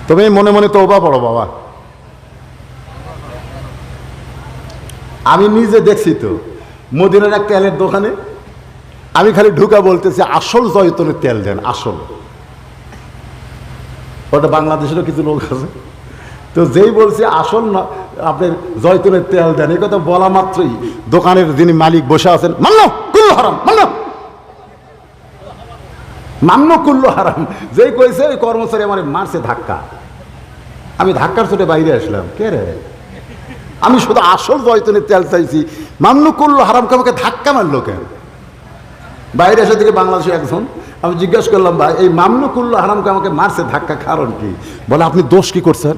তুমি মনে মনে তওবা পড়ো বাবা। আমি নিজে দেখছি তো মদিনার এক তেলের দোকানে, আমি খালি ঢুকা বলতেছি আসল জয়তুনের তেল দেন, আসল। ওটা বাংলাদেশেরও কিছু লোক আছে, তো যেই বলছে আসল না আপনার জয়তুনের তেল দেন, এই কথা বলা মাত্রই দোকানের যিনি মালিক বসে আছেন, মান্নো কুল্লু হারাম, মান্নো মান্নো কুল্লু হারাম, যেই কইছে ওই কর্মচারী আমার মারছে ধাক্কা। আমি ধাক্কার চোটে বাইরে আসলাম। কে রে? আমি শুধু আসল জয়তুনের তেল চাইছি, মান্নো কুল্লু হারামকে আমাকে ধাক্কা মারলো কেন? বাইরে এসে থেকে বাংলাদেশে একজন, আমি জিজ্ঞাসা করলাম, ভাই এই মামলুকুল্লাহ হারামকে আমাকে মারছে ধাক্কা, কারণ কি? বলে আপনি দোষ কি করছেন?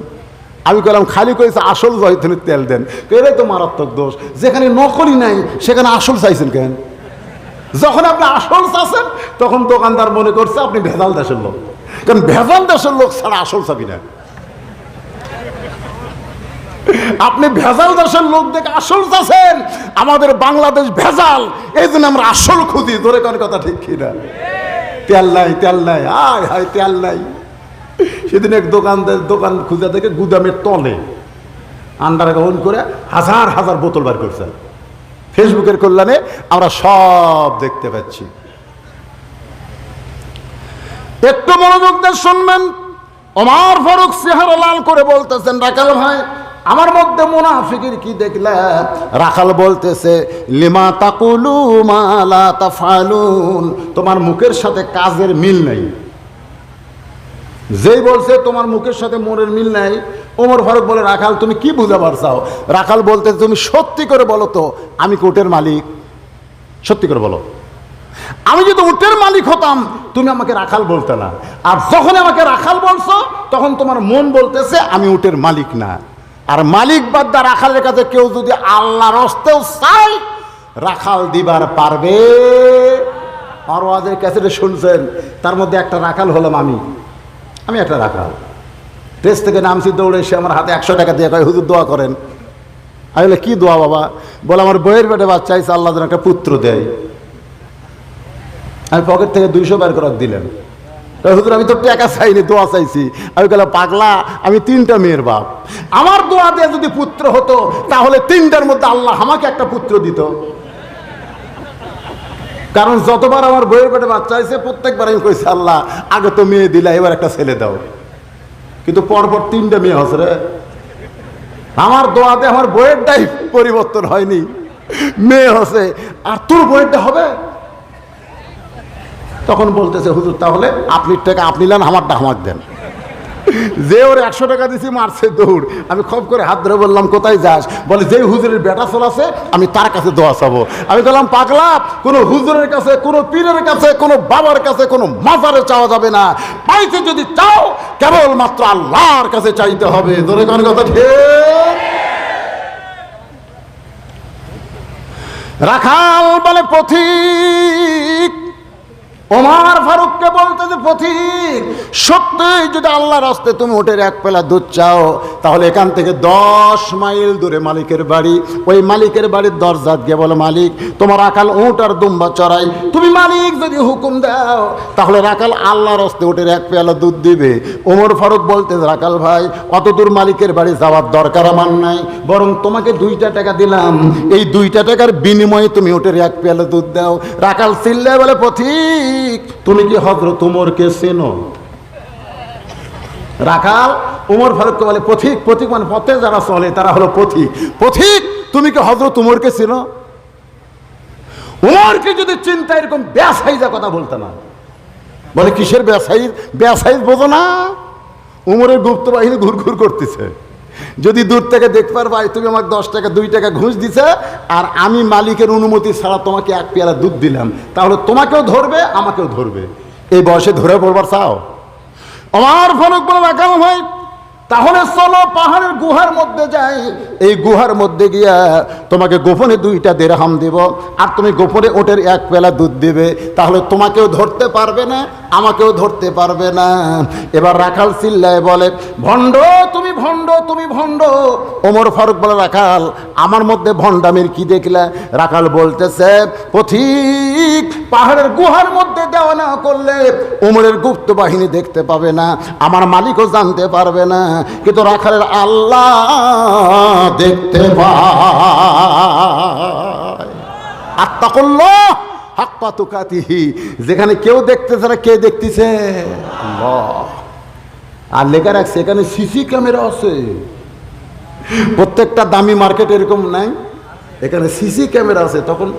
আমি বললাম খালি কয়েছে আসল জয়তুনের তেল দেন। এটাই তো মারাত্মক দোষ, যেখানে নকলি নাই সেখানে আসল চাইছেন কেন? যখন আপনি আসল চাচ্ছেন তখন দোকানদার মনে করছে আপনি ভেজাল দেশের লোক, কারণ ভেজাল দেশের লোক ছাড়া আসল চাবি না। আপনি ভেজাল দেশের লোক দেখে আসল চাচ্ছেন, আমাদের বাংলাদেশ ভেজাল, এই জন্য আমরা আসল খুঁজি। ধরে কোন কথা ঠিক কিনা? তেল নাই, তেল নাই, আয় হায় তেল নাই। সেদিন এক দোকান খুঁজে দেখে গুদামের তলে আন্ডারগ্রাউন্ড করে হাজার হাজার বোতল বার করছে। ফেসবুকের কল্যাণে আমরা সব দেখতে পাচ্ছি। একটু মনোযোগ দিয়ে শুনবেন। ওমর ফারুক চেহারা লাল করে বলতেছেন, রাখাল ভাই আমার মধ্যে মুনাফিকের কি দেখলে? রাখাল বলতেছে, লিমা তাকুলু মা লা তাফালুন, তোমার মুখের সাথে কাজের মিল নাই। যেই বলছে তোমার মুখের সাথে মনের মিল নাই, ওমর ফারুক বলে, রাখাল তুমি কি বুঝাবার চাও? রাখাল বলতে, তুমি সত্যি করে বলো তো আমি উটের মালিক? সত্যি করে বলো, আমি যদি উটের মালিক হতাম তুমি আমাকে রাখাল বলতে না, আর যখন আমাকে রাখাল বলছো তখন তোমার মন বলতেছে আমি উটের মালিক না। আর মালিক বাদ দা রাখালের কাছে কেউ যদি আল্লাহর হস্তেও চাই, রাখাল দিবার পারবে? আর ওয়াজের ক্যাসেটে শুনছেন, তার মধ্যে একটা রাখাল হলাম আমি একটা রাখাল। টেস্ট থেকে নামছি, দৌড়ে এসে আমার হাতে 100 টাকা দিয়ে কয়, হুজুর দোয়া করেন। আমি বলে, কি দোয়া বাবা? বলে, আমার বইয়ের পেটে বাচ্চা হয়েছে, আল্লাহ যেন একটা পুত্র দেয়। আমি পকেট থেকে 200 বের করে দিলেন। হুজুর আমি তো টাকা চাইনি, দোয়া চাইছি। আমি বললাম, পাগলা, আমি 3টা মেয়ের বাপ, আমার দোয়া দিয়ে যদি পুত্র হতো তাহলে 3টার মধ্যে আল্লাহ আমাকে একটা পুত্র দিত। কারণ যতবার আমার বইয়ের পেটে বাচ্চা হয়েছে প্রত্যেকবার আমি কইছি, আল্লাহ আগে তো মেয়ে দিলা, এবার একটা ছেলে দাও। কিন্তু পরপর 3টা মেয়ে হচ্ছে রে। আমার দোয়াতে আমার বইয়েরটাই পরিবর্তন হয়নি, মেয়ে হচ্ছে, আর তোর বইয়েরটা হবে। তখন বলতেছে, হুজুর তাহলে আপনি টাকা আপনি নেন, আমারটা আমাকে দেন। যে ওর 100 টাকা দিছি, মারছে দৌড়। আমি খপ করে হাত ধরে বললাম, কোথায় যাস? বলে, যে হুজুরের বেটা চলাছে আমি তার কাছে দোয়া চাবো। আমি বললাম, পাগলা, কোনো হুজুরের কাছে, কোনো পীরের কাছে, কোনো বাবার কাছে, কোনো মাজারে চাওয়া যাবে না। পাইতে যদি চাও কেবলমাত্র আল্লাহর কাছে চাইতে হবে। ধরে কোন কথা ঠিক? রাখাল বলে, পথিক। ওমর ফারুককে বলতে যে, পথিক সত্যই যদি আল্লাহর রাস্তে তুমি উটের 1 পেলা দুধ চাও, তাহলে এখান থেকে 10 মাইল দূরে মালিকের বাড়ি। ওই মালিকের বাড়ির দরজা গিয়ে বলো, মালিক তোমার রাখাল উট আর দুম্বা চড়াই, তুমি মালিক যদি হুকুম দাও তাহলে রাখাল আল্লাহর রাস্তে উটের 1 পেলা দুধ দিবে। ওমর ফারুক বলতে, রাখাল ভাই অত দূর মালিকের বাড়ি যাওয়ার দরকার আমার নাই, বরং তোমাকে 2টা টাকা দিলাম, এই 2টা টাকার বিনিময়ে তুমি উটের 1 পেলা দুধ দাও। রাখাল চিল্লায় বলে, পথিক তুমি কি হযরত উমরকে চেনো? রাখাল ওমর ফারুককে বলে, পথিক, পথিক মানে পথে যারা চলে তারা হলো পথিক। পথিক তুমি কি হযরত উমরকে চেনো? উমরকে যদি চিন্তা এরকম বেসাইজা কথা বলতে না, বলে কিসের বেসাইজ? বেসাইজ বোঝো না? উমরের গুপ্ত বাহিনী ঘুরঘুর করতেছে, যদি দূর থেকে দেখতে পারবা তুমি আমাকে 10 টাকা 2 টাকা ঘুষ দিছে, আর আমি মালিকের অনুমতি ছাড়া তোমাকে 1 পেয়ালা দুধ দিলাম, তাহলে তোমাকেও ধরবে আমাকেও ধরবে। এই বয়সে ধরে পড়বার চাও? আমার ফারুক বলে রাখাল ভাই, তাহলে চলো পাহাড়ের গুহার মধ্যে যাই, এই গুহার মধ্যে গিয়া তোমাকে গোপনে 2টা দিরহাম দিব, আর তুমি গোপনে ওটের 1 পেলা দুধ দিবে, তাহলে তোমাকেও ধরতে পারবে না আমাকেও ধরতে পারবে না। এবার রাখাল চিল্লায় বলে, ভণ্ড তুমি, ভণ্ড তুমি, ভণ্ড। ওমর ফারুক বলে, রাখাল আমার মধ্যে ভণ্ডামির কি দেখলা? রাখাল বলতেছে, পথিক পাহাড়ের গুহার মধ্যে দেওয়া না করলে ওমরের গুপ্ত বাহিনী দেখতে পাবে না, আমার মালিকও জানতে পারবে না, কিন্তু রাখালের আল্লাহ দেখতে পায়। আত্তাকুল্লাহ হাক্কা তুকাতিহি, যেখানে কেউ দেখতেছে না, কে দেখতেছে? আল্লাহ। আর লেখা রাখছে এখানে সিসি ক্যামেরা আছে। প্রত্যেকটা দামি মার্কেট এরকম নাই, এখানে সিসি ক্যামেরা আছে। তখন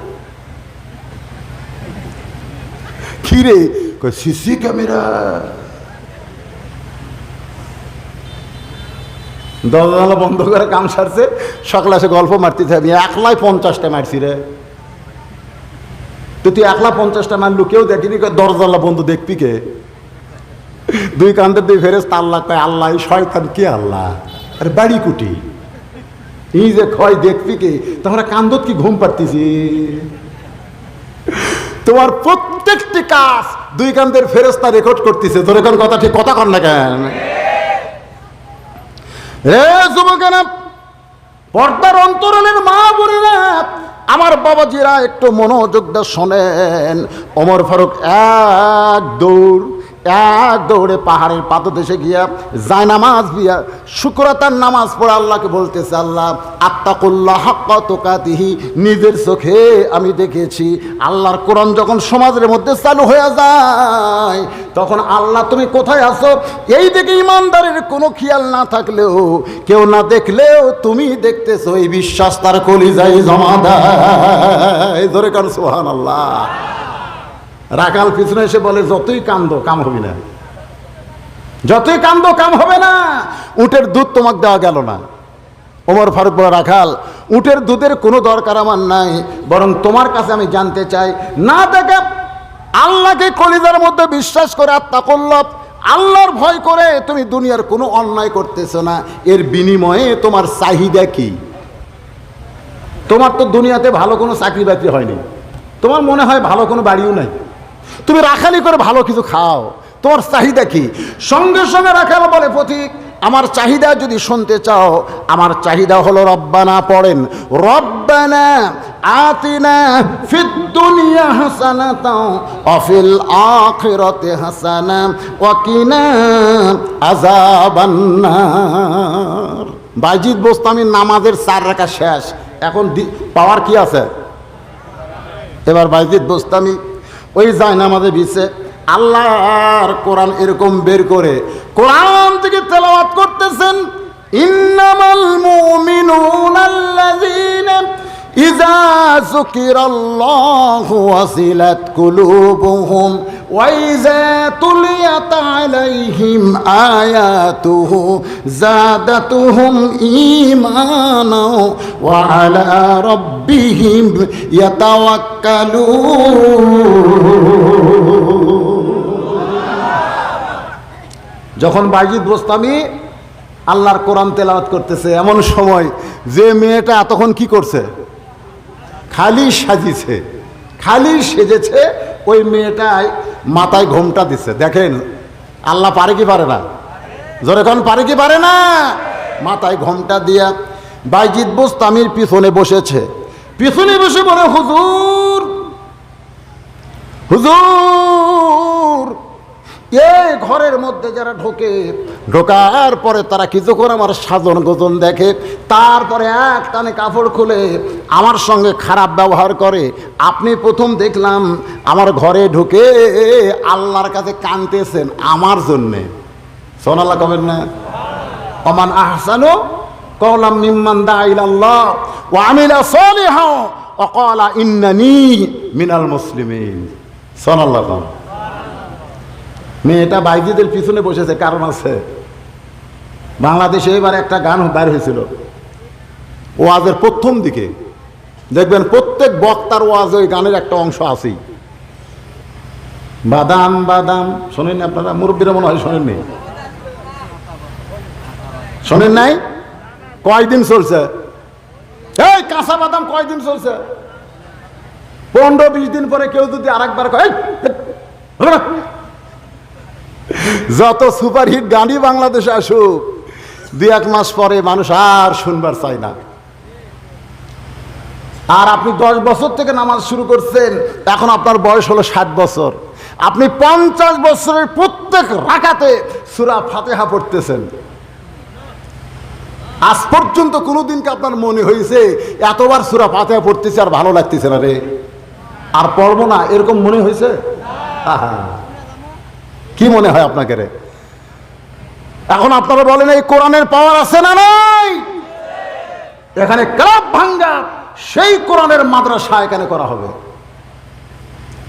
কি রে? CC camera. দরজা বন্ধ করে কাম সারছে, সকালে এসে গল্প মারতেছে, আমি একলাই 50টা মারছি রে। তুই একলা 50টা মারলু, কেউ দেখিনি, দরজা বন্ধু দেখবি কে? 2 কান্দের 2 ফেরেশতা আল্লাহ কয়, আল্লাহ এই শয়তান কে? আল্লাহ আরে বাড়ি কুটি এই যে কয় দেখবি কে? তোমরা কান্দত কি ঘুম পাড়তেছি? তোমার প্রত্যেকটি কাজ 2 কান্দের ফেরেশতা রেকর্ড করতেছে। তোর এখন কথা ঠিক কথা কর না কেন? রে যুবকেরা, পর্দার অন্তরালের মা বোনেরা, আমার বাবাজিরা একটু মনোযোগ দিয়ে শোনেন। ওমর ফারুক এক দৌড়ে পাহাড়ের পাদদেশে গিয়া জায়নামাজ দিয়া শুকরাতার নামাজ পড়ে আল্লাহকে বলতেছে, আল্লাহ আত্তাকুল্লাহ হাক্কা তুকাতিহি, নিজের চোখে আমি দেখেছি আল্লাহর কোরআন যখন সমাজের মধ্যে চালু হয়ে যায়, তখন আল্লাহ তুমি কোথায় আছো এই দিকে ইমানদারের কোনো খেয়াল না থাকলেও, কেউ না দেখলেও তুমি দেখতেছো, এই বিশ্বাস তার কলিজায় জমা দেয়। ধরে কারণ সুবহানাল্লাহ। রাখাল পিছনে এসে বলে, যতই কান্দো কাম হবে না, যতই কান্দো কাম হবে না, উটের দুধ তোমাকে দেওয়া গেল না। ওমর ফারুক বলে, রাখাল উটের দুধের কোনো দরকার আমার নাই, বরং তোমার কাছে আমি জানতে চাই, না দেখে আল্লাহকে কলিজার মধ্যে বিশ্বাস করে আত্তাকুল্লাহ আল্লাহর ভয় করে তুমি দুনিয়ার কোনো অন্যায় করতেছো না, এর বিনিময়ে তোমার চাহিদা কি? তোমার তো দুনিয়াতে ভালো কোনো চাকরি বাকরি হয়নি, তোমার মনে হয় ভালো কোনো বাড়িও নাই, তুমি রাখালি করে ভালো কিছু খাও, তোমার চাহিদা কি? সঙ্গে সঙ্গে রাখাল বলে, পথিক আমার চাহিদা যদি শুনতে চাও, আমার চাহিদা হলো রব্বানা। পড়েন, রব্বানা আতিনা ফিদ দুনিয়া হাসানাতাও ওয়া ফিল আখিরাতি হাসানা ওয়া কিনা আযাবান্নার। বাইজিদ বোস্তামির নামাজের 4 রাকাত শেষ, এখন পাওয়ার কি আছে? এবার বাইজিদ বোস্তামি ওই জায়নামাজে বিছে আল্লাহর কোরআন এরকম বের করে কোরআন থেকে তেলাওয়াত করতেছেন, ইন্নামাল মুমিনুনাল্লাযীনা ইযা যুকিরাল্লাহু ওয়াজিলাত কুলুবুহুম ওয়া ইযা তুলিয়াত আলাইহিম আয়াতুহু যাদাতুহুম ঈমানা ওয়া আলা রাব্বিহিম ইয়াতাওয়াক্কালুন। যখন বাইজিদ বোস্তামি আল্লাহর কোরআন তেলাওয়াত করতেছে, এমন সময় যে মেয়েটা এতক্ষণ কি করছে? খালি সাজিছে, খালি সেজেছে, ওই মেয়েটাই মাথায় ঘোমটা দিচ্ছে। দেখেন আল্লাহ পারে কি পারে না? জোরে কোন পারে কি পারে না? মাথায় ঘোমটা দিয়া বাইজিদ বোস্তামির পিছনে বসেছে। পিছনে বসে বলে, হুজুর হুজুর, এই ঘরের মধ্যে যারা ঢোকার পরে তারা কিছুক্ষণ আমার সাজন গোজন দেখে, তারপরে এক টানে কাপড় খুলে আমার সঙ্গে খারাপ ব্যবহার করে। আপনি প্রথম দেখলাম আমার ঘরে ঢুকে আল্লাহর কাছে কাঁদতেছেন আমার জন্যে। সোনাল্লাহ কবেন না? ওমান আহসানু কওলাম মিম্মান দা ইলাল্লাহ ওয়া আমিলা সালিহান অকালা ইন্নানি মিনাল মুসলিমিন। সুবহানাল্লাহ। মেয়েটা বাইজিদের পিছনে বসেছে, কারণ আছে। বাংলাদেশে এবার একটা গান বাইর হয়েছিল ওয়াজের প্রথম দিকে, দেখবেন প্রত্যেক বক্তার ওয়াজ ওই গানের একটা অংশ আছেই। বাদাম বাদাম শোনেননি আপনারা? মুরব্বীরা মনে হয় শোনেননি, শোনেন নাই? কয়দিন চলছে এই কাঁচা বাদাম? কয়দিন চলছে? 15-20 দিন পরে কেউ যদি আরেকবার কয়, যত সুপারহিট গানই বাংলাদেশে আসুক, 2-1 মাস পরে মানুষ আর শুনবার চায় না। আর আপনি 10 বছর থেকে নামাজ শুরু করছেন, এখন আপনার বয়স হলো 60 বছর। আপনি 50 বছরের প্রত্যেক রাকাতে সূরা ফাতিহা পড়তেছেন। আজ পর্যন্ত কোনোদিনকে আপনার মনে হয়েছে এতবার সূরা ফাতিহা পড়তেছে আর ভালো লাগতেছে না রে, আর পড়বো না, এরকম মনে হয়েছে? কি মনে হয় আপনাকে রে? এখন আপনারা বলেন এই কোরআনের পাওয়ার আছে না নাই? এখানে ক্লাব ভাঙ্গা সেই কোরআনের মাদ্রাসা এখানে করা হবে।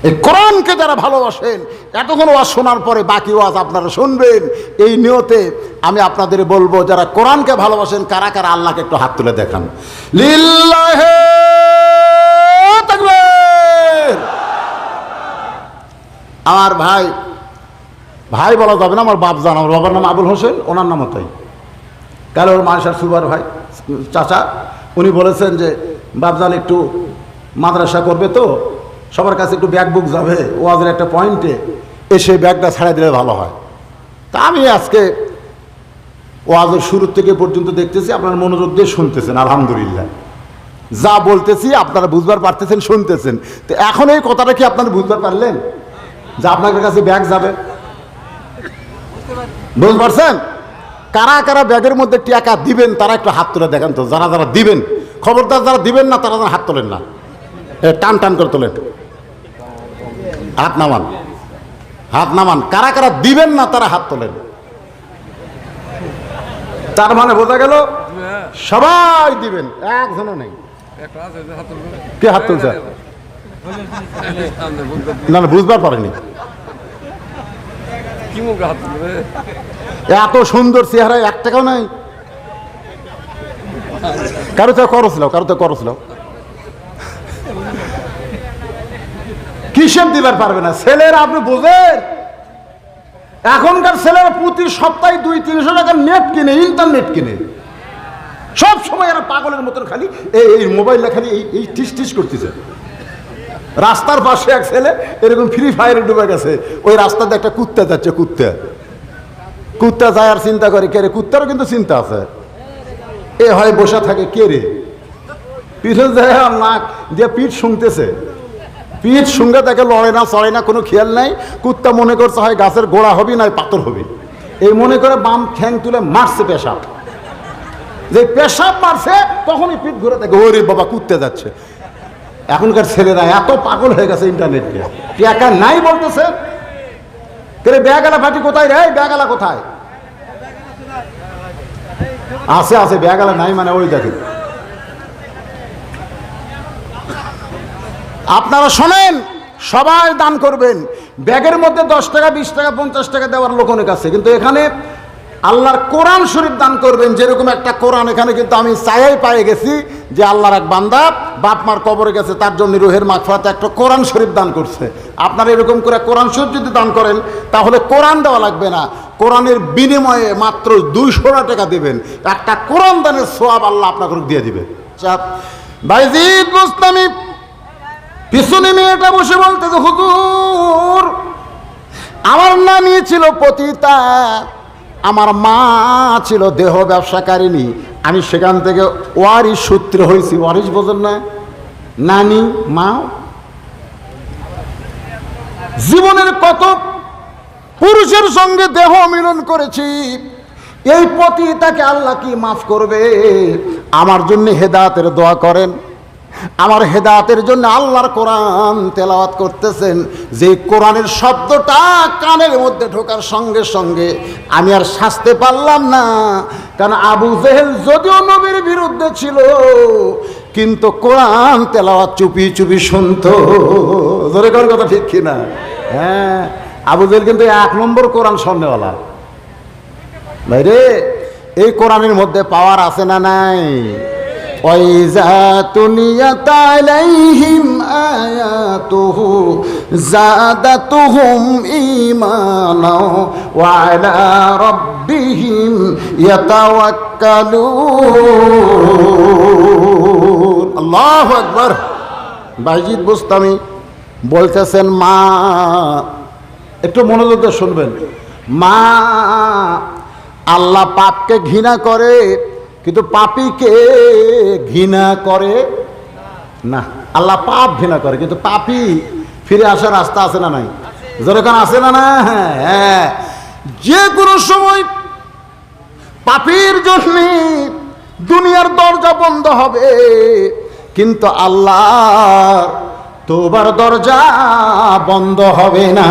এই কোরআনকে যারা ভালোবাসেন, এতক্ষণ ওয়াজ শোনার পরে বাকি ওয়াজ আপনারা শুনবেন, এই নিয়তে আমি আপনাদের বলবো, যারা কোরআনকে ভালোবাসেন কারা কারা আল্লাহকে একটু হাত তুলে দেখান। লিল্লাহি তাকবীর। আমার ভাই, ভাই বলা যাবে না, আমার বাপ জান, আমার বাবার নাম আবুল হোসেন, ওনার নামও তাই। কাল ওর মানুষের সুবার ভাই চাচা, উনি বলেছেন যে বাপজান একটু মাদ্রাসা করবে, তো সবার কাছে একটু ব্যাগ বুক যাবে, ওয়াজের একটা পয়েন্টে এসে ব্যাগটা ছাড়া দিলে ভালো হয়। তা আমি আজকে ওয়াজের শুরু থেকে পর্যন্ত দেখতেছি আপনারা মনোযোগ দিয়ে শুনতেছেন, আলহামদুলিল্লাহ। যা বলতেছি আপনারা বুঝবার পারতেছেন, শুনতেছেন। তো এখন এই কথাটা কি আপনারা বুঝবার পারলেন যে আপনাদের কাছে ব্যাগ যাবে? বুঝতে পারছেন? কারা কারা ব্যাগের মধ্যে টাকা দিবেন তারা একটু হাত তুলে দেখেন তো। যারা যারা দিবেন, খবরদার যারা দিবেন না তারা যেন হাত তোলেন না, টান টান করে তোলেন, হাত নামান, হাত নামান। কারা কারা দিবেন না তারা হাত তোলেন। তার মানে বোঝা গেল সবাই দিবেন, একজনও নেই। কে হাত তুলছে? না না, বুঝবার পারেনি। এত সুন্দর চেহারায় 1 টাকাও নাই। কারো তো করছিল, কারো তো করছিল, কিসের দিবার পারবে না? ছেলেরা আপনি বোঝেন, এখনকার ছেলেরা প্রতি সপ্তাহে 200-300 টাকা নেট কিনে, ইন্টারনেট কিনে। সব সময় এরা পাগলের মতন খালি এই মোবাইলটা খালি এই টিস টিস করতেছে। রাস্তার পাশে এক ছেলে এরকম ফ্রি ফায়ারে ডুবে গেছে, ওই রাস্তাতে একটা কুত্তা যাচ্ছে, কুত্তা যায় আর চিন্তা করে, কে রে? কুত্তারও কিন্তু চিন্তা আছে, এ হয় বসে থাকে, কে রে? পিঠে যায় আর নাক দিয়ে পিঠ শুনতেছে, পিঠ শুঙ্গে তাকে লড়ে না, চড়ে না, কোনো খেয়াল নাই। কুত্তা মনে করছে হয় গাছের গোড়া হবি নয় পাথর হবি, এই মনে করে বাম ঠ্যাং তুলে মারছে পেশাব। যে পেশাব মারছে তখনই পিঠ ঘুরে থাকে, ওরে বাবা কুত্তে যাচ্ছে। এখনকার ছেলেরা এত পাগল হয়ে গেছে ইন্টারনেটকে, টাকা নাই বলতেছে। ব্যাগালা ফাটি কোথায় রে? ব্যাগালা কোথায়? আছে আছে, ব্যাগালা নাই মানে ওই দেখেন। আপনারা শোনেন, সবাই দান করবেন। ব্যাগের মধ্যে 10 টাকা, 20 টাকা, 50 টাকা দেওয়ার লোক অনেক আছে, কিন্তু এখানে আল্লাহর কোরআন শরীফ দান করবেন। যেরকম একটা কোরআন এখানে কিন্তু আমি চাই পেয়ে গেছি যে আল্লাহর এক বান্দা বাপ মার কবরে গেছে, তার জন্য রুহের মাগফিরাতে একটা কোরআন শরীফ দান করছে। আপনারা এরকম করে কোরআন শরীফ যদি দান করেন তাহলে কোরআন দেওয়া লাগবে না, কোরআনের বিনিময়ে মাত্র 200 টাকা দেবেন, একটা কোরআন দানের সওয়াব আল্লাহ আপনাকে দিয়ে দিবে। বাইজিদ বুস্তামি পিছনে মেয়েটা বসে বলতেছে, হুজুর আমার নামই ছিল পতিতা, আমার মা ছিল দেহ ব্যবসাকারিনী, আমি সেখান থেকে ওয়ারিশ সূত্রে হয়েছি। ওয়ারিশ বোঝেন না? নানি মা। জীবনের কত পুরুষের সঙ্গে দেহ মিলন করেছি, এই পতিতাকে আল্লাহ কি মাফ করবে? আমার জন্য হেদায়েতের দোয়া করেন। আমার হেদায়েতের জন্য আল্লাহর কোরআন তেলাওয়াত করতেছেন, যে কোরআনের শব্দটা কানের মধ্যে ঢোকার সঙ্গে সঙ্গে আমি আর শাসতে পারলাম না। কারণ আবু জেহেল যদিও নবীর বিরুদ্ধে ছিল, কিন্তু কোরআন তেলাওয়াত চুপি চুপি শুনতো। জোরে করার কথা ঠিক কিনা? হ্যাঁ, আবু জেহেল কিন্তু 1 নম্বর কোরআন শুননেওয়ালা। ভাই রে, এই কোরআনের মধ্যে পাওয়ার আছে না নাই? ওয়াইজা তুলিয়াত আলাইহিম আয়াতুহু যাদাতুহুম ঈমানা ওয়া আলা রাব্বিহিম ইয়াতাওয়াক্কালুন। আল্লাহু আকবার। বাইজিদ বুস্তামি বলতেছেন, মা, একটু মনোযোগ দিয়ে শুনবেন, মা, আল্লাহ পাপকে ঘৃণা করে কিন্তু পাপীকে ঘৃণা করে না। আল্লাহ পাপ ঘৃণা করে কিন্তু পাপী ফিরে আসার রাস্তা আছে না নাই? যেরকম আছে না? না, হ্যাঁ, যে কোনো সময় পাপীর জন্য দুনিয়ার দরজা বন্ধ হবে, কিন্তু আল্লাহ তোবার দরজা বন্ধ হবে না।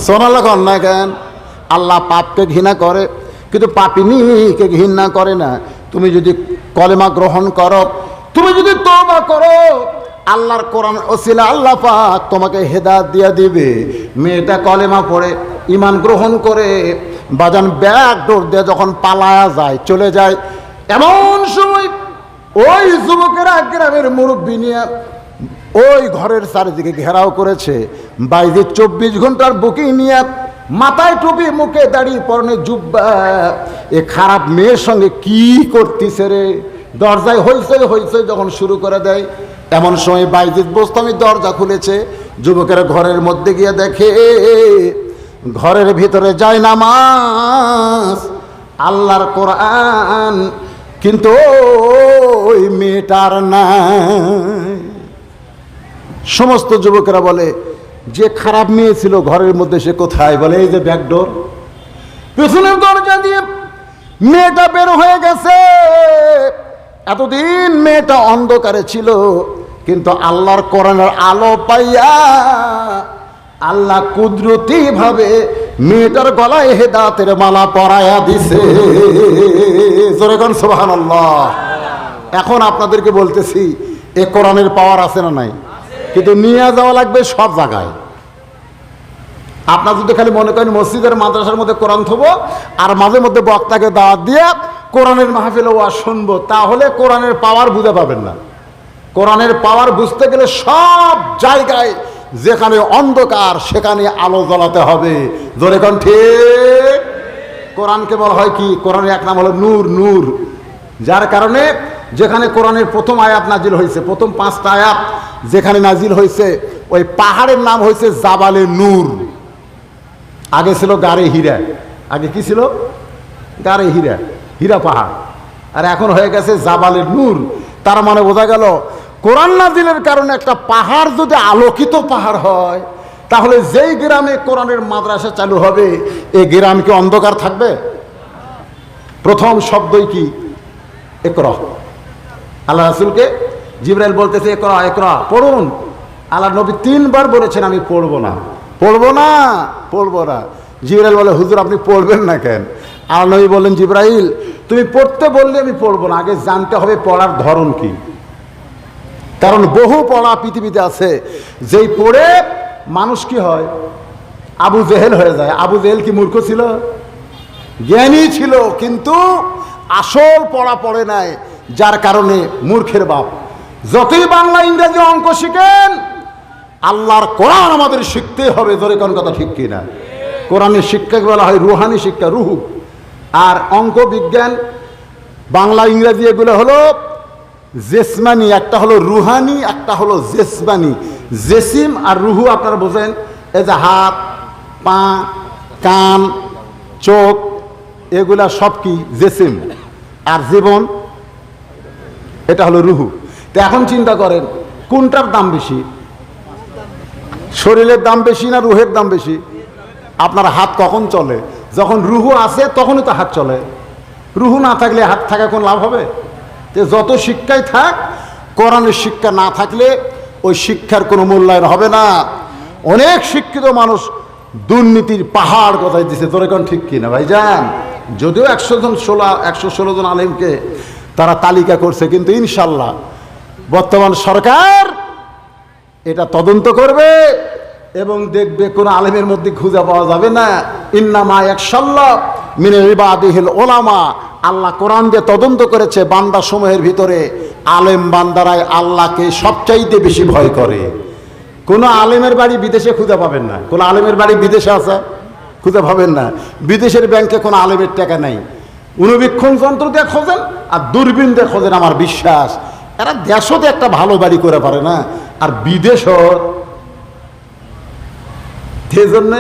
সোনালা কন না কেন? আল্লাহ পাপকে ঘৃণা করে কিন্তু পাপিনীকে ঘৃণা করে না। তুমি যদি কলেমা গ্রহণ করো, তুমি যদি তওবা করো, আল্লাহর কোরআন ওসিলা আল্লাহ পাক তোমাকে হেদায়েত দিয়ে দিবে। মেয়েটা কলেমা পড়ে ঈমান গ্রহণ করে বাজান ব্যাক ডোর দিয়ে যখন পালায়া যায়, চলে যায়, এমন সময় ওই যুবকেরা গ্রামের মুরব্বী নিয়ে ওই ঘরের চারিদিকে ঘেরাও করেছে। বাইরে 24 ঘন্টার বুকিং নিয়ে, মাথায় টুপি, মুখে দাড়ি, পরনে জুব্বা, এ খারাপ মেয়ের সঙ্গে কি করতিছে রে? দরজায় হইচই হইচই যখন শুরু করে দেয়, এমন সময় বাইজিদ বোস্তামি দরজা খুলেছে। যুবকেরা ঘরের মধ্যে গিয়ে দেখে ঘরের ভিতরে যায় নামাজ, আল্লাহর কোরআন, কিন্তু ওই মেয়েটার নাই। সমস্ত যুবকেরা বলে, যে খারাপ মেয়ে ছিল ঘরের মধ্যে সে কোথায়? বলে, এই যে ব্যাকডোর, পেছনের দরজা দিয়ে মেয়েটা বের হয়ে গেছে। এতদিন মেয়েটা অন্ধকারে ছিল, কিন্তু আল্লাহর কোরআনের আলো পাইয়া আল্লাহ কুদরতি ভাবে মেয়েটার গলায় হেদায়েতের মালা পরায়া দিছে। জোরে কোন সুবহানাল্লাহ। এখন আপনাদেরকে বলতেছি, এ কোরআনের পাওয়ার আছে না নাই? কিন্তু নিয়ে যাওয়া লাগবে সব জায়গায়। আপনার যদি খালি মনে করেন মসজিদের মাদ্রাসার মধ্যে কোরআন থবো আর মাঝে মধ্যে বক্তাকে দাওয়াত দিয়ে কোরআনের মাহফিলে ওয়াজ শুনবো, তাহলে কোরআনের পাওয়ার বুঝে পাবেন না। কোরআনের পাওয়ার বুঝতে গেলে সব জায়গায় যেখানে অন্ধকার সেখানে আলো জ্বালাতে হবে। জোরে কোন ঠিক? কোরআনকে বলা হয় কি? কোরআনের এক নাম হলো নূর। নূর, যার কারণে যেখানে কোরআনের প্রথম আয়াত নাজিল হয়েছে, প্রথম 5টা আয়াত যেখানে নাজিল হয়েছে, ওই পাহাড়ের নাম হয়েছে জাবালে নূর। আগে ছিল গারে হীরা। আগে কি ছিল? গারে হীরা, হীরা পাহাড়। আর এখন হয়ে গেছে জাবালে নূর। তার মানে বোঝা গেল, কোরআন নাজিলের কারণে একটা পাহাড় যদি আলোকিত পাহাড় হয়, তাহলে যেই গ্রামে কোরআনের মাদ্রাসা চালু হবে, এই গ্রাম কি অন্ধকার থাকবে? প্রথম শব্দই কি? ইকরা। আল্লাহ রাসূলকে জিবরাইল বলতেছে, ইকরা, ইকরা, পড়ুন। আল্লাহ নবী 3 বার বলেছেন, আমি পড়বো না, পড়বো না, পড়বো না। জিবরাইল বলে, হুজুর আপনি পড়বেন না কেন? আল্লাহ নবী বললেন, জিবরাইল তুমি পড়তে বললে আমি পড়বো না, আগে জানতে হবে পড়ার ধরন কি। কারণ বহু পড়া পৃথিবীতে আছে, যেই পড়ে মানুষ কি হয়? আবু জেহেল হয়ে যায়। আবু জেহেল কি মূর্খ ছিল? জ্ঞানী ছিল, কিন্তু আসল পড়া পড়ে নাই, যার কারণে মূর্খের বাপ। যতই বাংলা, ইংরেজি, অঙ্ক শিখেন, আল্লাহর কোরআন আমাদের শিখতে হবে। ধরে কোন কথা ঠিক কিনা? কোরআনের শিক্ষাকে বলা হয় রুহানি শিক্ষা, রুহু। আর অঙ্ক, বিজ্ঞান, বাংলা, ইংরেজি এগুলো হলো জেসমানি। একটা হলো রুহানি, একটা হলো জেসমানি। জেসিম আর রুহু আপনারা বোঝেন, এই যে হাত, পা, কান, চোখ, এগুলা সব কি? জেসিম। আর জীবন, এটা হলো রুহু। তো এখন চিন্তা করেন, কোনটার দাম বেশি? শরীরের দাম বেশি না রুহের দাম বেশি? আপনার হাত কখন চলে? যখন রুহু আছে তখনই তো হাত চলে। রুহু না থাকলে হাত থাকা কোন লাভ হবে? তো যত শিক্ষাই থাক, কোরআনের শিক্ষা না থাকলে ওই শিক্ষার কোনো মূল্যায়ন হবে না। অনেক শিক্ষিত মানুষ দুর্নীতির পাহাড় কথাই দিছে। তোর এখন ঠিক কিনা ভাইজান? যদিও 116 জন আলেমকে তারা তালিকা করছে, কিন্তু ইনশাল্লাহ বর্তমান সরকার এটা তদন্ত করবে এবং দেখবে কোন আলেমের মধ্যে খুঁজে পাওয়া যাবে না। ইন্নামা ইয়াখশাল্লাহ মিন ইবাদিহিল উলামা। আল্লাহ কোরআন দিয়ে তদন্ত করেছে বান্দা সমূহের ভিতরে আলেম বান্দারাই আল্লাহকে সবচাইতে বেশি ভয় করে। কোন আলেমের বাড়ি বিদেশে খুঁজে পাবেন না। কোন আলেমের বাড়ি বিদেশে আছে খুঁজে পাবেন না। বিদেশের ব্যাংকে কোনো আলেমের টাকা নাই। অনুবীক্ষণ যন্ত্র দিয়ে খোঁজেন আর দূরবীন দিয়ে খোঁজেন, আমার বিশ্বাস এরা দেশতে একটা ভালো বাড়ি করে পারে না, আর বিদেশও। সেই জন্যে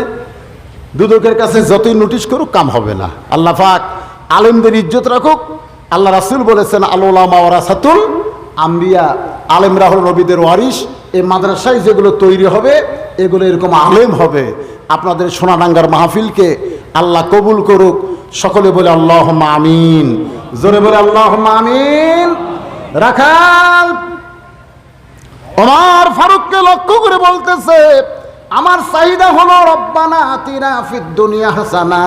দুদকের কাছে যতই নোটিশ করুক কাম হবে না। আল্লাহ পাক আলেমদের ইজ্জত রাখুক। আল্লাহ রাসূল বলেছেন আল উলামা ওয়ারাসাতুল আম্বিয়া, আলেমরা হল নবীদের ওয়ারিস। এই মাদ্রাসায় যেগুলো তৈরি হবে এগুলো এরকম আলেম হবে। আপনাদের সোনাডাঙ্গার মাহফিলকে আল্লাহ কবুল করুক। সকলে বলে আল্লাহুম্মা আমিন। জোরে বলে আল্লাহুম্মা আমিন। রাখাল ওমর ফারুককে লক্ষ্য করে বলতেছে, আমার চাহিদা হলো রব্বানা আতিনা ফিদ দুনিয়া হাসানা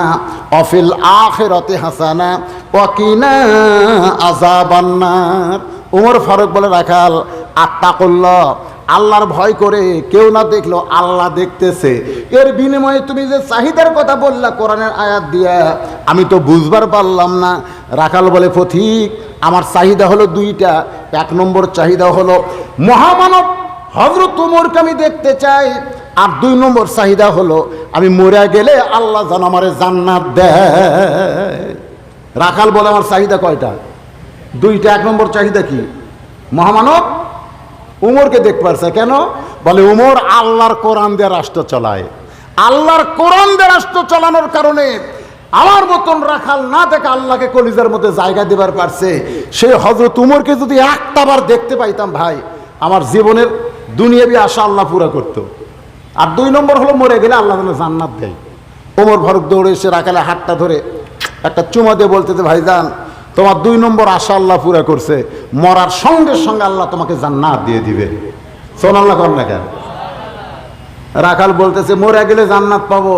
ওয়া ফিল আখিরাতি হাসানা ওয়া কিনা আযাবান্নার। ওমর ফারুক বলে, রাখাল আত্তাকুল্লাহ, আল্লাহর ভয় করে, কেউ না দেখলো আল্লাহ দেখতেছে। এর বিনিময়ে তুমি যে চাহিদার কথা বললা কোরআনের আয়াত দিয়া, আমি তো বুঝবার পারলাম না। রাখাল বলে, পথিক আমার চাহিদা হলো দুইটা। এক নম্বর চাহিদা হলো মহামানব হযরত ওমরকে আমি দেখতে চাই, আর দুই নম্বর চাহিদা হলো আমি মরে গেলে আল্লাহ যেন আমারে জান্নাত দেয়। রাখাল বলে, আমার চাহিদা কয়টা? দুইটা। এক নম্বর চাহিদা কি? মহামানব উমরকে দেখতে পারছে। কেন? বলে উমর আল্লাহর কোরআন দিয়ে রাষ্ট্র চালায়। আল্লাহর কোরআন দিয়ে রাষ্ট্র চালানোর কারণে আমার মতন রাখাল না দেখে আল্লাহকে কলিজার মধ্যে জায়গা দেবার পারছে। সেই হযরত উমরকে যদি একটাবার দেখতে পাইতাম ভাই, আমার জীবনের দুনিয়াবি আশা আল্লাহ পুরা করত। আর দুই নম্বর হলো মরে গেলে আল্লাহ যেন জান্নাত দেয়। ওমর ফারুক দৌড়ে এসে রাখালের হাতটা ধরে একটা চুমা দিয়ে বলতেছে, ভাইজান তোমার দুই নম্বর আশা আল্লাহ পুরা করছে, মরার সঙ্গে সঙ্গে আল্লাহ তোমাকে জান্নাত দিয়ে দিবে। সুবহানাল্লাহ কর না কেন? রাখাল বলতেছে, মরে গেলে জান্নাত পাবো,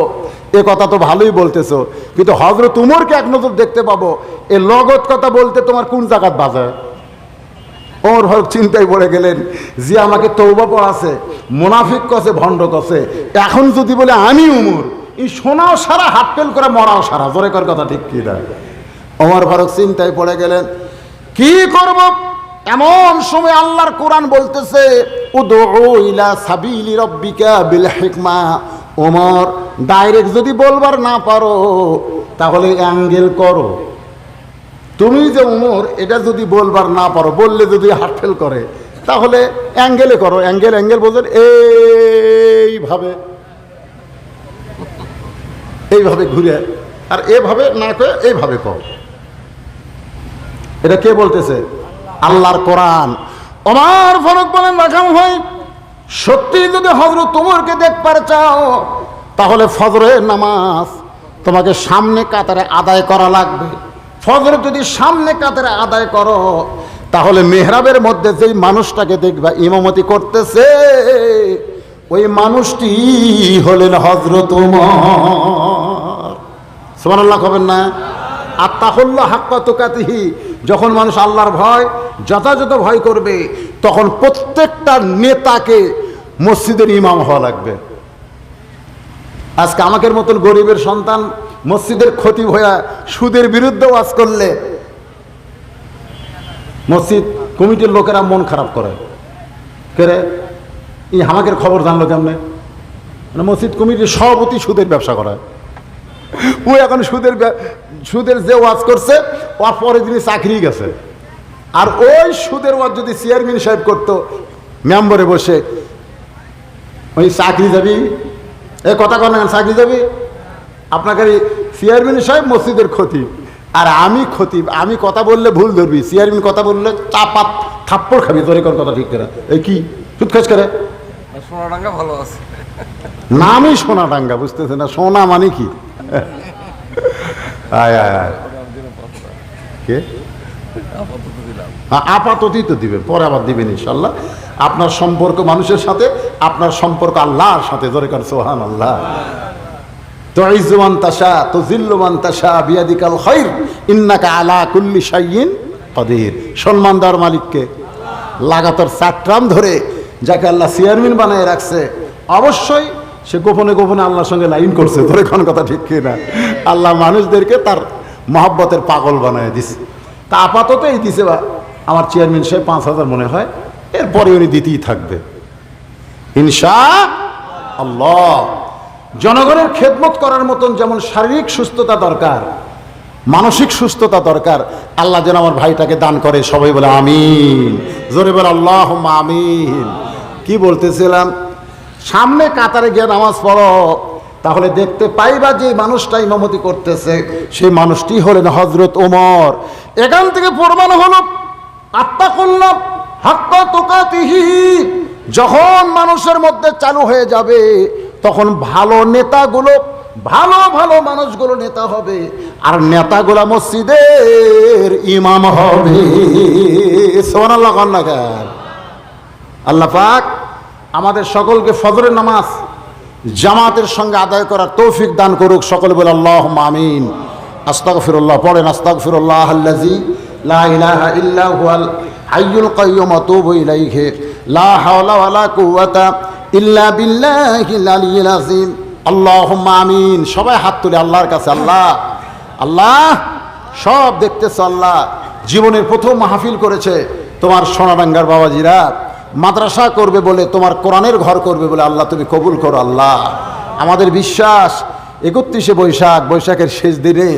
এ কথা তো ভালোই বলতেছো, কিন্তু হযরত উমরকে এক নজর দেখতে পাবো, এ লগত কথা বলতে তোমার কোন জায়গাত বাজে? ওমর ফারুক চিন্তায় পড়ে গেলেন, যে আমাকে তওবা পড়াছে, মুনাফিক কছে, ভণ্ড কছে, এখন যদি বলে আমি উমর, এই শোনাও সারা, হাত ফেল করে মরাও সারা। জোরে কর কথা ঠিক কি না? ওমর ফারুক চিন্তায় পড়ে গেলেন, কি করব? এমন সময় আল্লাহর কোরআন বলতেছে, উদউ ইলা সাবিলি রাব্বিকা বিল হিকমা। ওমর ডাইরেক্ট যদি বলবার না পারো তাহলে অ্যাঙ্গেল করো। তুমি যে উমর এটা যদি বলবার না পারো, বললে যদি হার্ট ফেল করে, তাহলে অ্যাঙ্গেলে করো। অ্যাঙ্গেল অ্যাঙ্গেল বোঝেন? এইভাবে এইভাবে ঘুরে, আর এভাবে না করে এইভাবে কর। এটা কে বলতেছে? আল্লাহর কোরআন। ওমর ফারুক বলেন, রাখাল ভাই সত্যি যদি হযরত ওমরকে দেখবার চাও তাহলে ফজরের নামাজ তোমাকে সামনে কাতারে আদায় করা লাগবে। ফজর যদি সামনে কাতারে আদায় করো তাহলে মেহরাবের মধ্যে যেই মানুষটাকে দেখবা ইমামতি করতেছে, ওই মানুষটি হলেন হযরত ওমর। সুবহানাল্লাহ কবেন না? আত্তাকুল্লাহ হাক্কা তুকাতিহি। যখন মানুষ আল্লাহর ভয় যথাযথ ভয় করবে, তখন প্রত্যেকটা নেতাকে মসজিদের ইমাম হওয়া লাগবে। আজকে আমাদের মতন গরিবের সন্তান মসজিদের খতিব হইয়া সুদের বিরুদ্ধে ওয়াজ করলে মসজিদ কমিটির লোকেরা মন খারাপ করে। কেরে এই আমাদের খবর জানলো কেমনে? মানে মসজিদ কমিটির সভাপতি সুদের ব্যবসা করে, ও এখন সুদের যে ওয়াজ করছে ওর পরের দিনই চাকরি গেছে। আর ওই সুদের ওয়াজ যদি চেয়ারম্যান সাহেব করতো মেম্বারে বসে, ওই চাকরি যাবি, এ কথা কন, চাকরি যাবি? আপনাকে চেয়ারম্যান সাহেব মসজিদের খতিব, আর আমি খতিব, আমি কথা বললে ভুল ধরবি, চেয়ারম্যান কথা বললে চাপাত থাপ্পড় খাবি। তোর কোন কথা ঠিক করে? এই কি সুদ খাস করে? সোনাডাঙ্গা ভালো আছে, নামই সোনাডাঙ্গা, বুঝতেছে না? সোনা মানে কি? আয় আয় আয়, কে আপাততই তো দিবেন, পরে আবার দিবেন ইনশাল্লাহ। আপনার সম্পর্ক মানুষের সাথে, আপনার সম্পর্ক আল্লাহর সাথে। জোরে কর সুবহানাল্লাহ। তুইজ্জু মান তাশা তুযিল্লু মান তাশা বিয়াদিকাল খায়র ইন্নাকা আলা কুল্লি শাইইন কাদির। সম্মান দেওয়ার মালিককে লাগাতার 4 টার্ম ধরে যাকে আল্লাহ চেয়ারম্যান বানায় রাখছে, অবশ্যই সে গোপনে গোপনে আল্লাহর সঙ্গে লাইন করছে। তোর এখন কথা ঠিক কিনা? আল্লাহ মানুষদেরকে তার মহব্বতের পাগল বানায় দিছে। তা আপাতত এই দিছে বা আমার চেয়ারম্যান সাহেব 5,000 মনে হয়, এরপরে উনি দিতেই থাকবে ইনশাআল্লাহ। জনগণের খেদমত করার মতন যেমন শারীরিক সুস্থতা দরকার, মানসিক সুস্থতা দরকার, আল্লাহ যেন আমার ভাইটাকে দান করে। সবাই বলে আমিন, জোরে বলে আল্লাহুম্মা আমিন। কি বলতেছিলাম, সামনে কাতারে গিয়ে নামাজ পড়ো, তাহলে দেখতে পাইবা যে মানুষটা ইমামতি করতেছে সেই মানুষটি হলেন হযরত ওমর। এখান থেকে প্রমাণ হলো আত্তাকুল্লাহ হাক্কা তুকাতিহি, যখন মানুষের মধ্যে চালু হয়ে যাবে তখন ভালো নেতাগুলো, ভালো ভালো মানুষগুলো নেতা হবে, আর নেতাগুলো মসজিদের ইমাম হবে। সুবহানাল্লাহ কন্যাকার। আল্লাহ পাক আমাদের সকলকে ফজরের নামাজ জামাতের সঙ্গে আদায় করার তৌফিক দান করুক। সকলে বলে আল্লাহুম্মা আমিন। আস্তাগফিরুল্লাহ পড়েন, আস্তাগফিরুল্লাহ আল্লাযী লা ইলাহা ইল্লা হুয়াল হাইয়ুল কাইয়্যুম আতুবু ইলাইহি লা হাওলা ওয়ালা কুওয়াতা ইল্লা বিল্লাহিল আলিয়্যিল আযীম। আল্লাহুম্মা আমিন। সবাই হাত তুলে আল্লাহর কাছে, আল্লাহ আল্লাহ সব দেখতেছ, আল্লাহ জীবনের প্রথম মাহফিল করেছে তোমার সোনাডাঙ্গার বাবাজিরা, মাদ্রাসা করবে বলে, তোমার কোরআনের ঘর করবে বলে, আল্লাহ তুমি কবুল করো। আল্লাহ আমাদের বিশ্বাস 31শে বৈশাখ, বৈশাখের শেষ দিনে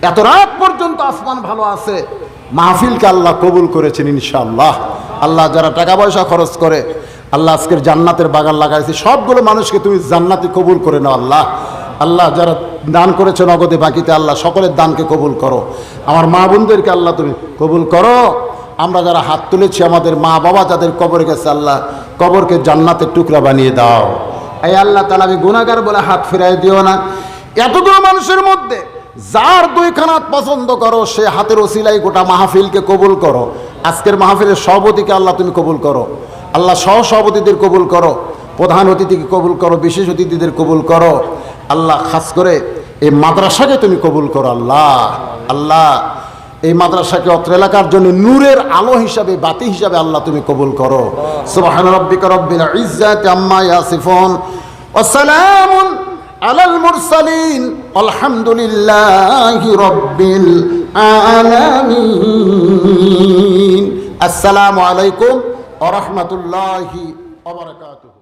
এত রাত পর্যন্ত আসমান ভালো আছে, মাহফিলকে আল্লাহ কবুল করেছেন ইনশাআল্লাহ। আল্লাহ যারা টাকা পয়সা খরচ করে আল্লাহ আজকের জান্নাতের বাগান লাগাইছে, সবগুলো মানুষকে তুমি জান্নাতি কবুল করে নাও আল্লাহ। আল্লাহ যারা দান করেছে নগদে বাকিতে, আল্লাহ সকলের দানকে কবুল করো। আমার মা বোনদেরকে আল্লাহ তুমি কবুল করো। আমরা যারা হাত তুলেছি, আমাদের মা বাবা যাদের কবরে গেছে, আল্লাহ কবরকে জান্নাতের টুকরা বানিয়ে দাও। এই আল্লাহ তাআলা, আমি গুনাহগার বলে হাত ফিরাই দিও না। এতগুলো মানুষের মধ্যে যার 2 খানাত পছন্দ করো, সে হাতের ওসিলাই গোটা মাহফিলকে কবুল করো। আজকের মাহফিলের সভাপতিকে আল্লাহ তুমি কবুল করো। আল্লাহ সহ সভাপতিদের কবুল করো, প্রধান অতিথিকে কবুল করো, বিশেষ অতিথিদের কবুল করো। আল্লাহ খাস করে এই মাদ্রাসাকে তুমি কবুল করো। আল্লাহ আল্লাহ এই মাদ্রাসাকে অত্র এলাকার জন্য নূরের আলো হিসাবে, বাতি হিসাবে আল্লাহ তুমি কবুল করো। সুবহান রাব্বিকা রাব্বিল ইজ্জাতি আম্মা ইয়াসিফুন ওয়া সালামুন আলাল মুরসালিন আলহামদুলিল্লাহি রাব্বিল আলামিন। আসসালামু আলাইকুম ওয়া রাহমাতুল্লাহি ওয়া বারাকাতুহু।